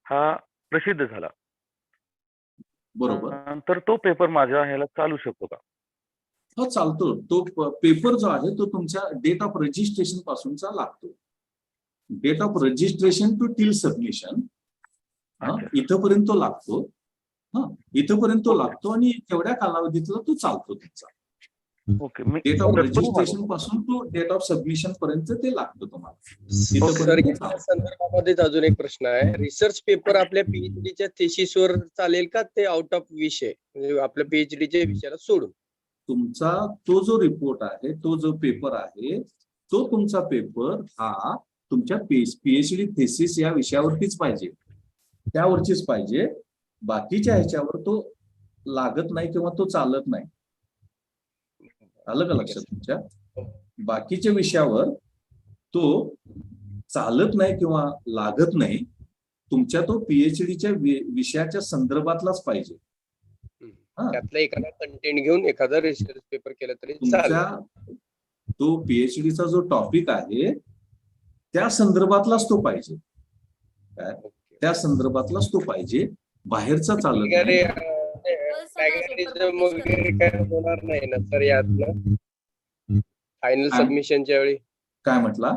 हा प्रसिद्ध झाला. बरोबर. तर तो पेपर माझ्या ह्याला चालू शकतो का? हो, चालतो. तो पेपर जो आहे तो तुमच्या डेट ऑफ रजिस्ट्रेशन पासूनचा लागतो. Date of registration to till submission इथपर्यंत तो लागतो. इथपर्यंत तो लागतो आणि तेवढ्या कालावधीतला तो चालतो तुमचा. ओके. डेट ऑफ रजिस्ट्रेशन पासून तो डेट ऑफ सबमिशन पर्यंत ते लागतो तुम्हाला. सर, या संदर्भामध्येच अजून एक प्रश्न आहे. रिसर्च पेपर आपल्या पीएचडीच्या थेसिसवर चालेल का ते आउट ऑफ विषय, म्हणजे आपल्या पीएचडीच्या विषयाला सोडून? तुमचा तो जो रिपोर्ट आहे, तो जो पेपर आहे, तो तुमचा पेपर हा तुमच्या पीएचडी थेसिस या विषयावरतीच पाहिजे, त्यावरचीच पाहिजे. बाकीच्या ह्याच्यावर तो लागत नाही किंवा तो चालत नाही. आलं का लक्षात तुमच्या? बाकीच्या विषयावर तो चालत नाही किंवा लागत नाही. तुमच्या तो पीएचडीच्या विषयाच्या संदर्भातलाच पाहिजे. त्यातला एखादा कंटेंट घेऊन एखादा रिसर्च पेपर केला तरी तुमच्या तो पीएचडीचा जो टॉपिक आहे त्या संदर्भातलाच तो पाहिजे. त्या संदर्भातलाच तो पाहिजे, बाहेरचा चालत नाही. होणार नाही ना सर यातलं फायनल सबमिशनच्या वेळी? काय म्हटला?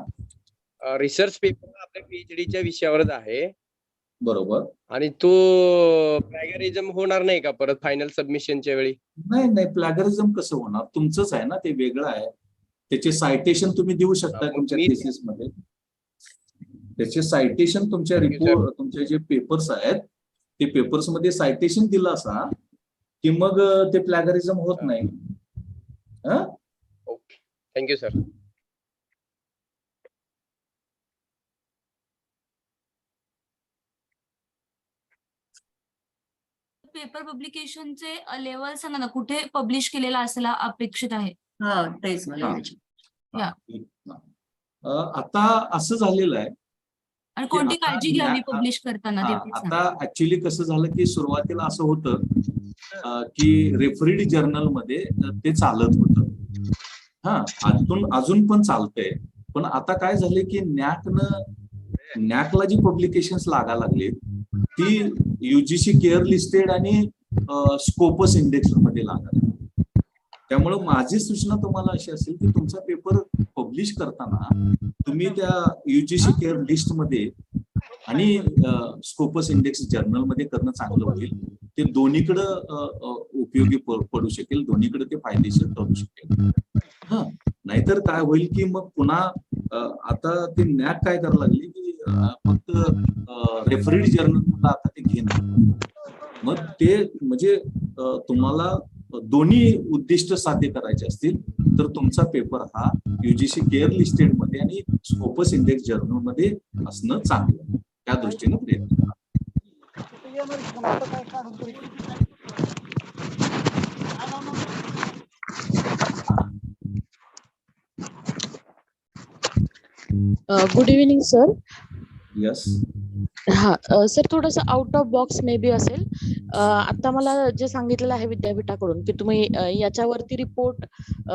रिसर्च पेपर आपल्या पीएचडीच्या विषयावरच आहे. बरोबर. आणि तो प्लॅगरिझम होणार नाही का परत फायनल सबमिशनच्या वेळी? नाही, प्लॅगरिझम कसं होणार? तुमचंच आहे ना, ते वेगळं आहे. त्याचे सायटेशन तुम्ही देऊ शकता तुमच्या थेसिस मध्ये. त्याचे सायटेशन तुमच्या रिपोर्ट, तुमचे जे पेपर्स आहेत ते पेपर्स मध्ये सायटेशन दिलं असा की मग ते प्लॅगरिझम होत नाही. Okay, thank you sir. पेपर पब्लिकेशनचे लेवल सांगा ना, कुठे पब्लिश केलेला असायला अपेक्षित आहे? तेच मला आता असं झालेलं आहे. आणि कोणती काळजी घ्यावी पब्लिश करताना? आता ऍक्च्युली कसं झालं की सुरुवातीला असं होतं की रेफरीड जर्नल मध्ये ते चालत होतं. अजून पण चालतंय. पण आता काय झालंय की नॅकला जी पब्लिकेशन्स लागा लागली ती युजीसी केअर लिस्टेड आणि स्कोपस इंडेक्स मध्ये लागा. त्यामुळे माझी सूचना तुम्हाला अशी असेल की तुमचा पेपर पब्लिश करताना तुम्ही त्या युजीसी केअर लिस्ट मध्ये आणि स्कोपस इंडेक्स जर्नल मध्ये करणं चांगलं होईल. ते दोन्हीकडं उपयोगी पडू शकेल, दोन्हीकडे ते फायदेशीर ठरू शकेल. नाहीतर काय होईल की मग पुन्हा आता ते नॅक काय करायला लागली की फक्त रेफरीड जर्नल आता ते घेणं. मग ते म्हणजे तुम्हाला दोन्ही उद्दिष्ट साध्य करायचे असतील तर तुमचा पेपर हा युजीसी केअर लिस्टेड मध्ये आणि स्कोपस इंडेक्स जर्नल मध्ये असणं चांगलं. त्या दृष्टीने प्रयत्न करा. Good evening sir. Yes. Sir, थोडंसं out of box maybe असेल. आता मला जे सांगितलेलं आहे विद्यापीठाकडून की तुम्ही याच्यावरती रिपोर्ट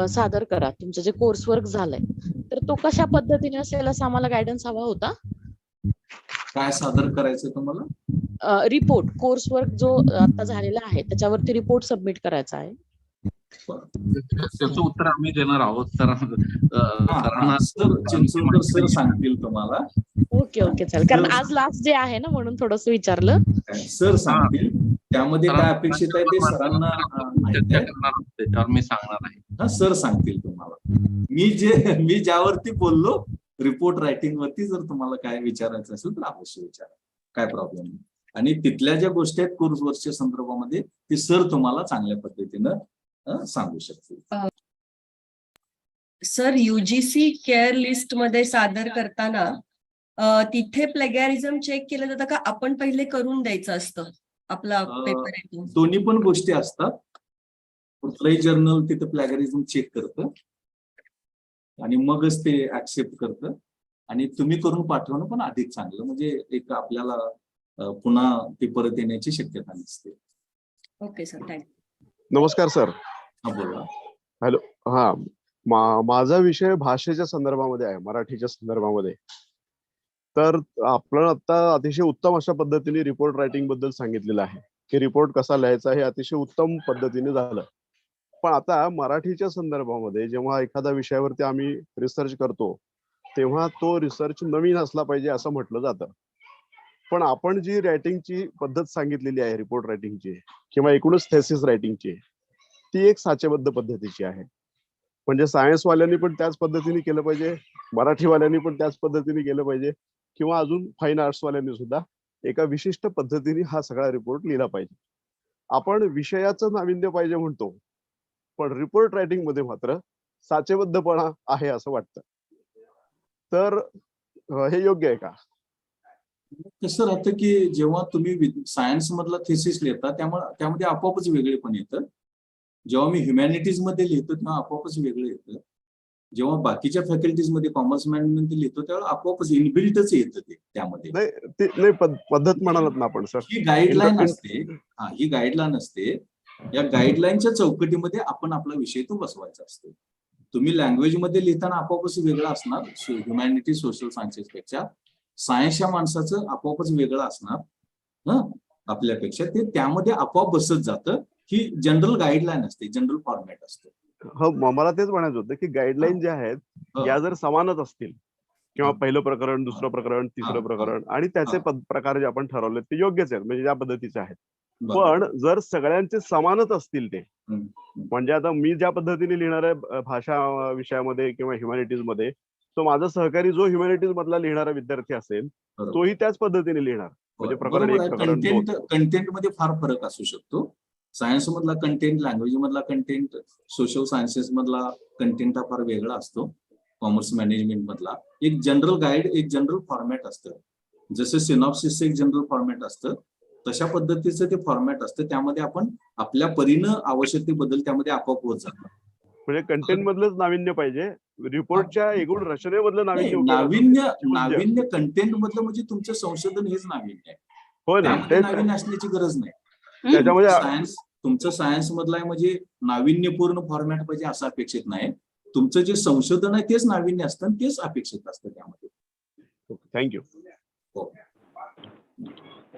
सादर करा, तुमचं जे कोर्स वर्क झालंय, तर तो कशा पद्धतीने असेल असा आम्हाला गायडन्स हवा होता. काय सादर करायचं तुम्हाला? रिपोर्ट, कोर्स वर्क जो आता झालेला आहे त्याच्यावरती रिपोर्ट सबमिट करायचा आहे. त्याचं उत्तर आम्ही देणार आहोत सर. चिंचोळकर सर सांगतील तुम्हाला. ओके चालेल, कारण आज लास्ट जे आहे ना म्हणून थोडंसं विचारलं. सर सांगतील. त्यामध्ये काय अपेक्षित आहे ते सरांना त्याच्यावर मी सांगणार आहे. सर सांगतील तुम्हाला. मी ज्यावरती बोललो रिपोर्ट रायटिंग वरती, जर तुम्हाला काय विचारायचं असेल तर अवश्य विचारा, काय प्रॉब्लेम नाही. आणि तिथल्या ज्या गोष्टी आहेत कोर्स वर्कच्या संदर्भामध्ये ते सर तुम्हाला चांगल्या पद्धतीनं सांगू शकतील. सर, युजीसी केअर लिस्ट मध्ये सादर करताना तिथे प्लेगॅरिझम चेक केलं जातं का आपण पहिले करून द्यायचं असतं आपला पेपर येतो? दोन्ही पण गोष्टी असतात. कुठलंही जर्नल तिथं प्लॅगरिझम चेक करतं आणि मगच ते ऍक्सेप्ट करतं. आणि तुम्ही करून पाठवणं पण अधिक चांगलं, म्हणजे एक आपल्याला पुन्हा ते परत येण्याची शक्यता नसते. Okay sir, thank you. नमस्कार सर. हा बोला. हॅलो. हा, माझा विषय भाषेच्या संदर्भामध्ये आहे, मराठीच्या संदर्भामध्ये. तर आपण आता अतिशय उत्तम अशा पद्धतीने रिपोर्ट रायटिंग बद्दल सांगितलेलं आहे की रिपोर्ट कसा लिहायचा हे अतिशय उत्तम पद्धतीने झालं. पण आता मराठीच्या संदर्भामध्ये जेव्हा एखाद्या विषयावरती आम्ही रिसर्च करतो तेव्हा तो रिसर्च नवीन असला पाहिजे असं म्हटलं जातं. पण आपण जी रायटिंगची पद्धत सांगितलेली आहे रिपोर्ट रायटिंगची किंवा एकूणच थेसिस रायटिंगची, ती एक साचेबद्ध पद्धतीची आहे. म्हणजे सायन्सवाल्यांनी पण त्याच पद्धतीने केलं पाहिजे, मराठीवाल्यांनी पण त्याच पद्धतीने केलं पाहिजे, किंवा अजून फाईन आर्ट्सवाल्यांनी सुद्धा एका विशिष्ट पद्धतीने हा सगळा रिपोर्ट लिहिला पाहिजे. आपण विषयाचं नाविन्य पाहिजे म्हणतो, पण रिपोर्ट रायटिंग मध्ये मात्र साचेबद्धपणा आहे असं वाटतं. तर हे योग्य आहे का? कसं राहतं की जेव्हा तुम्ही सायन्स मधला थेसिस लिहिता त्यामध्ये आपोआपच वेगळे पण येतं. जेव्हा मी ह्युमॅनिटीज मध्ये लिहितो तेव्हा आपोआपच वेगळं येतं. जेव्हा बाकीच्या फॅकल्टीज मध्ये कॉमर्स मॅनेजमेंट लिहितो तेव्हा आपोआपच इनबिल्टच येतं ते त्यामध्ये. नाही पद्धत म्हणालात ना आपण सर. ही गाईडलाईन असते. हा, ही गाईडलाईन असते. या गाईडलाईनच्या चौकटीमध्ये आपण आपला विषय तो बसवायचा असतो. तुम्ही लँग्वेज मध्ये लिहिताना आपोआपच वेगळं असणार ह्युमॅनिटी सोशल सायन्सेस पेक्षा. सायन्सच्या माणसाचं आपोआपच वेगळं असणार आपल्यापेक्षा. ते त्यामध्ये आपोआप बसत जातं. ही जनरल गाईडलाईन असते, जनरल फॉर्मॅट असते. हो, मला तेच म्हणायचं होतं की गाईडलाईन ज्या आहेत या जर समानच असतील किंवा पहिलं प्रकरण, दुसरं प्रकरण, तिसरं प्रकरण आणि त्याचे प्रकार जे आपण ठरवले ते योग्यच आहेत, म्हणजे या पद्धतीचे आहेत. पण जर सगळ्यांचे समानच असतील ते, म्हणजे आता मी ज्या पद्धतीने लिहिणार आहे भाषा विषयामध्ये किंवा ह्युमॅनिटीज मध्ये, तो माझा सहकारी जो ह्युमॅनिटीज मधला लिहिणारा विद्यार्थी असेल तोही त्याच पद्धतीने लिहिणार. म्हणजे प्रकरण एक, प्रकरण दोन. कंटेंट मध्ये फार फरक असू शकतो. सायन्स मधला कंटेंट, लँग्वेज मधला कंटेंट, सोशल सायन्सेस मधला कंटेंट हा फार वेगळा असतो. कॉमर्स मॅनेजमेंट मधला एक जनरल गाईड, एक जनरल फॉर्मॅट असतं. जसं सिनॉप्सिसचं एक जनरल फॉर्मॅट असतं तशा पद्धतीचं ते फॉर्मॅट असतं. त्यामध्ये आपण आपल्या परीनं आवश्यकतेबद्दल त्यामध्ये आपोआप होत जातो. म्हणजे कंटेंट मधलंच नाविन्य पाहिजे, रिपोर्टच्या एकूण रचनेमधलं नाविन्य. नाविन्य कंटेंट मधलं म्हणजे तुमचं संशोधन हेच नाविन्य आहे. हो ना, नाविन्य असण्याची गरज नाही. त्याच्यामध्ये सायन्स तुमचं सायन्स मधलं आहे म्हणजे नाविन्यपूर्ण फॉर्मॅट पाहिजे असं अपेक्षित नाही. तुमचं जे संशोधन आहे तेच नाविन्य असतं आणि तेच अपेक्षित असतं त्यामध्ये. थँक्यू.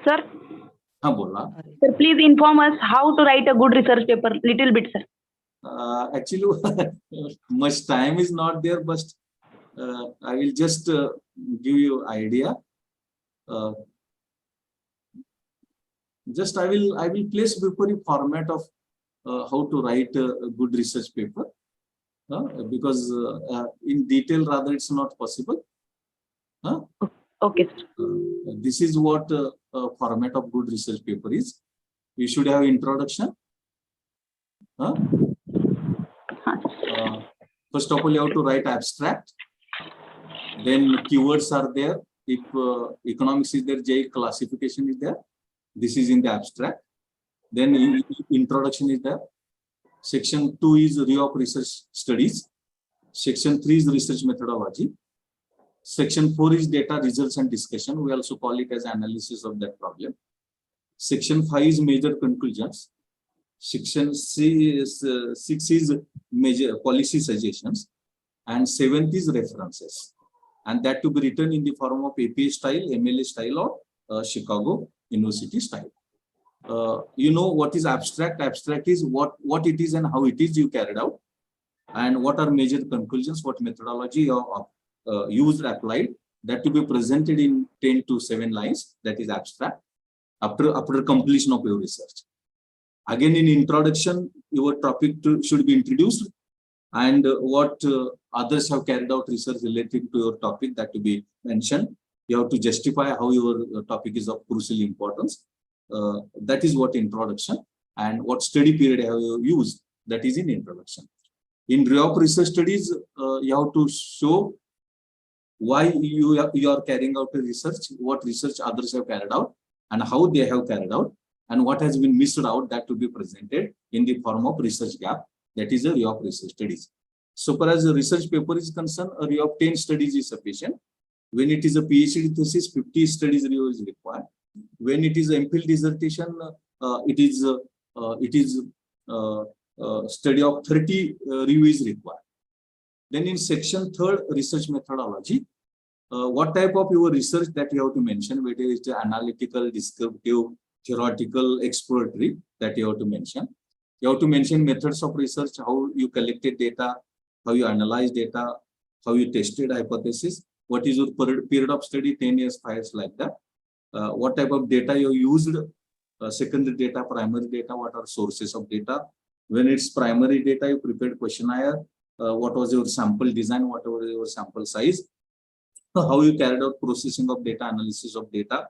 Sir, हा बोला. sir, please inform us how to write a good research paper. Little bit, sir. Actually, much time is not there, but I will just give you idea. Just I will place before you format of how to write a good research paper, because in detail rather it's not possible. Okay. This is what format of good research paper is. You should have introduction. First of all, you have to write abstract. Then keywords are there. If economics is there, J classification is there. This is in the abstract. Then introduction is there. Section 2 is review of research studies. Section 3 is research methodology. Section 4 is data results and discussion. We also call it as analysis of that problem. Section 5 is major conclusions. Section 6 is major policy suggestions. And 7th is references. And that to be written in the form of APA style, MLA style, or Chicago University style. You know what is abstract? Abstract is what it is and how it is you carried out. And what are major conclusions, what methodology used, applied, that to be presented in 10 to 7 lines. That is abstract. After completion of your research. Again, in introduction, your topic should be introduced, and what others have carried out research related to your topic, that to be mentioned. You have to justify how your topic is of crucial importance. That is what introduction, and what study period have you used, that is in introduction. In review of research studies, you have to show why you are carrying out a research, what research others have carried out, and how they have carried out, and what has been missed out, that to be presented in the form of research gap, that is a review of research studies. So far as a research paper is concerned, a review of 10 studies is sufficient. When it is a PhD thesis, 50 studies review is required. When it is a MPhil dissertation, it is study of 30 review is required. Then in section 3rd, research methodology, what type of your research that you have to mention, whether it's analytical, descriptive, theoretical, exploratory, that you have to mention. You have to mention methods of research, how you collected data, how you analyze data, how you tested hypothesis, what is your period of study, 10 years, 5 years, like that. What type of data you used, secondary data, primary data, what are sources of data. When it's primary data, you prepared questionnaire, what was your sample design, what was your sample size, how you carried out processing of data, analysis of data,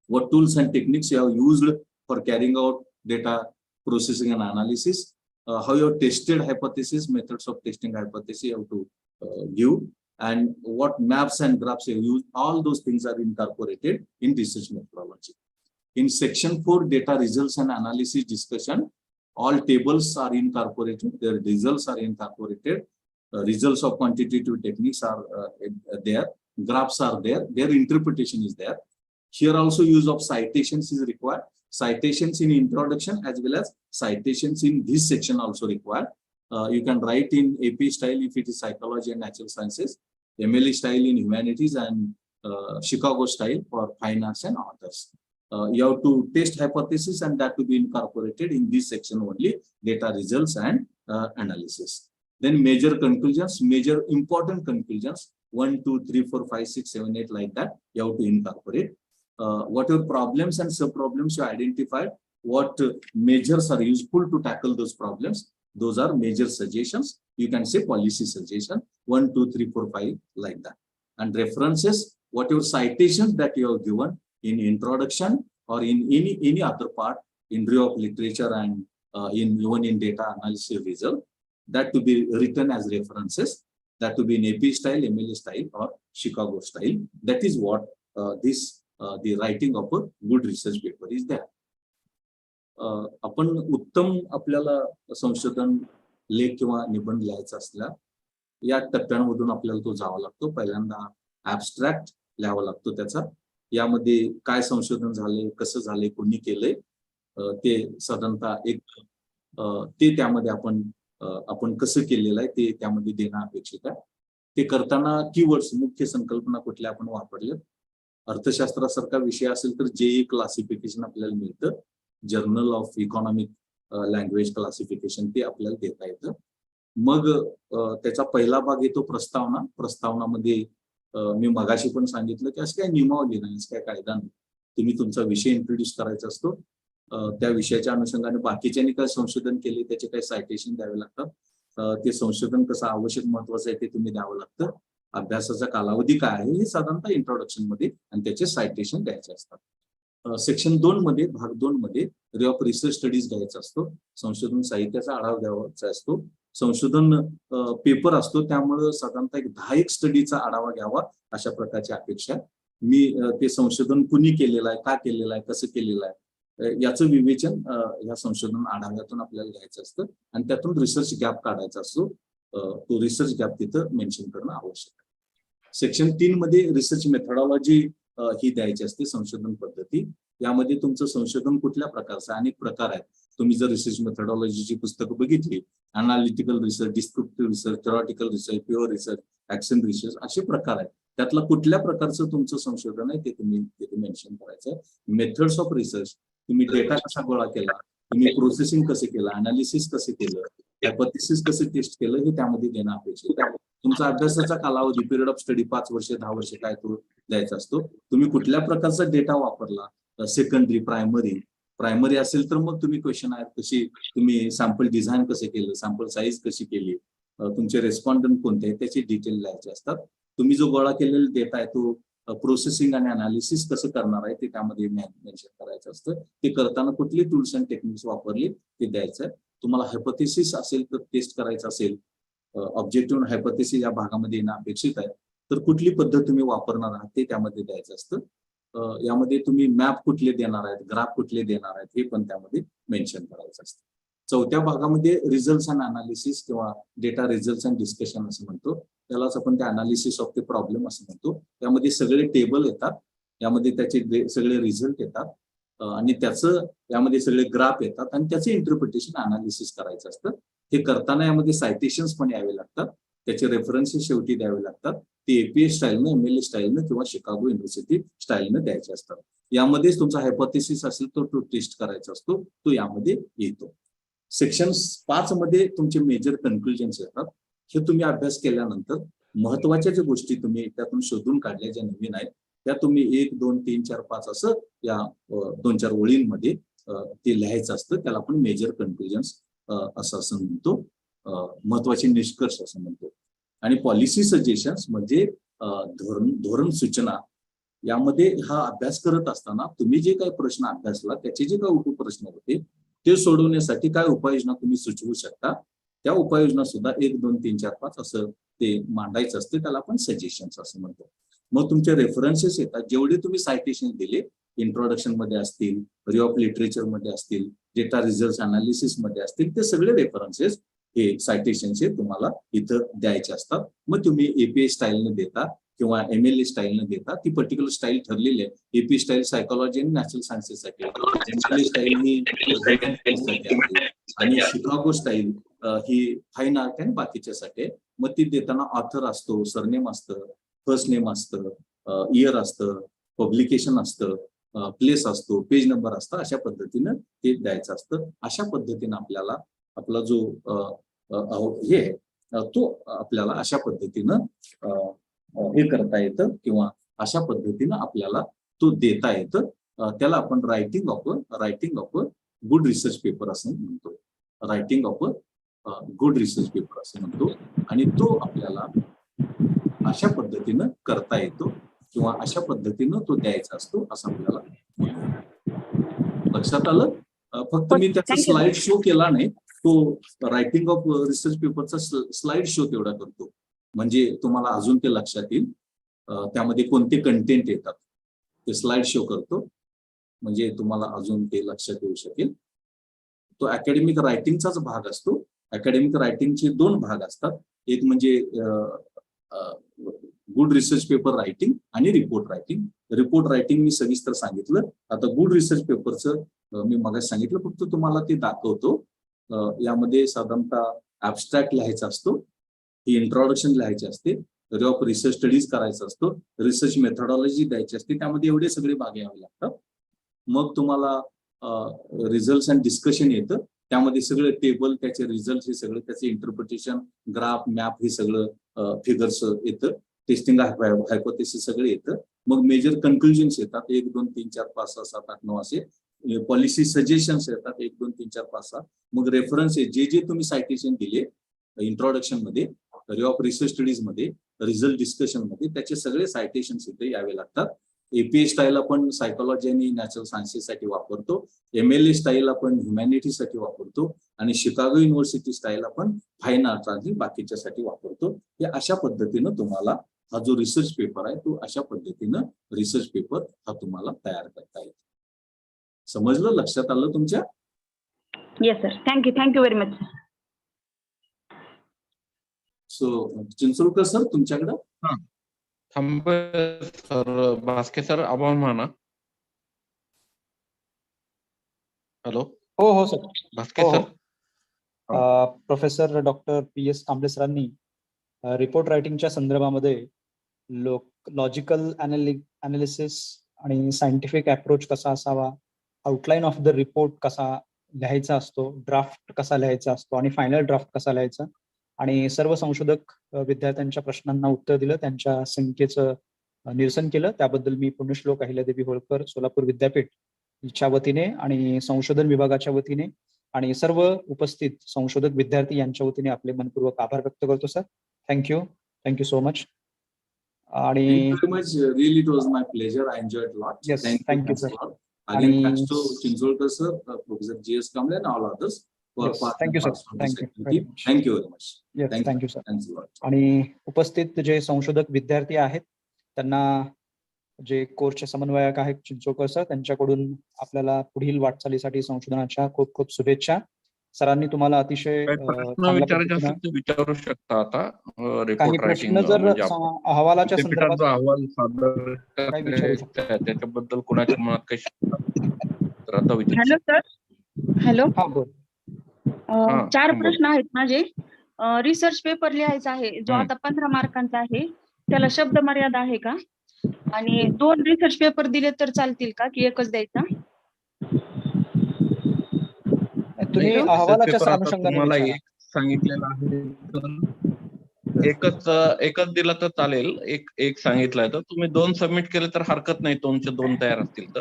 what tools and techniques you have used for carrying out data processing and analysis, how you have tested hypothesis, methods of testing hypothesis you have to give, and what maps and graphs you use. All those things are incorporated in research methodology. In section 4, data results and analysis discussion, all tables are incorporated, their results are incorporated, results of quantitative techniques are there, graphs are there, their interpretation is there. Here also use of citations is required. Citations in introduction as well as citations in this section also required. You can write in AP style if it is psychology and natural sciences, MLE style in humanities, and Chicago style for fine arts and authors. You have to test hypothesis, and that to be incorporated in this section only, data results and analysis. Then major conclusions, major important conclusions, 1, 2, 3, 4, 5, 6, 7, 8, like that, you have to incorporate. What are problems and sub-problems you identified, what measures are useful to tackle those problems, those are major suggestions. You can say policy suggestion, 1, 2, 3, 4, 5, like that. And references, whatever citations that you have given in introduction or in any other part in review of literature and even in data analysis result, that to be written as references, that to be in AP style, MLA style, or Chicago style. That is what the writing of a good research paper is there. आपण उत्तम आपल्याला संशोधन लेख किंवा निबंध लिहायचा असला या टप्प्यांमधून आपल्याला तो जावा लागतो. पहिल्यांदा ऍब्स्ट्रॅक्ट लिहावा लागतो त्याचा, यामध्ये काय संशोधन झाले, कसं झाले, कोणी केलंय, ते साधारणतः एक ते त्यामध्ये आपण कसं केलेलं आहे ते त्यामध्ये देणं अपेक्षित आहे. ते करताना कीवर्ड्स, मुख्य संकल्पना कुठल्या आपण वापरल्या. अर्थशास्त्रासारखा विषय असेल तर JEE क्लासिफिकेशन आपल्याला मिळतं, journal of economic language classification, ते आपल्याला देता येतं. मग त्याचा पहिला भाग येतो प्रस्तावना. प्रस्तावनामध्ये मी मगाशी पण सांगितलं की असं काय नियमावली नाही, असं काय कायदा नाही. तुम्ही तुमचा विषय इंट्रोड्यूस करायचा असतो, त्या विषयाच्या अनुषंगाने बाकीच्यांनी काय संशोधन केले त्याचे काही सायटेशन द्यावे लागतात. ते संशोधन कसं आवश्यक महत्वाचं आहे ते तुम्ही द्यावं लागतं. अभ्यासाचा कालावधी काय आहे हे साधारणतः इंट्रोडक्शन मध्ये आणि त्याचे सायटेशन द्यायचे असतात. सेक्शन 2 मध्ये, भाग 2 मध्ये रिव्ह्यू ऑफ रिसर्च स्टडीज घ्यायचा असतो, संशोधन साहित्याचा आढावा घ्यायचा असतो. संशोधन पेपर असतो त्यामुळे साधारणतः एक 10 स्टडीचा आढावा घ्यावा अशा प्रकारची अपेक्षा. मी ते संशोधन कुणी केलेलं आहे, का केलेलं आहे, कसं केलेलं आहे याचं विवेचन या संशोधन आढाव्यातून आपल्याला घ्यायचं असतं आणि त्यातून रिसर्च गॅप काढायचा असतो. तो रिसर्च गॅप तिथं मेन्शन करणं आवश्यक आहे. सेक्शन 3 मध्ये रिसर्च मेथडॉलॉजी ही द्यायची असते, संशोधन पद्धती. यामध्ये तुमचं संशोधन कुठल्या प्रकारचं, अनेक प्रकार आहेत. तुम्ही जर रिसर्च मेथडॉलॉजीची पुस्तकं बघितली, analytical research, descriptive research, theoretical research, pure research, action research, असे प्रकार आहेत. त्यातला कुठल्या प्रकारचं तुमचं संशोधन आहे ते तुम्ही तिथे मेन्शन करायचं. मेथड्स ऑफ रिसर्च, तुम्ही डेटा कसा गोळा केला, तुम्ही प्रोसेसिंग कसं केलं, अनालिसिस कसं केलं, हायपोथेसिस कसं टेस्ट केलं हे त्यामध्ये देणं अपेक्षित आहे. तुमचा अभ्यासाचा कालावधी, पिरियड ऑफ स्टडी 5 वर्ष 10 वर्ष काय तो द्यायचा असतो. तुम्ही कुठल्या प्रकारचा डेटा वापरला, सेकंडरी, प्रायमरी असेल तर मग तुम्ही क्वेश्चन आहेत कशी, तुम्ही सॅम्पल डिझाईन कसं केलं, सॅम्पल साईज कशी केली, तुमचे रेस्पॉन्डंट कोणते आहेत त्याचे डिटेल द्यायचे असतात. तुम्ही जो गोळा केलेला डेटा आहे तो प्रोसेसिंग आणि अनालिसिस कसं करणार आहे ते त्यामध्ये मेन्शन करायचं असतं. ते करताना कुठली टूल्स अँड टेक्निक्स वापरली ते द्यायचं आहे. तुम्हाला हायपोथेसिस असेल तर टेस्ट करायचं असेल, ऑब्जेक्टिव्ह हायपोथेसिस या भागामध्ये येणं अपेक्षित आहे. तर कुठली पद्धत तुम्ही वापरणार आहात ते त्यामध्ये द्यायचं असतं. यामध्ये तुम्ही मॅप कुठले देणार आहेत, ग्राफ कुठले देणार आहेत हे पण त्यामध्ये मेन्शन करायचं असतं. चौथ्या भागामध्ये रिझल्ट्स अँड अनालिसिस किंवा डेटा रिझल्ट्स अँड डिस्कशन असं म्हणतो. त्यालाच आपण त्या अनालिसिस ऑफ द प्रॉब्लेम असं म्हणतो. त्यामध्ये सगळे टेबल येतात, यामध्ये त्याचे सगळे रिझल्ट येतात आणि त्याचं यामध्ये सगळे ग्राफ येतात आणि त्याचे इंटरप्रिटेशन अनालिसिस करायचं असतं. हे करताना यामध्ये सायटेशन्स पण यावे लागतात, त्याचे रेफरन्सेस शेवटी द्यावे लागतात. ते एपीए स्टाईलनं, MLA स्टाईलनं किंवा शिकागो युनिव्हर्सिटी स्टाईलनं द्यायचे असतात. यामध्येच तुमचा हायपोथेसिस असेल तो टेस्ट करायचा असतो, तो यामध्ये येतो. सेक्शन 5 मध्ये तुमचे मेजर कन्क्लुजन्स येतात. हे तुम्ही अभ्यास केल्यानंतर महत्वाच्या ज्या गोष्टी तुम्ही त्यातून शोधून काढल्या ज्या नवीन आहेत त्या तुम्ही 1, 2, 3, 4, 5 असं या 2-4 ओळींमध्ये ते लिहायचं असतं. त्याला आपण मेजर कन्क्लुजन्स असं म्हणतो, महत्वाचे निष्कर्ष असं म्हणतो. आणि पॉलिसी सजेशन्स म्हणजे धोरण सूचना. यामध्ये हा अभ्यास करत असताना तुम्ही जे काही प्रश्न अभ्यासला त्याचे जे काही उपप्रश्न होते ते सोडवण्यासाठी काय उपाययोजना तुम्ही सुचवू शकता, त्या उपाययोजना सुद्धा 1, 2, 3, 4, 5 असं ते मांडायचं असते. त्याला आपण सजेशन्स असं म्हणतो. मग तुमचे रेफरन्सेस येतात, जेवढे तुम्ही सायटेशन दिले इंट्रोडक्शन मध्ये असतील, रिव्ह्यू ऑफ लिटरेचर मध्ये असतील, डेटा रिझल्ट अनालिसिस मध्ये असतील, ते सगळे रेफरन्सेस हे सायटेशनचे तुम्हाला इथं द्यायचे असतात. मग तुम्ही एपीए स्टाईलने देता किंवा MLA स्टाईलने देता. ती पर्टिक्युलर स्टाईल ठरलेली आहे. एपी स्टाईल सायकोलॉजी आणि नॅचरल सायन्सेससाठी, MLA स्टाईल ही आणि शिकागो स्टाईल ही फाईन आर्ट आणि बाकीच्यासाठी. मग ती देताना ऑथर असतो, सरनेम असतं, फर्स्ट नेम असतं, इयर असतं, पब्लिकेशन असतं, प्लेस असतो, पेज नंबर असतं. अशा पद्धतीनं ते द्यायचं असतं. अशा पद्धतीनं आपल्याला आपला जो हे तो आपल्याला अशा पद्धतीनं हे करता येतं किंवा अशा पद्धतीनं आपल्याला तो देता येतं. त्याला आपण writing of a good research paper असं म्हणतो. Writing of a good research paper असं म्हणतो. आणि तो आपल्याला अशा पद्धतीनं करता येतो किंवा अशा पद्धतीनं तो द्यायचा असतो असं आपल्याला लक्षात आलं. फक्त मी त्याचा स्लाइड शो केला नाही, तो रायटिंग ऑफ रिसर्च पेपरचा स्लाइड शो तेवढा करतो, म्हणजे तुम्हाला अजून ते लक्षात येईल त्यामध्ये कोणते कंटेंट येतात. ते स्लाइड शो करतो म्हणजे तुम्हाला अजून ते लक्षात येऊ शकेल. तो अकॅडमिक रायटिंगचाच भाग असतो. अकॅडमिक रायटिंगचे 2 भाग असतात, एक म्हणजे गुड रिसर्च पेपर रायटिंग आणि रिपोर्ट रायटिंग. रिपोर्ट रायटिंग मी सविस्तर सांगितलं. आता गुड रिसर्च पेपरचं मी मगाशी सांगितलं, फक्त तुम्हाला ते दाखवतो. यामध्ये साधारणतः ऍबस्ट्रॅक्ट लिहायचा असतो, ही इंट्रोडक्शन लिहायची असते, रिव्ह्यू ऑफ रिसर्च स्टडीज करायचा असतो, रिसर्च मेथडॉलॉजी द्यायची असते. त्यामध्ये एवढे सगळे भाग यावे लागतात. मग तुम्हाला रिझल्ट अँड डिस्कशन येतं. त्यामध्ये सगळे टेबल, त्याचे रिझल्ट, हे सगळं त्याचे इंटरप्रिटेशन, ग्राफ, मॅप, हे सगळं फिगर्स येतं. टेस्टिंग हायपोथेसिस सगळे येतं. मग मेजर कन्क्लुजन्स येतात 1, 2, 3, 4, 5, 6, 7, 8, 9 असे. पॉलिसी सजेशन्स येतात 1, 2, 3, 4, 5, 6. मग रेफरन्सेस जे तुम्ही सायटेशन दिले इंट्रोडक्शन मध्ये, रिव्ह्यू ऑफ रिसर्च स्टडीज मध्ये, रिझल्ट डिस्कशन मध्ये, त्याचे सगळे सायटेशन्स इथे यावे लागतात. एपीए स्टाईल आपण सायकोलॉजी आणि नॅचरल सायन्सेससाठी वापरतो. MLA स्टाईल आपण ह्युमॅनिटीसाठी वापरतो आणि शिकागो युनिव्हर्सिटी स्टाईल आपण फाईन आर्ट आणि बाकीच्यासाठी वापरतो. हे अशा पद्धतीनं तुम्हाला हा जो रिसर्च पेपर आहे तो अशा पद्धतीनं रिसर्च पेपर हा तुम्हाला तयार करता येतो. समजलं, लक्षात आलं तुमच्या? Yes sir, thank you very much. So Chincholkar sir तुमच्याकडं. सर भास्के सर आभार माना. हॅलो. हो sir. Bhaske sir. Professor doctor PS Kamble सरांनी रिपोर्ट रायटिंगच्या संदर्भामध्ये लॉजिकल अनालिसिस आणि सायंटिफिक अप्रोच कसा असावा, आउटलाईन ऑफ द रिपोर्ट कसा लिहायचा असतो, ड्राफ्ट कसा लिहायचा असतो आणि फायनल ड्राफ्ट कसा लिहायचा, आणि सर्व संशोधक विद्यार्थ्यांच्या प्रश्नांना उत्तर दिलं, त्यांच्या शंकेचं निरसन केलं. त्याबद्दल मी पुण्यश्लोक अहिल्यादेवी होळकर सोलापूर विद्यापीठ च्या वतीने आणि संशोधन विभागाच्या वतीने आणि सर्व उपस्थित संशोधक विद्यार्थी यांच्या वतीने आपले मनपूर्वक आभार व्यक्त करतो सर. Thank you so much. आणि really it was my pleasure. I enjoyed lot. Thank you sir. आणि thanks to Chincholkar sir, professor GS Kamble and all others for Yes, part thank you, and sir. parcel of this Thank you activity. very much. Thank you very much. Yes, thank you, sir. Thanks a lot. आणि उपस्थित जे संशोधक विद्यार्थी आहेत त्यांना जे कोर्सचे समन्वयक आहेत चिंचोळकर सर त्यांच्याकडून आपल्याला पुढील वाटचालीसाठी संशोधनाच्या खूप खूप शुभेच्छा. सरांनी तुम्हाला अतिशय काही प्रश्न चांगल्या विचारायचे पद्धतीनं असेल ते विचारू शकता आता. काही रिपोर्ट प्रश्न रायटिंग जर म्हणजे आपण अहवालाच्या विद्यापीठात जो संदर्भात अहवाल सादर काही विचारू शकता. करायचा त्याच्याबद्दल कोणाच्या मनात काही शंका असेल तर आता विचारू हॅलो सर. हॅलो. हा बोल. 4 बोल. प्रश्न आहेत माझे. रिसर्च पेपर लिहायचा आहे जो आता 15 मार्कांचा आहे. त्याला शब्द मर्यादा आहे का? आणि 2 रिसर्च पेपर दिले तर चालतील का की एकच द्यायचा? तुम्ही नाही, अहवालाच्या पेपर आता अनुषंगाने तुम्हाला विचारा. एक सांगितलेलं आहे तर एकच दिला तर चालेल. एक सांगितलंय तर तुम्ही 2 सबमिट केले तर हरकत नाही. तुमचे 2 तयार असतील तर.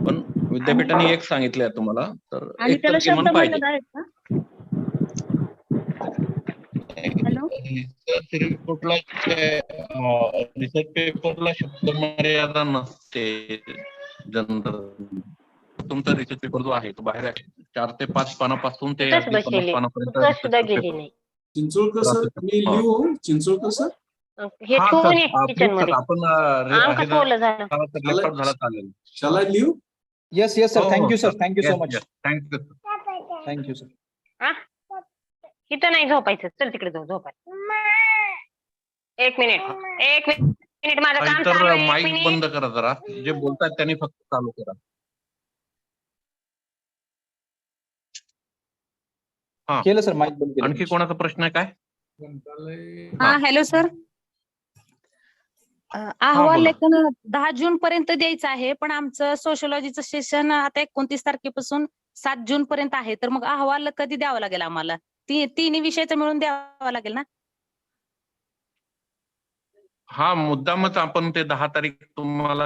पण विद्यापीठाने एक सांगितलंय तुम्हाला तर आणि एक त्याला तर शब्द किमान पाहिजे. मर्यादा आहेत का? हॅलो. रिसर्च पेपरला शब्द मर्यादा नसते. तुमचा रिसर्च पेपर जो आहे तो बाहेर आहे 4 ते 5 पानापासून ते अगदी 50 पानापर्यंत. चिंचोळकर सर मी लिहू चिंचोळकर सर. हे ठेवून ये किचनमध्ये. आपण अंक सोडलं झालं. लॅपटॉप झाला चालेल. Shall I leave? Yes yes sir. Thank you sir. Thank you so much. Thank you. Thank you sir. इथं नाही झोपायचं. चल तिकडे जाऊ झोपायला. 1 मिनिट माझं काम चालू आहे. 1 माईक मिनिट. बंद करा जरा. जे बोलतात त्यांनी फक्त चालू करा. केलं सर. माईक बंद केलं. आणखी कोणाचा प्रश्न आहे काय? Hello sir. अहवाल बोला. लेखन 10 जून पर्यंत द्यायचं आहे पण आमचं सोशिओलॉजीचं सेशन आता 29 तारखेपासून 7 जून पर्यंत आहे तर मग अहवाल कधी द्यावा लागेल आम्हाला? तिन्ही विषयाचं मिळून द्यावा लागेल ना? हा मुद्दामच आपण ते 10 तारीख तुम्हाला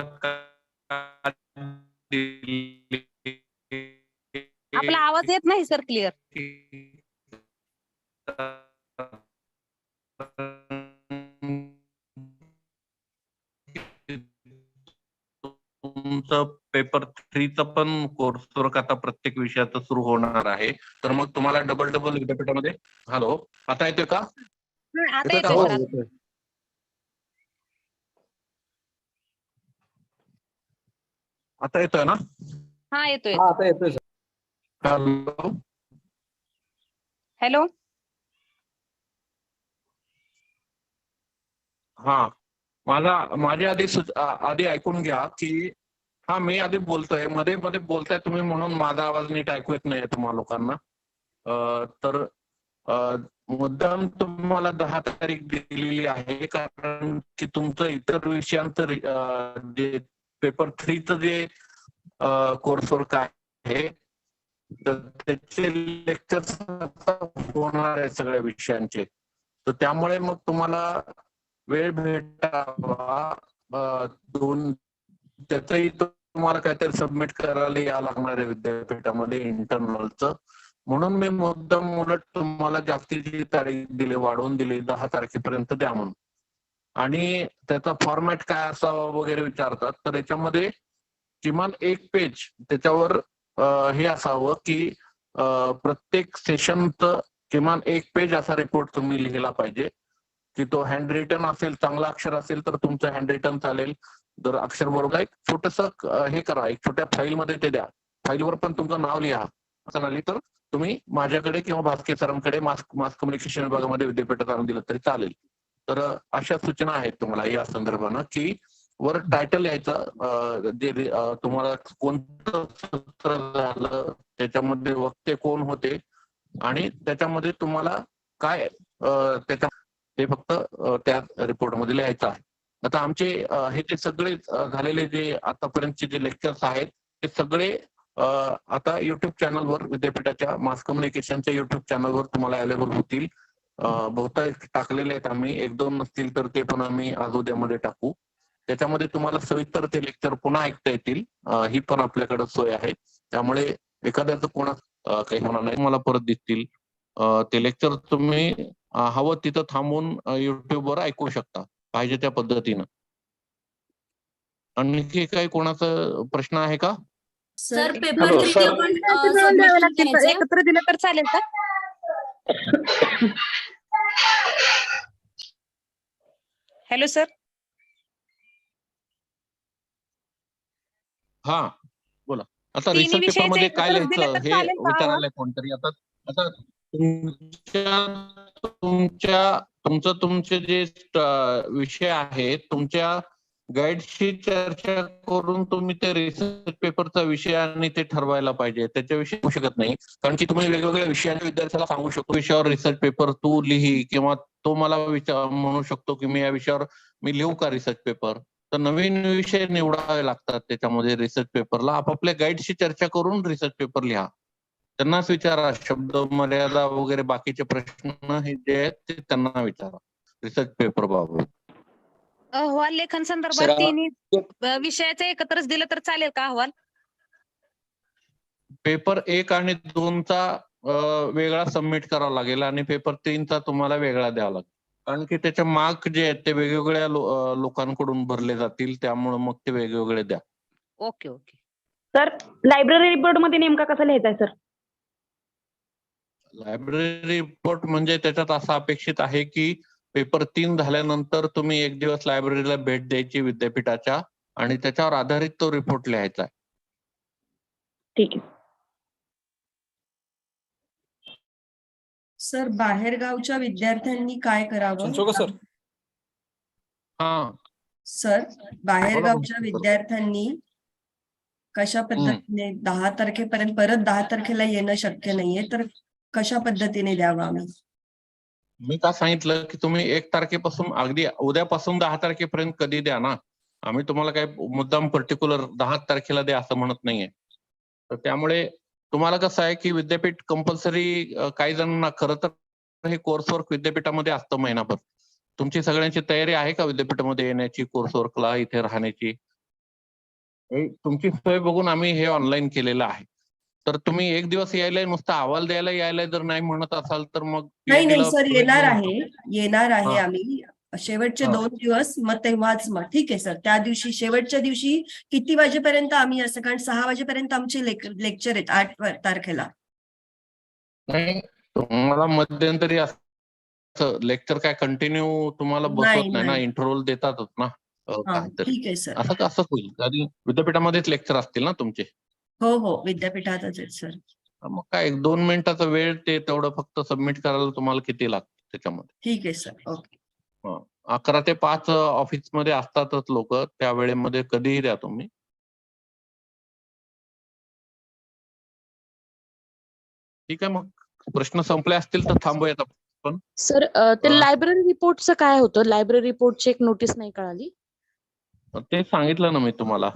आपला आवाज येत नाही सर क्लिअर. तुमचं पेपर 3चं पण कोर्सवर्क आता प्रत्येक विषयाचं सुरू होणार आहे तर मग तुम्हाला डबल विद्यापीठामध्ये. हॅलो आता येतोय का? आता येतोय का येतोय आवाज? सर. आता येतोय ना? हा येतोय. आता येतोय सर. Hello hello. हा माझी आधी ऐकून घ्या की मी आधी बोलतोय मध्ये बोलताय तुम्ही म्हणून माझा आवाज नीट ऐकू येत नाही तुम्हाला लोकांना. तर मुद्दाम तुम्हाला 10 तारीख दिलेली आहे कारण की तुमचं इतर विषयांचं जे पेपर 3चं जे कोर्सवर्क आहे तर त्याचे लेक्चर्स होणार आहे सगळ्या विषयांचे. तर त्यामुळे मग तुम्हाला वेळ भेटावा 2 त्याचंही तुम्हाला काहीतरी सबमिट करायला यावं लागणार आहे विद्यापीठामध्ये इंटरनलचं. म्हणून मी मुद्दाम उलट तुम्हाला जास्तीची तारीख दिली वाढवून दिली 10 तारखेपर्यंत द्या म्हणून. आणि त्याचा फॉर्मॅट काय असावा वगैरे विचारतात तर याच्यामध्ये किमान 1 पेज त्याच्यावर हे असावं की प्रत्येक सेशनचं किमान 1 पेज असा रिपोर्ट तुम्ही लिहिला पाहिजे की तो हँड रिटन असेल चांगला अक्षर असेल तर तुमचं हँड रिटन चालेल. जर अक्षर बरोबर एक छोटस हे करा एक छोट्या फाईलमध्ये ते द्या. फाईलवर पण तुमचं नाव लिहा. असं नाही तर तुम्ही माझ्याकडे किंवा भास्के सरांकडे मास कम्युनिकेशन विभागामध्ये विद्यापीठात आणून दिलं तरी चालेल. तर अशा सूचना आहेत तुम्हाला या संदर्भानं की वर टायटल यायचं जे तुम्हाला कोणतं सत्र झालं त्याच्यामध्ये वक्ते कोण होते आणि त्याच्यामध्ये तुम्हाला काय त्याच्या ते फक्त त्या रिपोर्टमध्ये लिहायचं आहे. आता आमचे हे जे सगळे झालेले जे आतापर्यंतचे जे लेक्चर्स आहेत ते सगळे आता युट्यूब चॅनलवर विद्यापीठाच्या मास कम्युनिकेशनच्या युट्यूब चॅनलवर तुम्हाला अवेलेबल होतील. बहुतांश टाकलेले आहेत आम्ही 1-2 नसतील तर ते पण आम्ही आज उद्यामध्ये टाकू. त्याच्यामध्ये तुम्हाला सविस्तर ते लेक्चर पुन्हा ऐकता येतील. ही पण आपल्याकडे सोय आहे. त्यामुळे एखाद्याचं कोणा काही होणार नाही मला परत दिसतील. ते लेक्चर तुम्ही हवं तिथं थांबून युट्यूबवर ऐकू शकता पाहिजे त्या पद्धतीनं. आणखी काही कोणाचा प्रश्न आहे का? Sir sir paper Hello, 3 sir. आपण मिळून द्यावं सबमिशन लागतील का? करायचं. एकत्र दिलं तर चालेल का? Hello sir. हा बोला. आता तिन्ही रिसर्च पेपर विषयाचं मध्ये काय एकत्रच दिलं लिहायचं तर हे चालेल का अहवाल? विचारायला कोणतरी. आता आता तुमचे जे विषय आहेत तुमच्या गाईडशी चर्चा करून तुम्ही ते रिसर्च पेपरचा विषय आणि ते ठरवायला पाहिजे. त्याच्याविषयी होऊ शकत नाही, कारण की तुम्ही वेगवेगळ्या विषयांच्या विद्यार्थ्याला सांगू शकतो विषयावर रिसर्च पेपर तू लिही, किंवा तो मला म्हणू शकतो की मी या विषयावर मी लिहू का रिसर्च पेपर. तर नवीन विषय निवडावे लागतात त्याच्यामध्ये रिसर्च पेपरला. आपापल्या गाईडशी चर्चा करून रिसर्च पेपर लिहा. त्यांनाच विचारा, शब्द मर्यादा वगैरे बाकीचे प्रश्न हे जे आहेत ते त्यांना विचारा रिसर्च पेपर बाबत. अहवाल लेखन संदर्भात सर, तिन्ही विषयाचं एकत्रच दिलं तर चालेल का अहवाल? पेपर 1 आणि 2चा वेगळा सबमिट करावा लागेल आणि पेपर 3चा तुम्हाला वेगळा द्यावा लागेल, कारण की त्याचे मार्क जे आहेत ते वेगवेगळ्या लोकांकडून भरले जातील, त्यामुळे मग ते वेगवेगळे द्या. Okay okay. Sir library report मध्ये नेमका कसा लिहायचा सर? लायब्ररी रिपोर्ट म्हणजे त्याच्यात असं अपेक्षित आहे की पेपर 3 झाल्यानंतर तुम्ही एक दिवस लायब्ररीला भेट द्यायची विद्यापीठाच्या, आणि त्याच्यावर आधारित तो रिपोर्ट लिहायचा आहे. ठीक आहे. सर बाहेरगावच्या विद्यार्थ्यांनी काय करावं? सर. हा सर बाहेरगावच्या विद्यार्थ्यांनी कशा पद्धतीने 10 तारखेपर्यंत, परत 10 तारखेला येणं शक्य नाहीये, तर कशा पद्धतीने द्यावं आम्ही? मी का सांगितलं की तुम्ही 1 तारखेपासून अगदी उद्यापासून 10 तारखेपर्यंत कधी द्या ना. आम्ही तुम्हाला काही मुद्दाम पर्टिक्युलर 10 तारखेला द्या असं म्हणत नाहीये. तर त्यामुळे तुम्हाला कसं आहे की विद्यापीठ कंपल्सरी काही जणांना खरं तर हे कोर्सवर्क विद्यापीठामध्ये असतं महिनाभर. तुमची सगळ्यांची तयारी आहे का विद्यापीठामध्ये येण्याची, कोर्सवर्कला इथे राहण्याची? तुमची सोय बघून आम्ही हे ऑनलाईन केलेलं आहे. तर तुम्ही एक दिवस यायला, नुसता अहवाल द्यायला यायला जर नाही म्हणत असाल तर मग नाही सर, येणार आहे हा. आम्ही शेवटचे हा. 2 दिवस, मग तेव्हाच. मग ठीक आहे सर, त्या दिवशी शेवटच्या दिवशी किती वाजेपर्यंत आम्ही असं, कारण 6 वाजेपर्यंत आमचे लेक्चर आहेत 8 तारखेला. नाही, तुम्हाला मध्यंतरी असं लेक्चर काय कंटिन्यू तुम्हाला बसवत नाही ना, नाही. इंटरव्हल देतातच ना हा, काहीतरी. ठीक आहे सर. असं कसं होईल? आणि विद्यापीठामध्येच लेक्चर असतील ना तुमचे? हो विद्यापीठातच आहे सर. मग काय 2 मिनिटाचा वेळ ते तेवढं फक्त सबमिट करायला तुम्हाला किती लागतं त्याच्यामध्ये? ठीक आहे सर. ओके. 11 ते 5 ऑफिसमध्ये असतातच लोक, त्या वेळेमध्ये कधीही द्या तुम्ही. ठीक आहे, मग प्रश्न संपले असतील तर थांबूयात आपण. सर ते लायब्ररी रिपोर्टचं काय होतं? लायब्ररी रिपोर्टची एक नोटीस नाही कळाली. ते सांगितलं ना मी तुम्हाला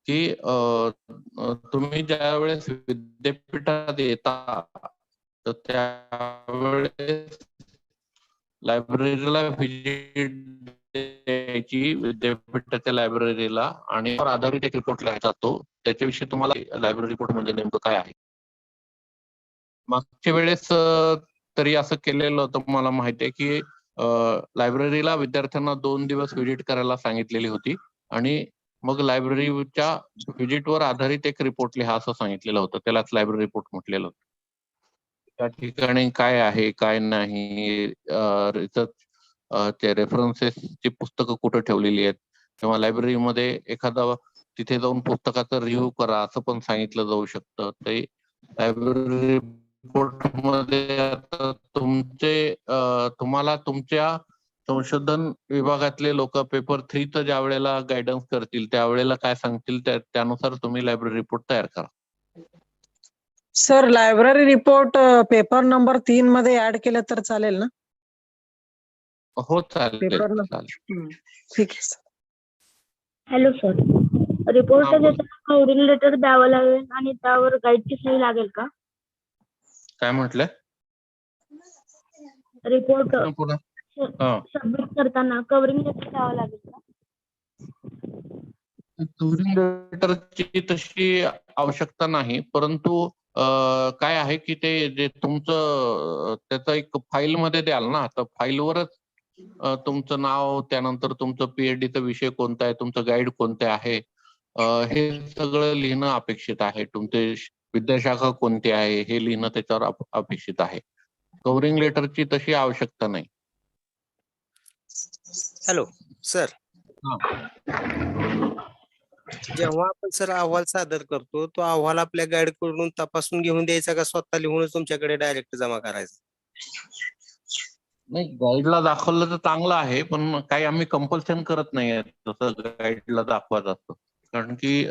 की तुम्ही ज्या वेळेस विद्यापीठात येता तर त्यावेळेस लायब्ररीला व्हिजिट द्यायची, विद्यापीठाच्या लायब्ररीला, आणि त्यावर आधारित एक रिपोर्ट लिहायचा तो. त्याच्याविषयी तुम्हाला लायब्ररी रिपोर्ट म्हणजे नेमकं काय आहे. मागच्या वेळेस तरी असं केलेलं होतं, मला माहिती आहे की लायब्ररीला विद्यार्थ्यांना 2 दिवस व्हिजिट करायला सांगितलेली होती, आणि मग लायब्ररीच्या व्हिजिटवर आधारित एक रिपोर्ट लिहा असं सांगितलेलं होतं. त्यालाच लायब्ररी रिपोर्ट म्हटलेलं होतं. त्या ठिकाणी काय आहे काय नाही, रिसर्च ते रेफरन्सेसची पुस्तकं कुठं ठेवलेली आहेत, किंवा लायब्ररीमध्ये एखादा तिथे जाऊन पुस्तकाचं रिव्ह्यू करा असं पण सांगितलं जाऊ शकतं. ते लायब्ररी रिपोर्ट मध्ये आता तुम्हाला तुमच्या संशोधन विभागातले लोक पेपर 3चं ज्या वेळेला गायडन्स करतील त्यावेळेला काय सांगतील त्यानुसार तुम्ही लायब्ररी रिपोर्ट तयार करा. Sir library report paper number 3 मध्ये ऍड केलं तर चालेल ना? हो चालेल. ठीक आहे सर. हॅलो सर, रिपोर्ट देताना कव्हरिंग लेटर द्यावं लागेल आणि त्यावर गाईडची सही लागेल का? काय म्हटलंय? रिपोर्ट पुन्हा सबमिट करताना कव्हरिंग लेटर द्यावं लागेल का? कव्हरिंग लेटरची तशी आवश्यकता नाही, परंतु काय आहे की ते जे तुमचं त्याचं एक फाईल मध्ये द्याल ना, तर फाईलवरच तुमचं नाव, त्यानंतर तुमचं पीएचडीचा विषय कोणता आहे, तुमचं गाईड कोणते आहे, हे सगळं लिहिणं अपेक्षित आहे. तुमचे विद्याशाखा कोणती आहे हे लिहिणं त्याच्यावर अपेक्षित आहे. कव्हरिंग लेटरची तशी आवश्यकता नाही. हॅलो सर, जेव्हा आपण सर अहवाल सादर करतो तो अहवाल आपल्या गाईड कडून तपासून घेऊन द्यायचा का स्वतः लिहूनच तुमच्याकडे डायरेक्ट जमा करायचा? नाही, गाईडला दाखवलं तर चांगलं आहे, पण काही आम्ही कंपल्शन करत नाही तसं गाईडला दाखवायचं असतं. कारण की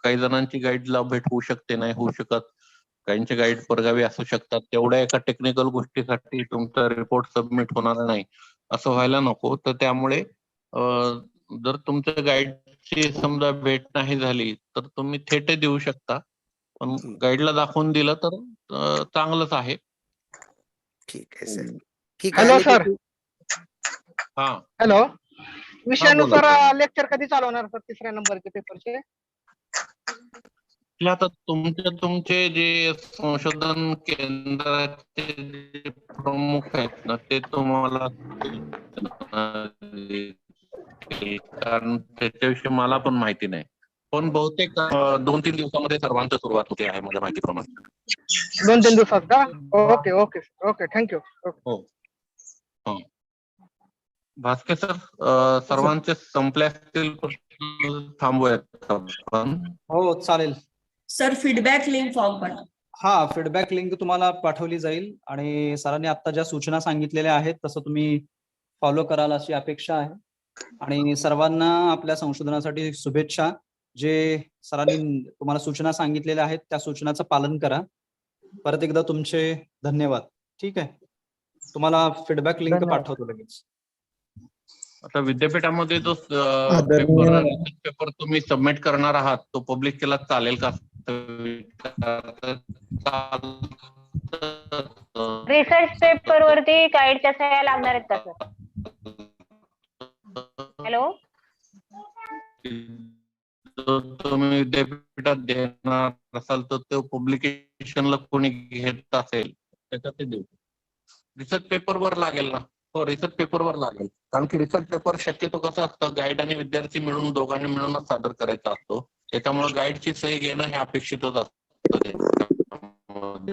काही जणांची गाईडला भेट होऊ शकते, नाही होऊ शकत. काहींचे गाईड परगावी असू शकतात. तेवढ्या एका टेक्निकल गोष्टीसाठी तुमचा रिपोर्ट सबमिट होणार नाही असं व्हायला नको. तर त्यामुळे जर तुमच्या गाईडची समजा भेट नाही झाली तर तुम्ही थेट देऊ शकता, पण गाईडला दाखवून दिलं तर चांगलंच आहे. ठीक आहे सर. ठीक हॅलो सर. हा हॅलो, हा, विषयानुसार लेक्चर कधी चालू होणार सर तिसऱ्या नंबरचे पेपरचे? आता तुमचे जे संशोधन केंद्राचे जे प्रमुख आहेत ना ते तुम्हाला, कारण त्याच्याविषयी मला पण माहिती नाही, पण बहुतेक 2-3 दिवसामध्ये सर्वांची सुरुवात होते आहे माझ्या माहितीप्रमाणे. 2-3 दिवसात का? Okay okay okay, thank you. हो. भास्के सर, सर्वांचे संपले असतील थांबूयात आपण. हो चालेल सर. फीडबॅक लिंक फॉर्म पण. हा, फीडबॅक लिंक तुम्हाला पाठवली जाईल आणि सरांनी आता ज्या सूचना सांगितलेल्या आहेत तसं तुम्ही फॉलो कराल अशी अपेक्षा आहे. आणि सर्वांना आपल्या संशोधनासाठी शुभेच्छा. जे सरांनी तुम्हाला सूचना सांगितलेल्या आहेत त्या सूचनाचं पालन करा. परत एकदा तुमचे धन्यवाद. ठीक आहे, तुम्हाला फीडबॅक लिंक पाठवतो लगेच. आता विद्यापीठामध्ये जो पेपर तुम्ही सबमिट करणार आहात तो पब्लिक केला चालेल का? रिसर्च पेपर वरती गाईडच्या सह्या लागणार आहेत का सर? हॅलो, तुम्ही विद्यापीठात देणार असाल तर तो पब्लिकेशनला कोणी घेत असेल त्याच्यात ते देऊ. रिसर्च पेपरवर लागेल ना? हो, रिसर्च पेपरवर लागेल. कारण की रिसर्च पेपर शक्यतो कसं असतं, गाईड आणि विद्यार्थी मिळून दोघांनी मिळूनच सादर करायचा असतो. त्याच्यामुळे गाईडची सही घेणं हे अपेक्षितच असतं.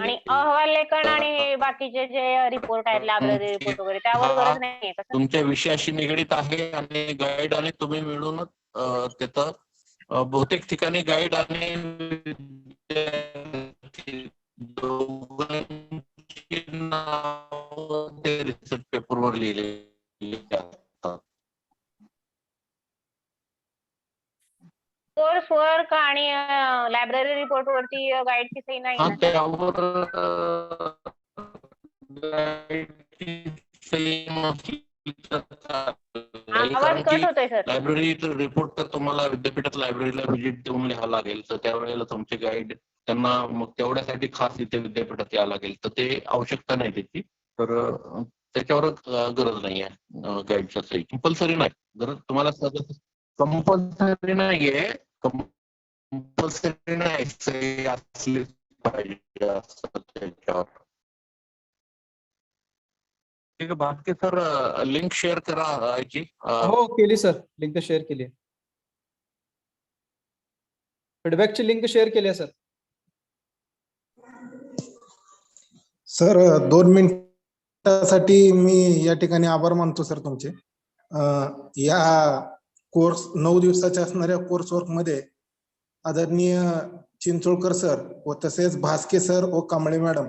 आणि अहवाल लेखन आणि बाकीचे जे रिपोर्ट आहेत, लायब्ररी रिपोर्ट वगैरे, त्यावर गरज नाहीये का? तुमच्या विषयाशी निगडीत आहे आणि गाईड आणि तुम्ही मिळूनच त्याचं बहुतेक ठिकाणी गाईड आणि रिसर्च पेपरवर लिहिलेले असतात. कोर्स वर्क आणि लायब्ररी रिपोर्ट वरती गाईडची सही नाही ना? त्यावर गाईडची सही नसली आवाज कट होतोय सर. लायब्ररी रिपोर्ट तर तुम्हाला विद्यापीठात लायब्ररीला व्हिजिट देऊन लिहावं लागेल. तर त्यावेळेला तुमचे गाईड त्यांना मग तेवढ्यासाठी खास इथे विद्यापीठात यावं लागेल. तर ते आवश्यकता नाही त्याची. तर त्याच्यावर गरज नाही आहे गाईडच्या सही. कंपल्सरी नाही. जर तुम्हाला कंपल्सरी नाहीये, कंपल्सरी नाही सही असली पाहिजे असं त्याच्यावर. ठीक आहे भास्के सर, लिंक शेअर करा याची. हो केली सर, लिंक शेअर केली. फीडबॅकची लिंक शेअर केली आहे सर. सर 2 मिनिटासाठी मी या ठिकाणी आभार मानतो सर तुमचे. या कोर्स 9 दिवसाच्या असणाऱ्या कोर्स वर्क मध्ये आदरणीय चिंचोळकर सर व तसेच भास्के सर व कांबळे मॅडम